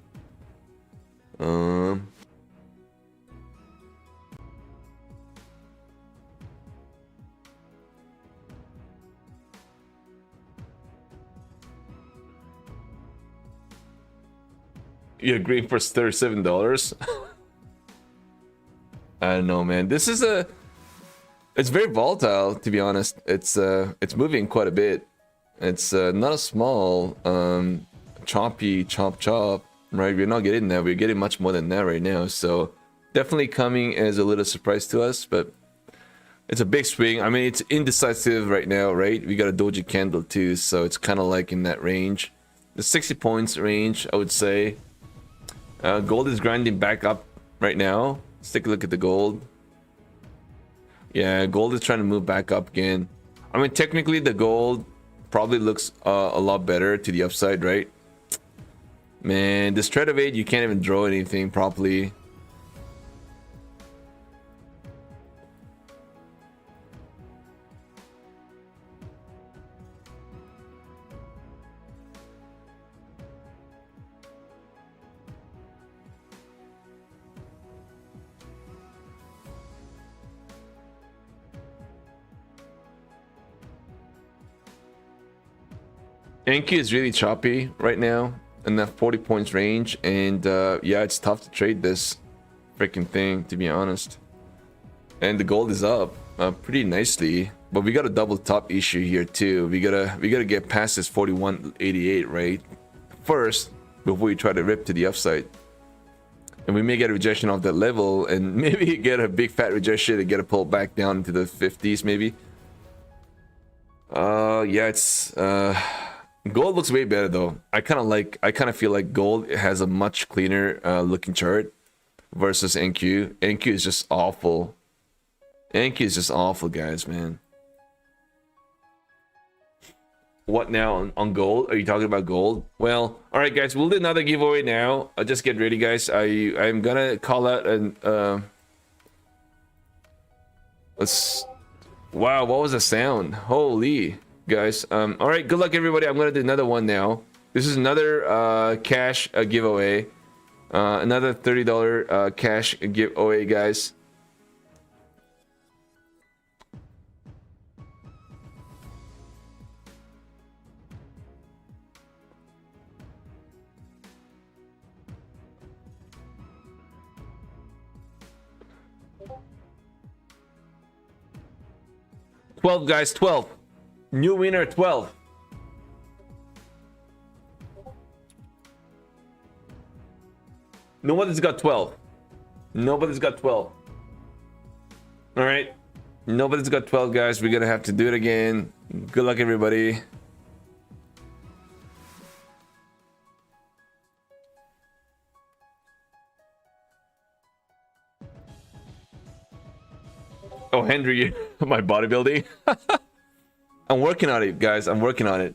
You're agreeing for $37? I don't know, man. This is it's very volatile, to be honest. It's moving quite a bit. It's not a small choppy chop, right? We're not getting that. We're getting much more than that right now. So definitely coming as a little surprise to us, but it's a big swing. I mean, it's indecisive right now, right? We got a doji candle too, so it's kind of like in that range, the 60 points range, I would say. Gold is grinding back up right now. Let's take a look at the gold. Yeah, gold is trying to move back up again. I mean, technically the gold probably looks a lot better to the upside, right? Man, this trade of 8, you can't even draw anything properly. Enki is really choppy right now in that 40 points range, and yeah, it's tough to trade this freaking thing, to be honest. And the gold is up pretty nicely, but we got a double top issue here too. We gotta get past this 41.88 right first before we try to rip to the upside. and we may get a rejection off that level, and maybe get a big fat rejection and get a pull back down into the 50s maybe. Yeah, it's gold looks way better though. I kind of feel like gold has a much cleaner looking chart versus NQ. NQ is just awful. NQ is just awful, guys, man. What now on gold? Are you talking about gold? Well, all right, guys, we'll do another giveaway now. Just get ready, guys. I'm gonna call out and wow, what was the sound? Holy, guys. All right, good luck, everybody. I'm gonna do another one now. This is another cash giveaway. Another $30 cash giveaway, guys. $12, guys, 12. New winner, 12. Nobody's got 12. Nobody's got 12. All right. Nobody's got 12, guys. We're going to have to do it again. Good luck, everybody. Oh, Henry, my bodybuilding. I'm working on it, guys. I'm working on it.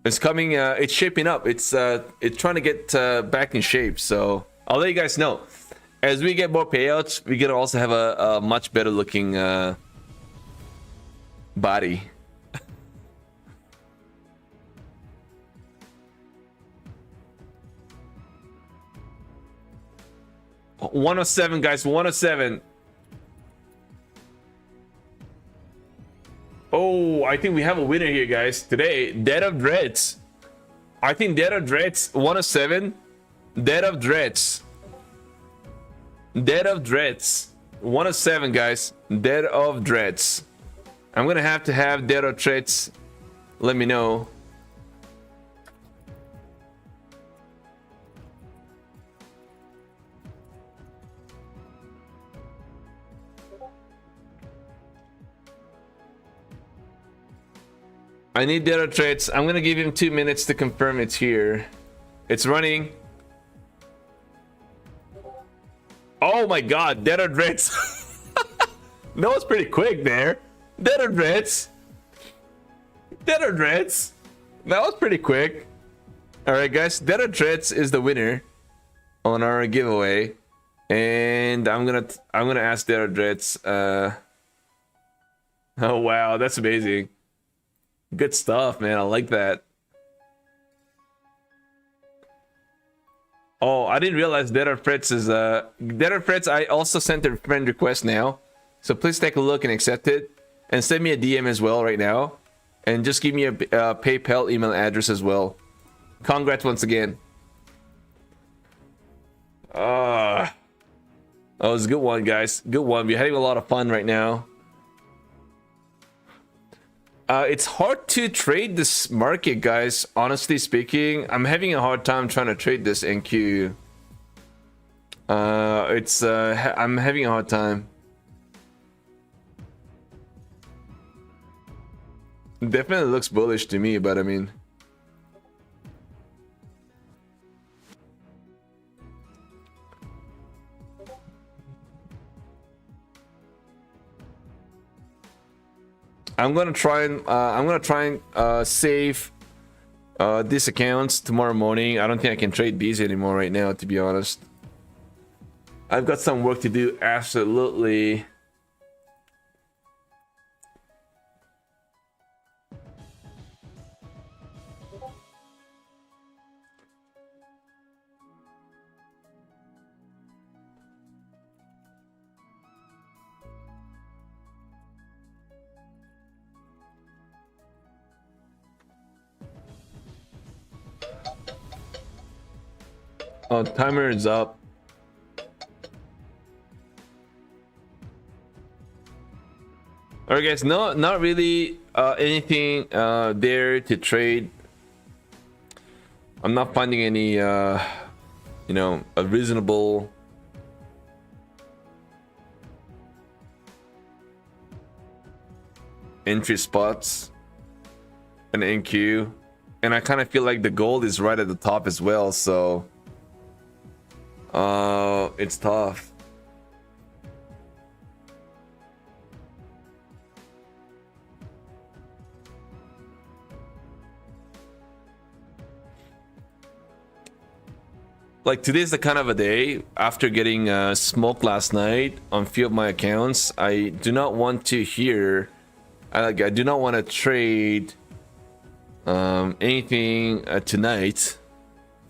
It's coming. It's shaping up. It's trying to get back in shape. So I'll let you guys know. As we get more payouts, we're gonna also have a much better looking body. $107, guys. $107. Oh, I think we have a winner here, guys. Today, Dead of Dreads. I think Dead of Dreads, 107. Dead of Dreads. Dead of Dreads. 107, guys. Dead of Dreads. I'm gonna have to have Dead of Dreads. Let me know. I need data traits. I'm gonna give him 2 minutes to confirm it's here. It's running. Oh my god, data traits. That was pretty quick there. Data traits. Data traits. That was pretty quick. All right, guys. Data traits is the winner on our giveaway, and I'm gonna ask data traits. Oh wow, that's amazing. Good stuff, man. I like that. Oh, I didn't realize Dead of Frets is Dead of Frets. I also sent a friend request now, so please take a look and accept it, and send me a DM as well right now, and just give me a PayPal email address as well. Congrats once again. That was a good one, guys. Good one. We're having a lot of fun right now. It's hard to trade this market, guys. Honestly speaking, I'm having a hard time trying to trade this NQ. I'm having a hard time. Definitely looks bullish to me, but I mean, I'm gonna try and save these accounts tomorrow morning. I don't think I can trade these anymore right now, to be honest. I've got some work to do, absolutely. Oh, timer is up. Alright, guys, no, not really anything there to trade. I'm not finding any you know, a reasonable entry spots and NQ, and I kind of feel like the gold is right at the top as well, so it's tough. Like today's the kind of a day after getting smoked last night on a few of my accounts. I do not want to hear, I do not want to trade anything tonight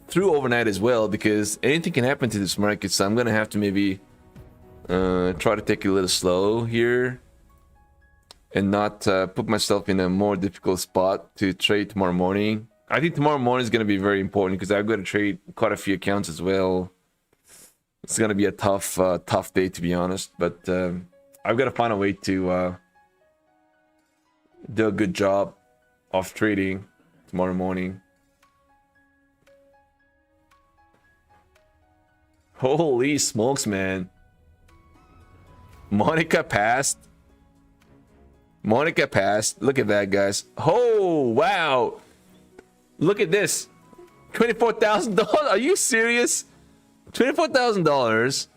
through overnight as well, because anything can happen to this market. So I'm gonna have to maybe try to take it a little slow here and not put myself in a more difficult spot to trade tomorrow morning. I think tomorrow morning is going to be very important because I've got to trade quite a few accounts as well. It's going to be a tough day, to be honest. But I've got to find a way to do a good job of trading tomorrow morning. Holy smokes, man. Monica passed. Monica passed. Look at that, guys. Oh, wow. Look at this. $24,000. Are you serious? $24,000.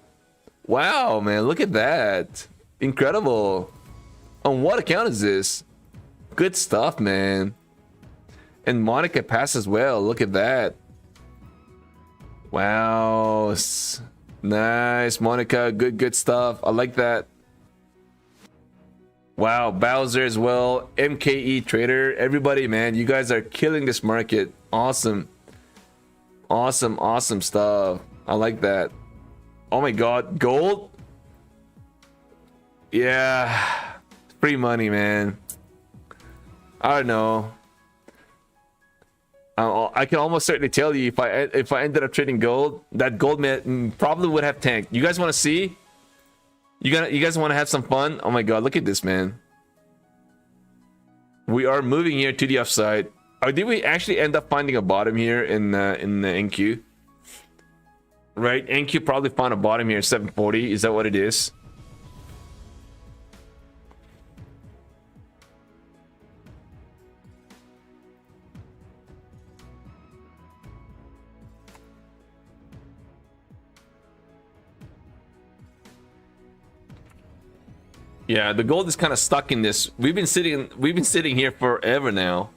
Wow, man. Look at that. Incredible. On what account is this? Good stuff, man. And Monica passed as well. Look at that. Wow. Nice, Monica. Good stuff. I like that. Wow, Bowser as well, MKE Trader, everybody, man, you guys are killing this market. Awesome. Awesome stuff. I like that. Oh my god, gold? Yeah, free money, man. I don't know. I can almost certainly tell you if I ended up trading gold, that gold probably would have tanked. You guys want to see? You guys want to have some fun? Oh my god, look at this, man. We are moving here to the upside. Or did we actually end up finding a bottom here in the NQ? Right, NQ probably found a bottom here, 740. Is that what it is? Yeah, the gold is kind of stuck in this. We've been sitting here forever now.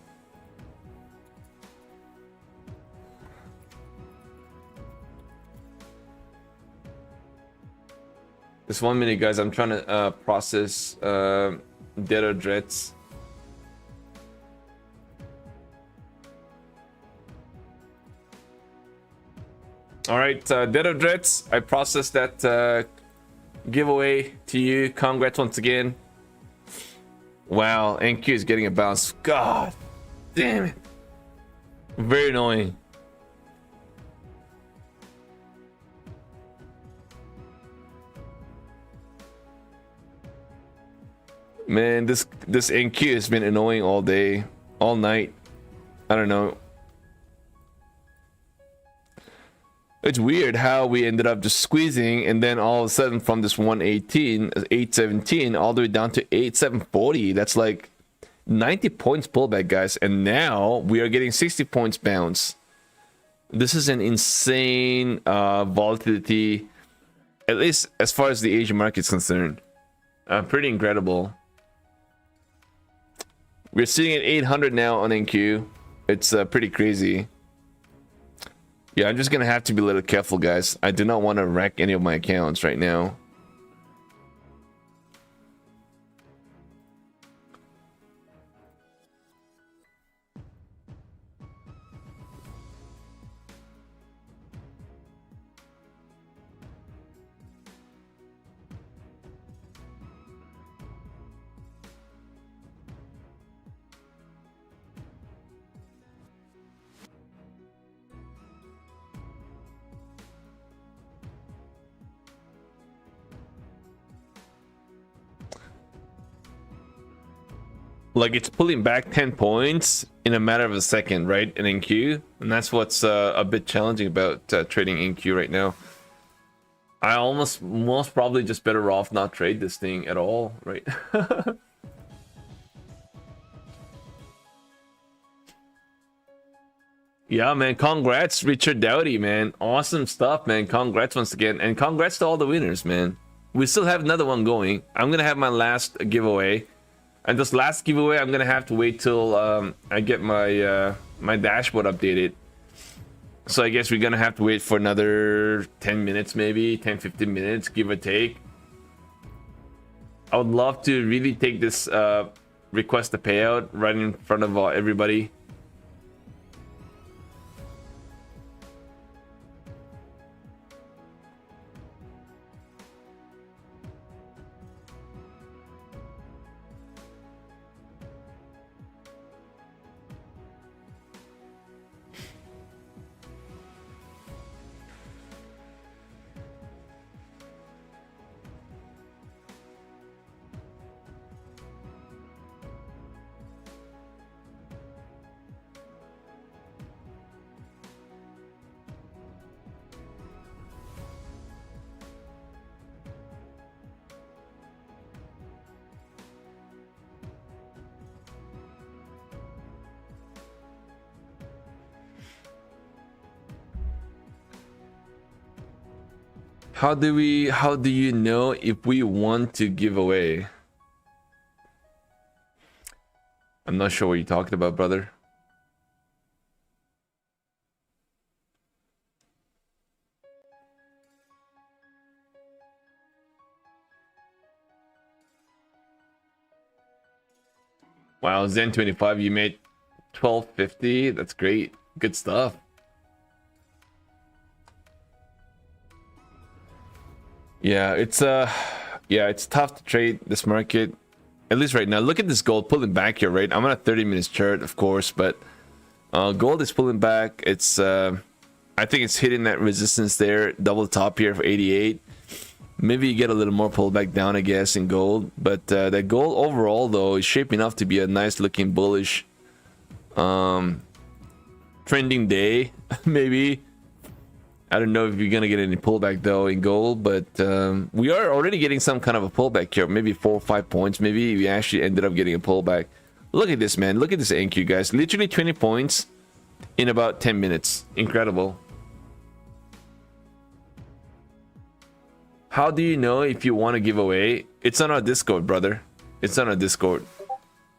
Just 1 minute, guys. I'm trying to process data dreads. All right, data dreads. I processed that giveaway to you. Congrats once again. Wow, NQ is getting a bounce. God damn it. Very annoying. Man, this NQ has been annoying all day, all night. I don't know. It's weird how we ended up just squeezing, and then all of a sudden from this 118, 817, all the way down to 8740. That's like 90 points pullback, guys. And now we are getting 60 points bounce. This is an insane volatility, at least as far as the Asian market is concerned. Pretty incredible. We're sitting at 800 now on NQ. It's pretty crazy. Yeah, I'm just gonna have to be a little careful, guys. I do not want to wreck any of my accounts right now. Like it's pulling back 10 points in a matter of a second, right? In NQ, and that's what's a bit challenging about trading NQ right now. I most probably just better off not trade this thing at all, right? Yeah, man. Congrats, Richard Dowdy, man. Awesome stuff, man. Congrats once again. And congrats to all the winners, man. We still have another one going. I'm going to have my last giveaway. And this last giveaway, I'm going to have to wait till I get my my dashboard updated. So I guess we're going to have to wait for another 10 minutes, maybe 10-15 minutes, give or take. I would love to really take this request a payout right in front of everybody. How do you know if we want to give away? I'm not sure what you're talking about, brother. Wow, Zen 25, you made 1250. That's great. Good stuff. Yeah, it's tough to trade this market, at least right now. Look at this gold pulling back here, right? I'm on a 30-minute chart, of course, but gold is pulling back. It's I think it's hitting that resistance there, double top here for 88. Maybe you get a little more pullback down, I guess, in gold, but that gold overall though is shaping up to be a nice looking bullish trending day. Maybe. I don't know if you're gonna get any pullback though in gold, but we are already getting some kind of a pullback here, maybe 4 or 5 points. Maybe we actually ended up getting a pullback. Look at this, man. Look at this NQ, guys. Literally 20 points in about 10 minutes. Incredible. How do you know if you want to give away? It's on our Discord, brother. It's on our Discord.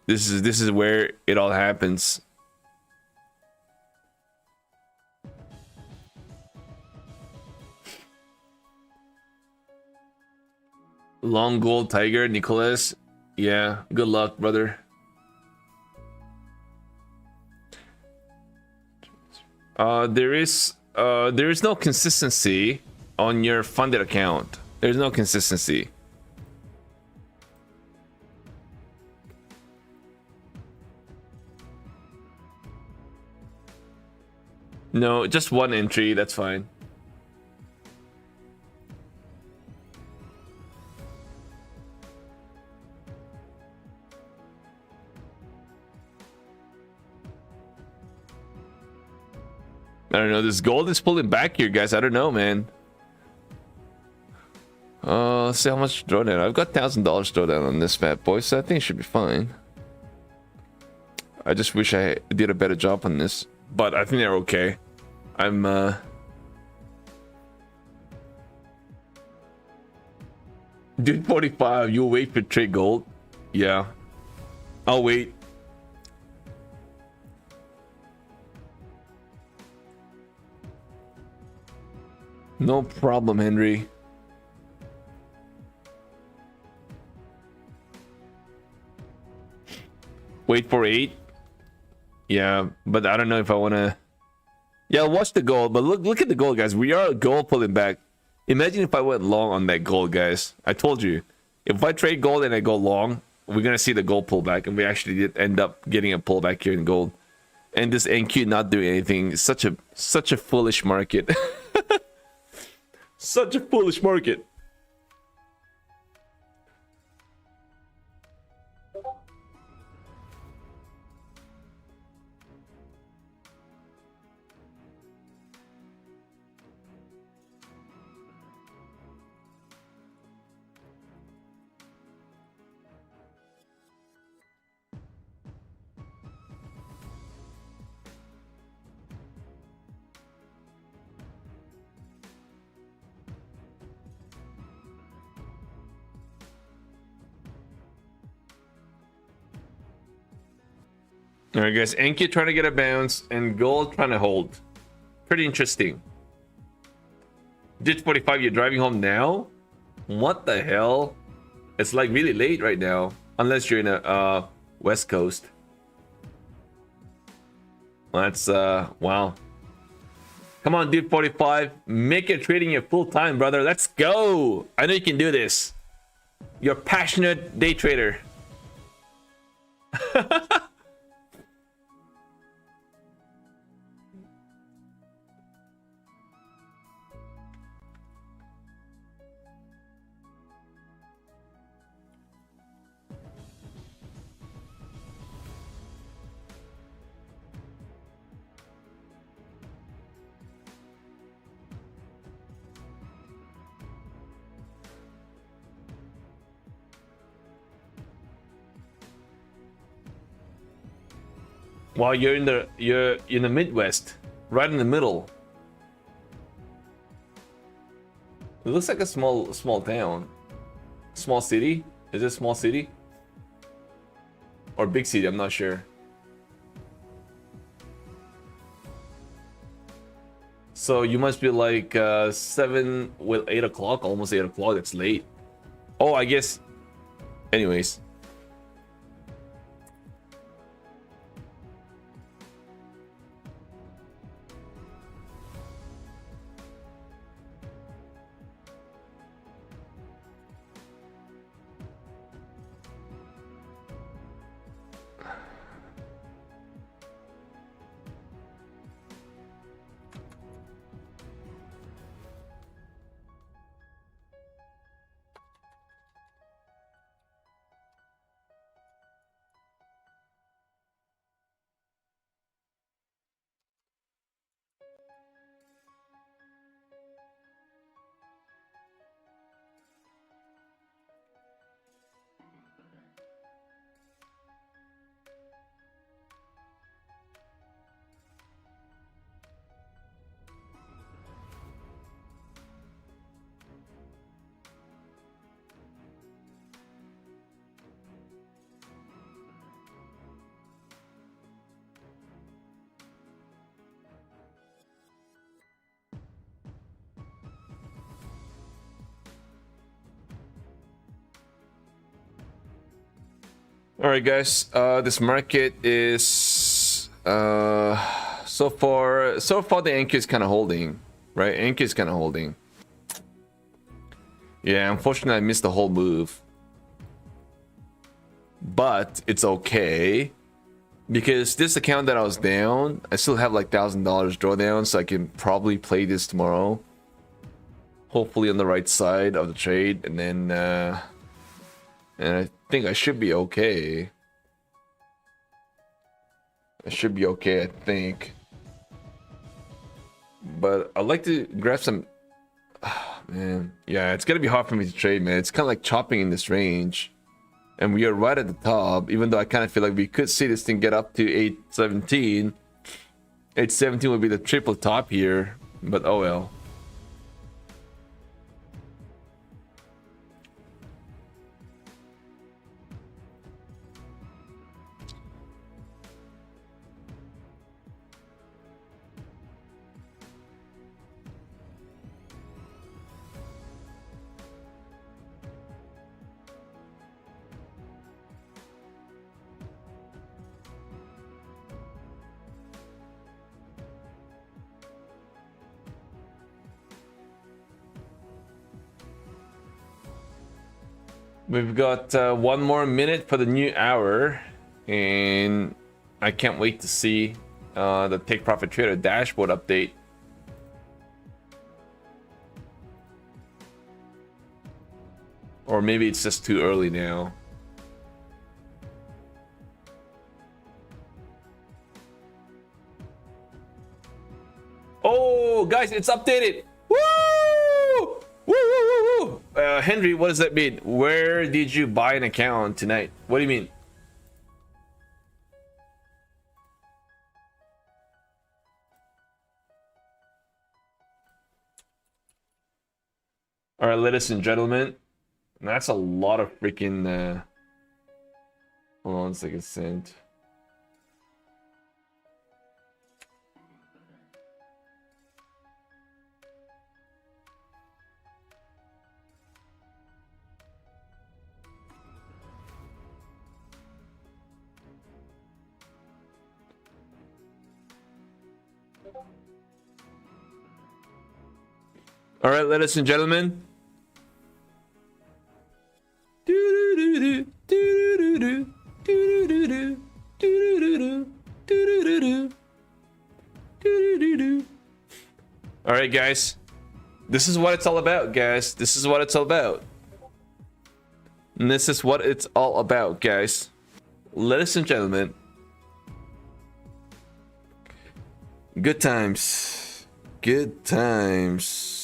This is where it all happens. Long gold tiger, Nicholas. Yeah, good luck, brother. There is no consistency on your funded account. There's no consistency. No, just one entry, that's fine. I don't know, this gold is pulling back here, guys. I don't know, man. Let's see how much drawdown. I've got $1,000 drawdown on this bad boy, so I think it should be fine. I just wish I did a better job on this, but I think they're okay. I'm Dude, 45, you wait for trade gold? Yeah. I'll wait. No problem, Henry. Wait for 8. Yeah, but I don't know if I want to. Yeah, I'll watch the gold, but look at the gold, guys. We are gold pulling back. Imagine if I went long on that gold, guys. I told you, if I trade gold and I go long, we're gonna see the gold pullback, and we actually did end up getting a pullback here in gold. And this NQ not doing anything. It's such a foolish market. Such a foolish market. All right, guys. Enki trying to get a bounce and gold trying to hold. Pretty interesting. Ditch 45, you're driving home now? What the hell? It's like really late right now. Unless you're in a West Coast. That's wow. Come on, dude 45. Make it trading your full time, brother. Let's go. I know you can do this. You're a passionate day trader. While you're in the Midwest, right in the middle. It looks like a small town, small city. Is it a small city or big city? I'm not sure. So you must be like 7 with 8 o'clock, almost 8 o'clock. That's late. Oh, I guess. Anyways. All right, guys. This market is so far the NQ is kind of holding, right? NQ is kind of holding. Yeah, unfortunately, I missed the whole move, but it's okay because this account that I was down, I still have like $1,000 drawdown, so I can probably play this tomorrow. Hopefully on the right side of the trade, and then and I think I should be okay. I should be okay, I think. But I'd like to grab some. Oh, man, yeah, it's gonna be hard for me to trade, man. It's kind of like chopping in this range, and we are right at the top. Even though I kind of feel like we could see this thing get up to 817. 817 would be the triple top here, but oh well. We've got 1 more minute for the new hour, and I can't wait to see the Take Profit Trader dashboard update. Or maybe it's just too early now. Oh, guys, it's updated. Woo! Woo, woo, woo, woo. Henry, what does that mean? Where did you buy an account tonight? What do you mean? All right, ladies and gentlemen, that's a lot of freaking. Hold on a second, sent. All right, ladies and gentlemen. All right, guys. This is what it's all about, guys. This is what it's all about. And this is what it's all about, guys. Ladies and gentlemen. Good times. Good times.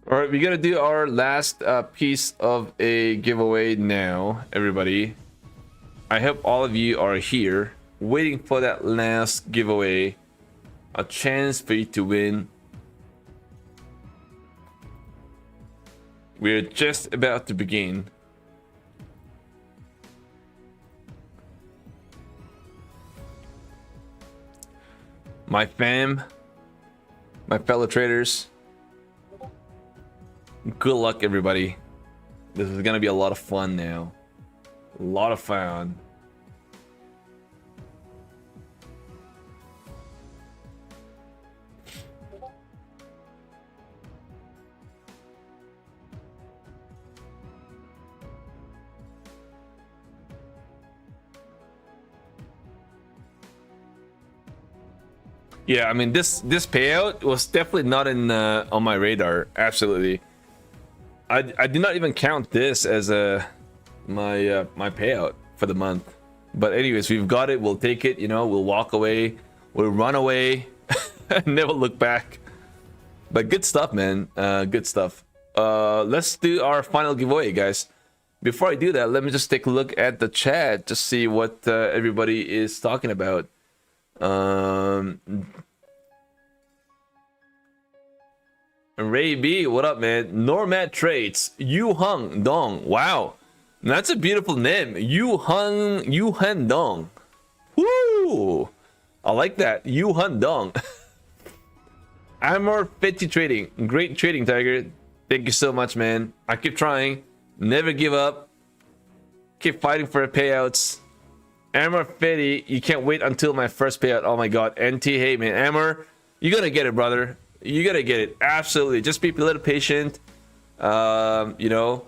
All right, we're gonna do our last piece of a giveaway now, everybody. I hope all of you are here waiting for that last giveaway, a chance for you to win. We're just about to begin. My fam, my fellow traders, good luck, everybody. This is gonna be a lot of fun now. A lot of fun. Yeah, I mean this payout was definitely not in on my radar. Absolutely. I did not even count this as my payout for the month. But anyways, we've got it. We'll take it. You know, we'll walk away. We'll run away. Never look back. But good stuff, man. Good stuff. Let's do our final giveaway, guys. Before I do that, let me just take a look at the chat to see what everybody is talking about. Ray B, what up, man? Normat Trades, Yu Hung Dong. Wow, that's a beautiful name. Yu Han Dong. Woo! I like that. Yu Han Dong. Amor 50 Trading. Great trading, Tiger. Thank you so much, man. I keep trying. Never give up. Keep fighting for the payouts. Amor 50, you can't wait until my first payout. Oh my god. NT, hey man. Amor, you're gonna get it, brother. You gotta get it. Absolutely. Just be a little patient. You know,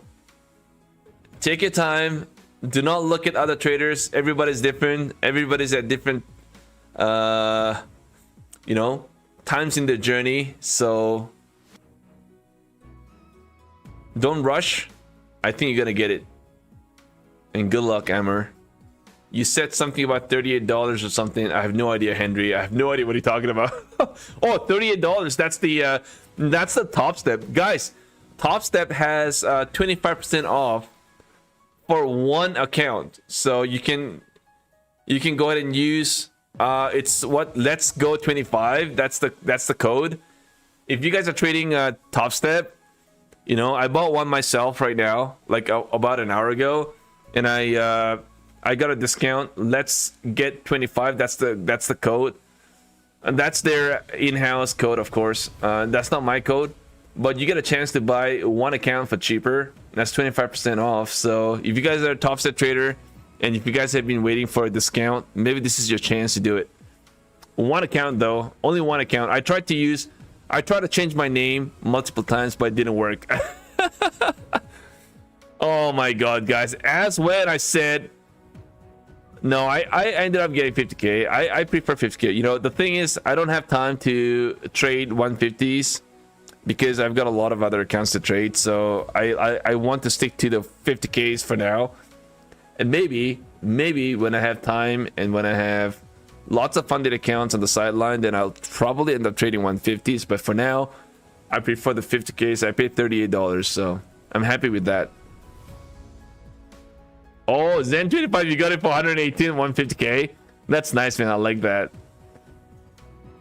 take your time. Do not look at other traders. Everybody's different. Everybody's at different you know, times in their journey. So don't rush. I think you're gonna get it. And good luck, Amor. You said something about $38 or something. I have no idea, Henry. I have no idea what you're talking about. Oh, $38. That's the Top Step. Guys, Top Step has 25% off for one account. So you can go ahead and use it's what, let's go 25. That's the code. If you guys are trading Top Step, you know, I bought one myself right now, like about an hour ago, and I got a discount. Let's get 25. That's the code, and that's their in-house code, of course. That's not my code, but you get a chance to buy one account for cheaper. That's 25% off. So if you guys are a Top Step trader, and if you guys have been waiting for a discount, maybe this is your chance to do it. One account though, only one account. I tried to change my name multiple times, but it didn't work. Oh my god, guys! As when I said. No, I ended up getting 50k. I prefer 50k. You know, the thing is, I don't have time to trade 150s because I've got a lot of other accounts to trade. So I want to stick to the 50ks for now. And maybe when I have time and when I have lots of funded accounts on the sideline, then I'll probably end up trading 150s. But for now, I prefer the 50ks. I paid $38, so I'm happy with that. Oh, Zen 25, you got it for 118, 150k. That's nice, man. I like that.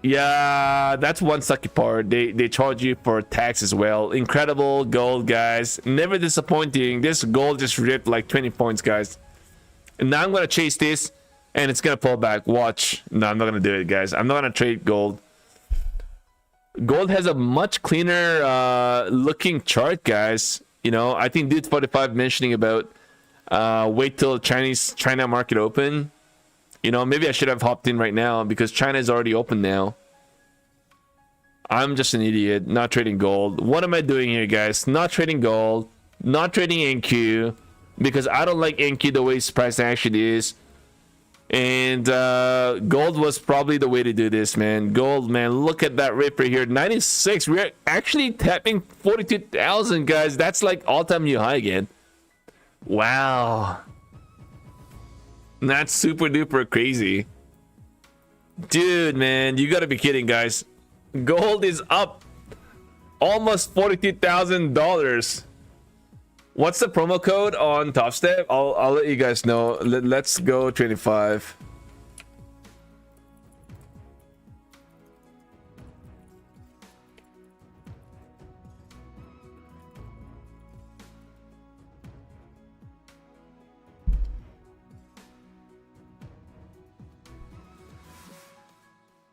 Yeah, that's one sucky part. They charge you for tax as well. Incredible gold, guys. Never disappointing. This gold just ripped like 20 points, guys. And now I'm gonna chase this, and it's gonna pull back. Watch. No, I'm not gonna do it, guys. I'm not gonna trade gold. Gold has a much cleaner looking chart, guys. You know, I think Dude 45 mentioning about wait till China market open. You know, maybe I should have hopped in right now because China is already open now. I'm just an idiot, not trading gold. What am I doing here, guys? Not trading gold, not trading NQ, because I don't like NQ the way its price action is. And gold was probably the way to do this, man. Gold, man, look at that rip right here. 96. We're actually tapping 42,000, guys. That's like all-time new high again. Wow. That's super duper crazy. Dude, man, you gotta be kidding, guys. Gold is up almost $42,000. What's the promo code on Top Step? I'll let you guys know. Let's go 25.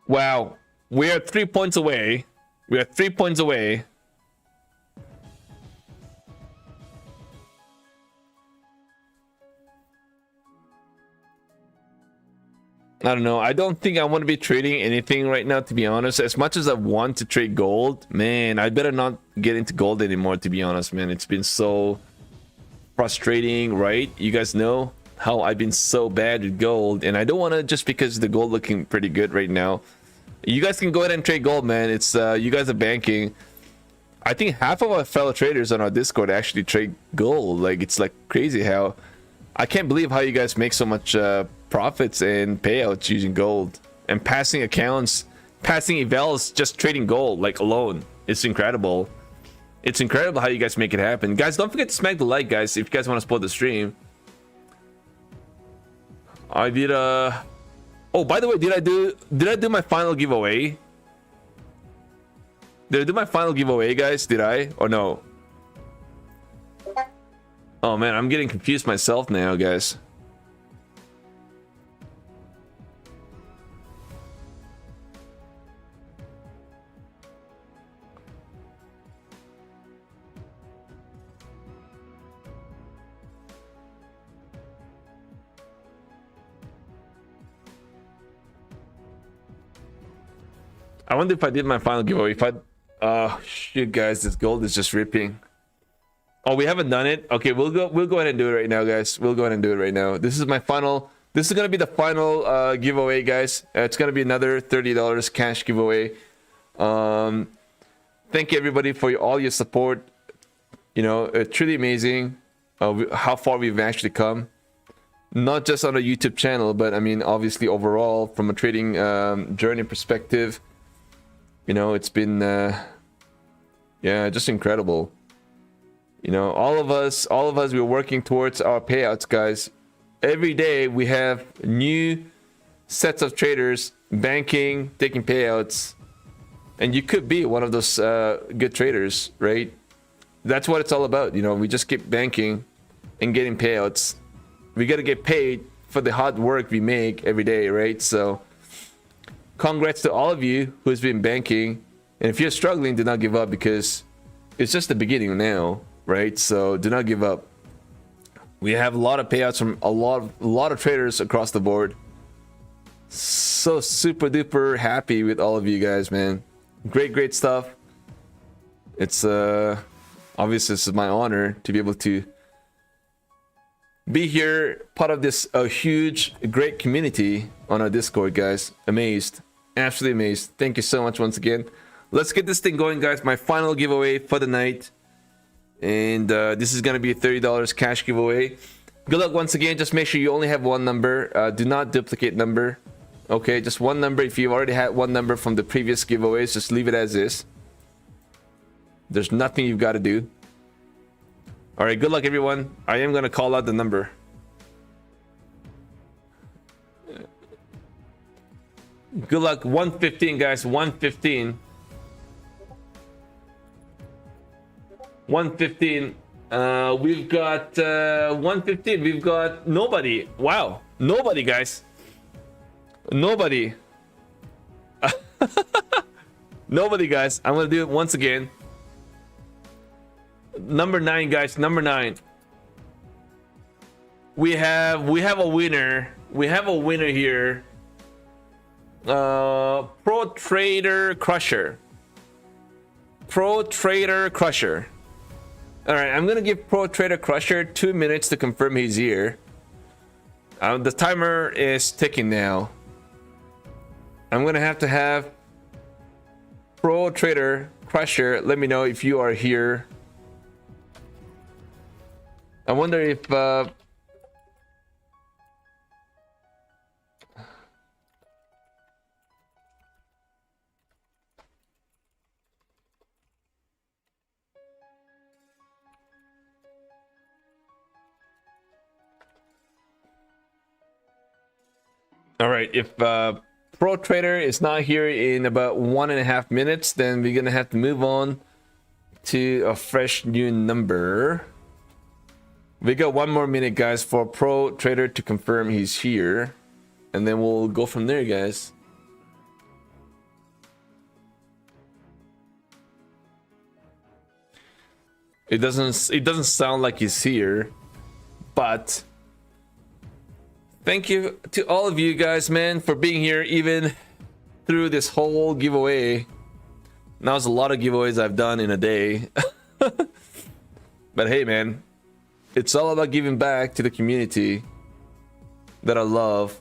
Wow, we are 3 points away. We are 3 points away. I don't know. I don't think I want to be trading anything right now, to be honest. As much as I want to trade gold, man, I better not get into gold anymore, to be honest, man. It's been so frustrating, right? You guys know how I've been so bad with gold, and I don't want to, just because the gold looking pretty good right now. You guys can go ahead and trade gold, man. It's you guys are banking. I think half of our fellow traders on our Discord actually trade gold. Like, it's like crazy how I can't believe how you guys make so much profits and payouts using gold and passing accounts, passing evals, just trading gold like alone. It's incredible. It's incredible how you guys make it happen. Guys, don't forget to smack the like, guys, if you guys want to support the stream. I did oh, by the way, did I do my final giveaway? Did I do my final giveaway, guys? Did I? Or no? Oh man, I'm getting confused myself now, guys. I wonder if I did my final giveaway. If I, shoot, guys, this gold is just ripping. Oh, we haven't done it. Okay, we'll go ahead and do it right now, guys. We'll go ahead and do it right now. This is my final. This is gonna be the final giveaway, guys. It's gonna be another $30 cash giveaway. Thank you everybody for all your support. You know, it's truly amazing how far we've actually come. Not just on a YouTube channel, but I mean, obviously overall from a trading journey perspective. You know, it's been yeah, just incredible. You know, all of us we're working towards our payouts, guys. Every day we have new sets of traders banking, taking payouts, and you could be one of those good traders, right? That's what it's all about. You know, we just keep banking and getting payouts. We got to get paid for the hard work we make every day, right? So congrats to all of you who's been banking, and if you're struggling, do not give up, because it's just the beginning now, right? So do not give up. We have a lot of payouts from a lot of traders across the board. So super duper happy with all of you guys, man. Great stuff. It's obviously this is my honor to be able to be here, part of this huge great community on our Discord, guys. Amazed, absolutely amazed. Thank you so much once again. Let's get this thing going, guys. My final giveaway for the night, and this is gonna be a $30 cash giveaway. Good luck once again. Just make sure you only have one number. Do not duplicate number. Okay, just one number. If you've already had one number from the previous giveaways, just leave it as is. There's nothing you've got to do. All right, good luck, everyone. I am going to call out the number. Good luck. 115, guys. 115. 115. We've got 115. We've got nobody. Wow. Nobody, guys. Nobody. Nobody, guys. I'm gonna do it once again. Number 9, guys. Number 9. We have a winner. We have a winner here. Pro Trader Crusher. Pro Trader Crusher. All right, I'm gonna give Pro Trader Crusher 2 minutes to confirm he's here. The timer is ticking now. I'm gonna have to have Pro Trader Crusher let me know if you are here. I wonder if all right, if Pro Trader is not here in about 1.5 minutes, then we're gonna have to move on to a fresh new number. We got 1 more minute, guys, for Pro Trader to confirm he's here, and then we'll go from there, guys. It doesn't sound like he's here, but thank you to all of you guys, man, for being here even through this whole giveaway. That was a lot of giveaways I've done in a day. But hey, man, it's all about giving back to the community that I love.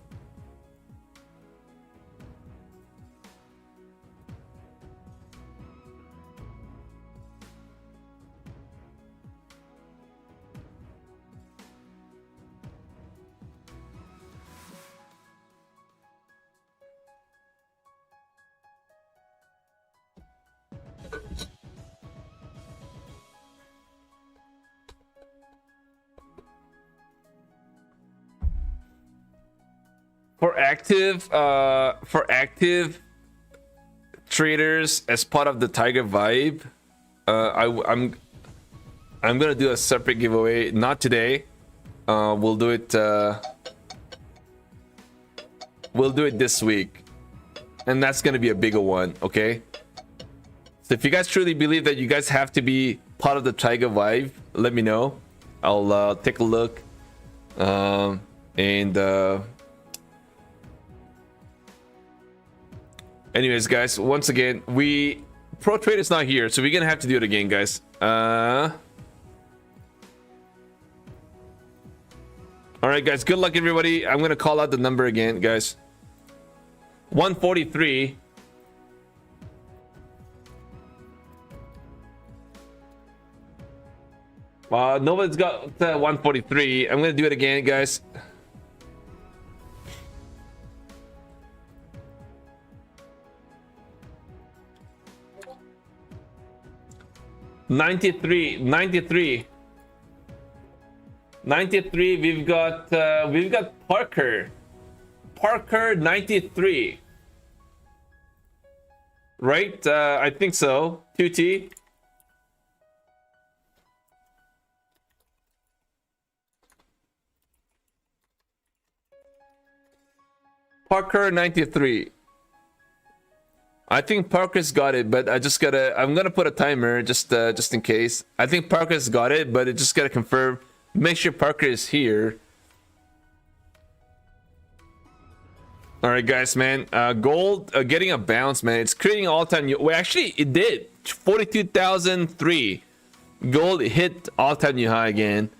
For active traders as part of the Tiger Vibe, I'm gonna do a separate giveaway. Not today. We'll do it this week, and that's gonna be a bigger one. Okay. So if you guys truly believe that you guys have to be part of the Tiger Vibe, let me know. I'll take a look. Anyways, guys, once again, Pro Trade is not here, so we're gonna have to do it again, guys. All right, guys, good luck, everybody. I'm gonna call out the number again, guys. 143. Nobody's got 143. I'm gonna do it again, guys. '93. We've got Parker 93, right? I think so. 2T. Parker 93. I think Parker's got it, but I'm gonna put a timer just in case. I think Parker's got it, but it just gotta confirm. Make sure Parker is here. All right, guys, man. Gold getting a bounce, man. It's creating all-time new. Well, actually, it did. 42,003. Gold hit all-time new high again.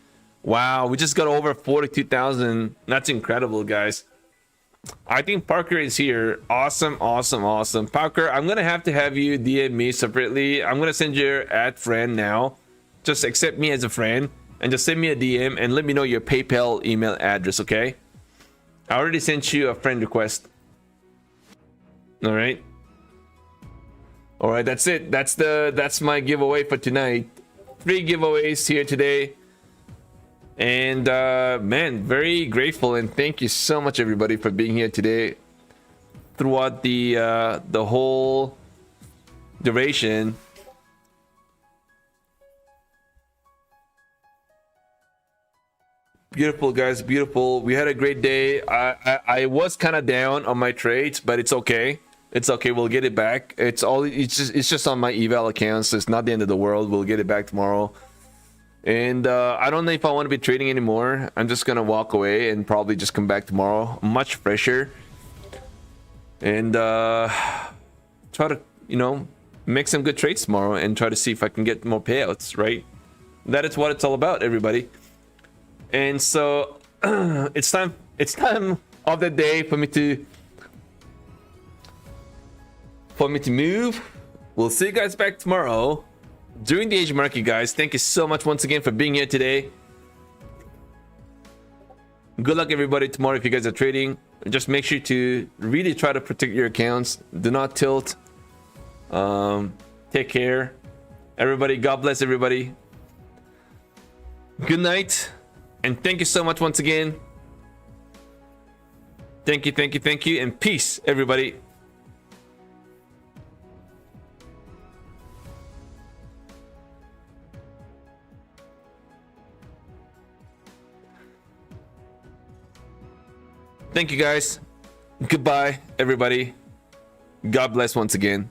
Wow, we just got over 42,000. That's incredible, guys. I think Parker is here. Awesome. Parker, I'm gonna have to have you DM me separately. I'm gonna send your @friend now. Just accept me as a friend and just send me a DM and let me know your PayPal email address, okay? I already sent you a friend request. All right, that's it. That's my giveaway for tonight. 3 giveaways here today. And man, very grateful and thank you so much, everybody, for being here today. throughout the whole duration. Beautiful, guys, beautiful. We had a great day. I was kind of down on my trades, but it's okay. It's okay. We'll get it back. It's just on my eval accounts. So it's not the end of the world. We'll get it back tomorrow. And I don't know if I want to be trading anymore. I'm just gonna walk away and probably just come back tomorrow, much fresher, and try to, you know, make some good trades tomorrow and try to see if I can get more payouts. Right? That is what it's all about, everybody. And so it's time of the day for me to move. We'll see you guys back tomorrow during the Asian market, guys. Thank you so much once again for being here today. Good luck, everybody, tomorrow if you guys are trading. Just make sure to really try to protect your accounts. Do not tilt. Take care, everybody. God bless everybody. Good night. And thank you so much once again. Thank you, thank you, thank you. And peace, everybody. Thank you, guys. Goodbye, everybody. God bless once again.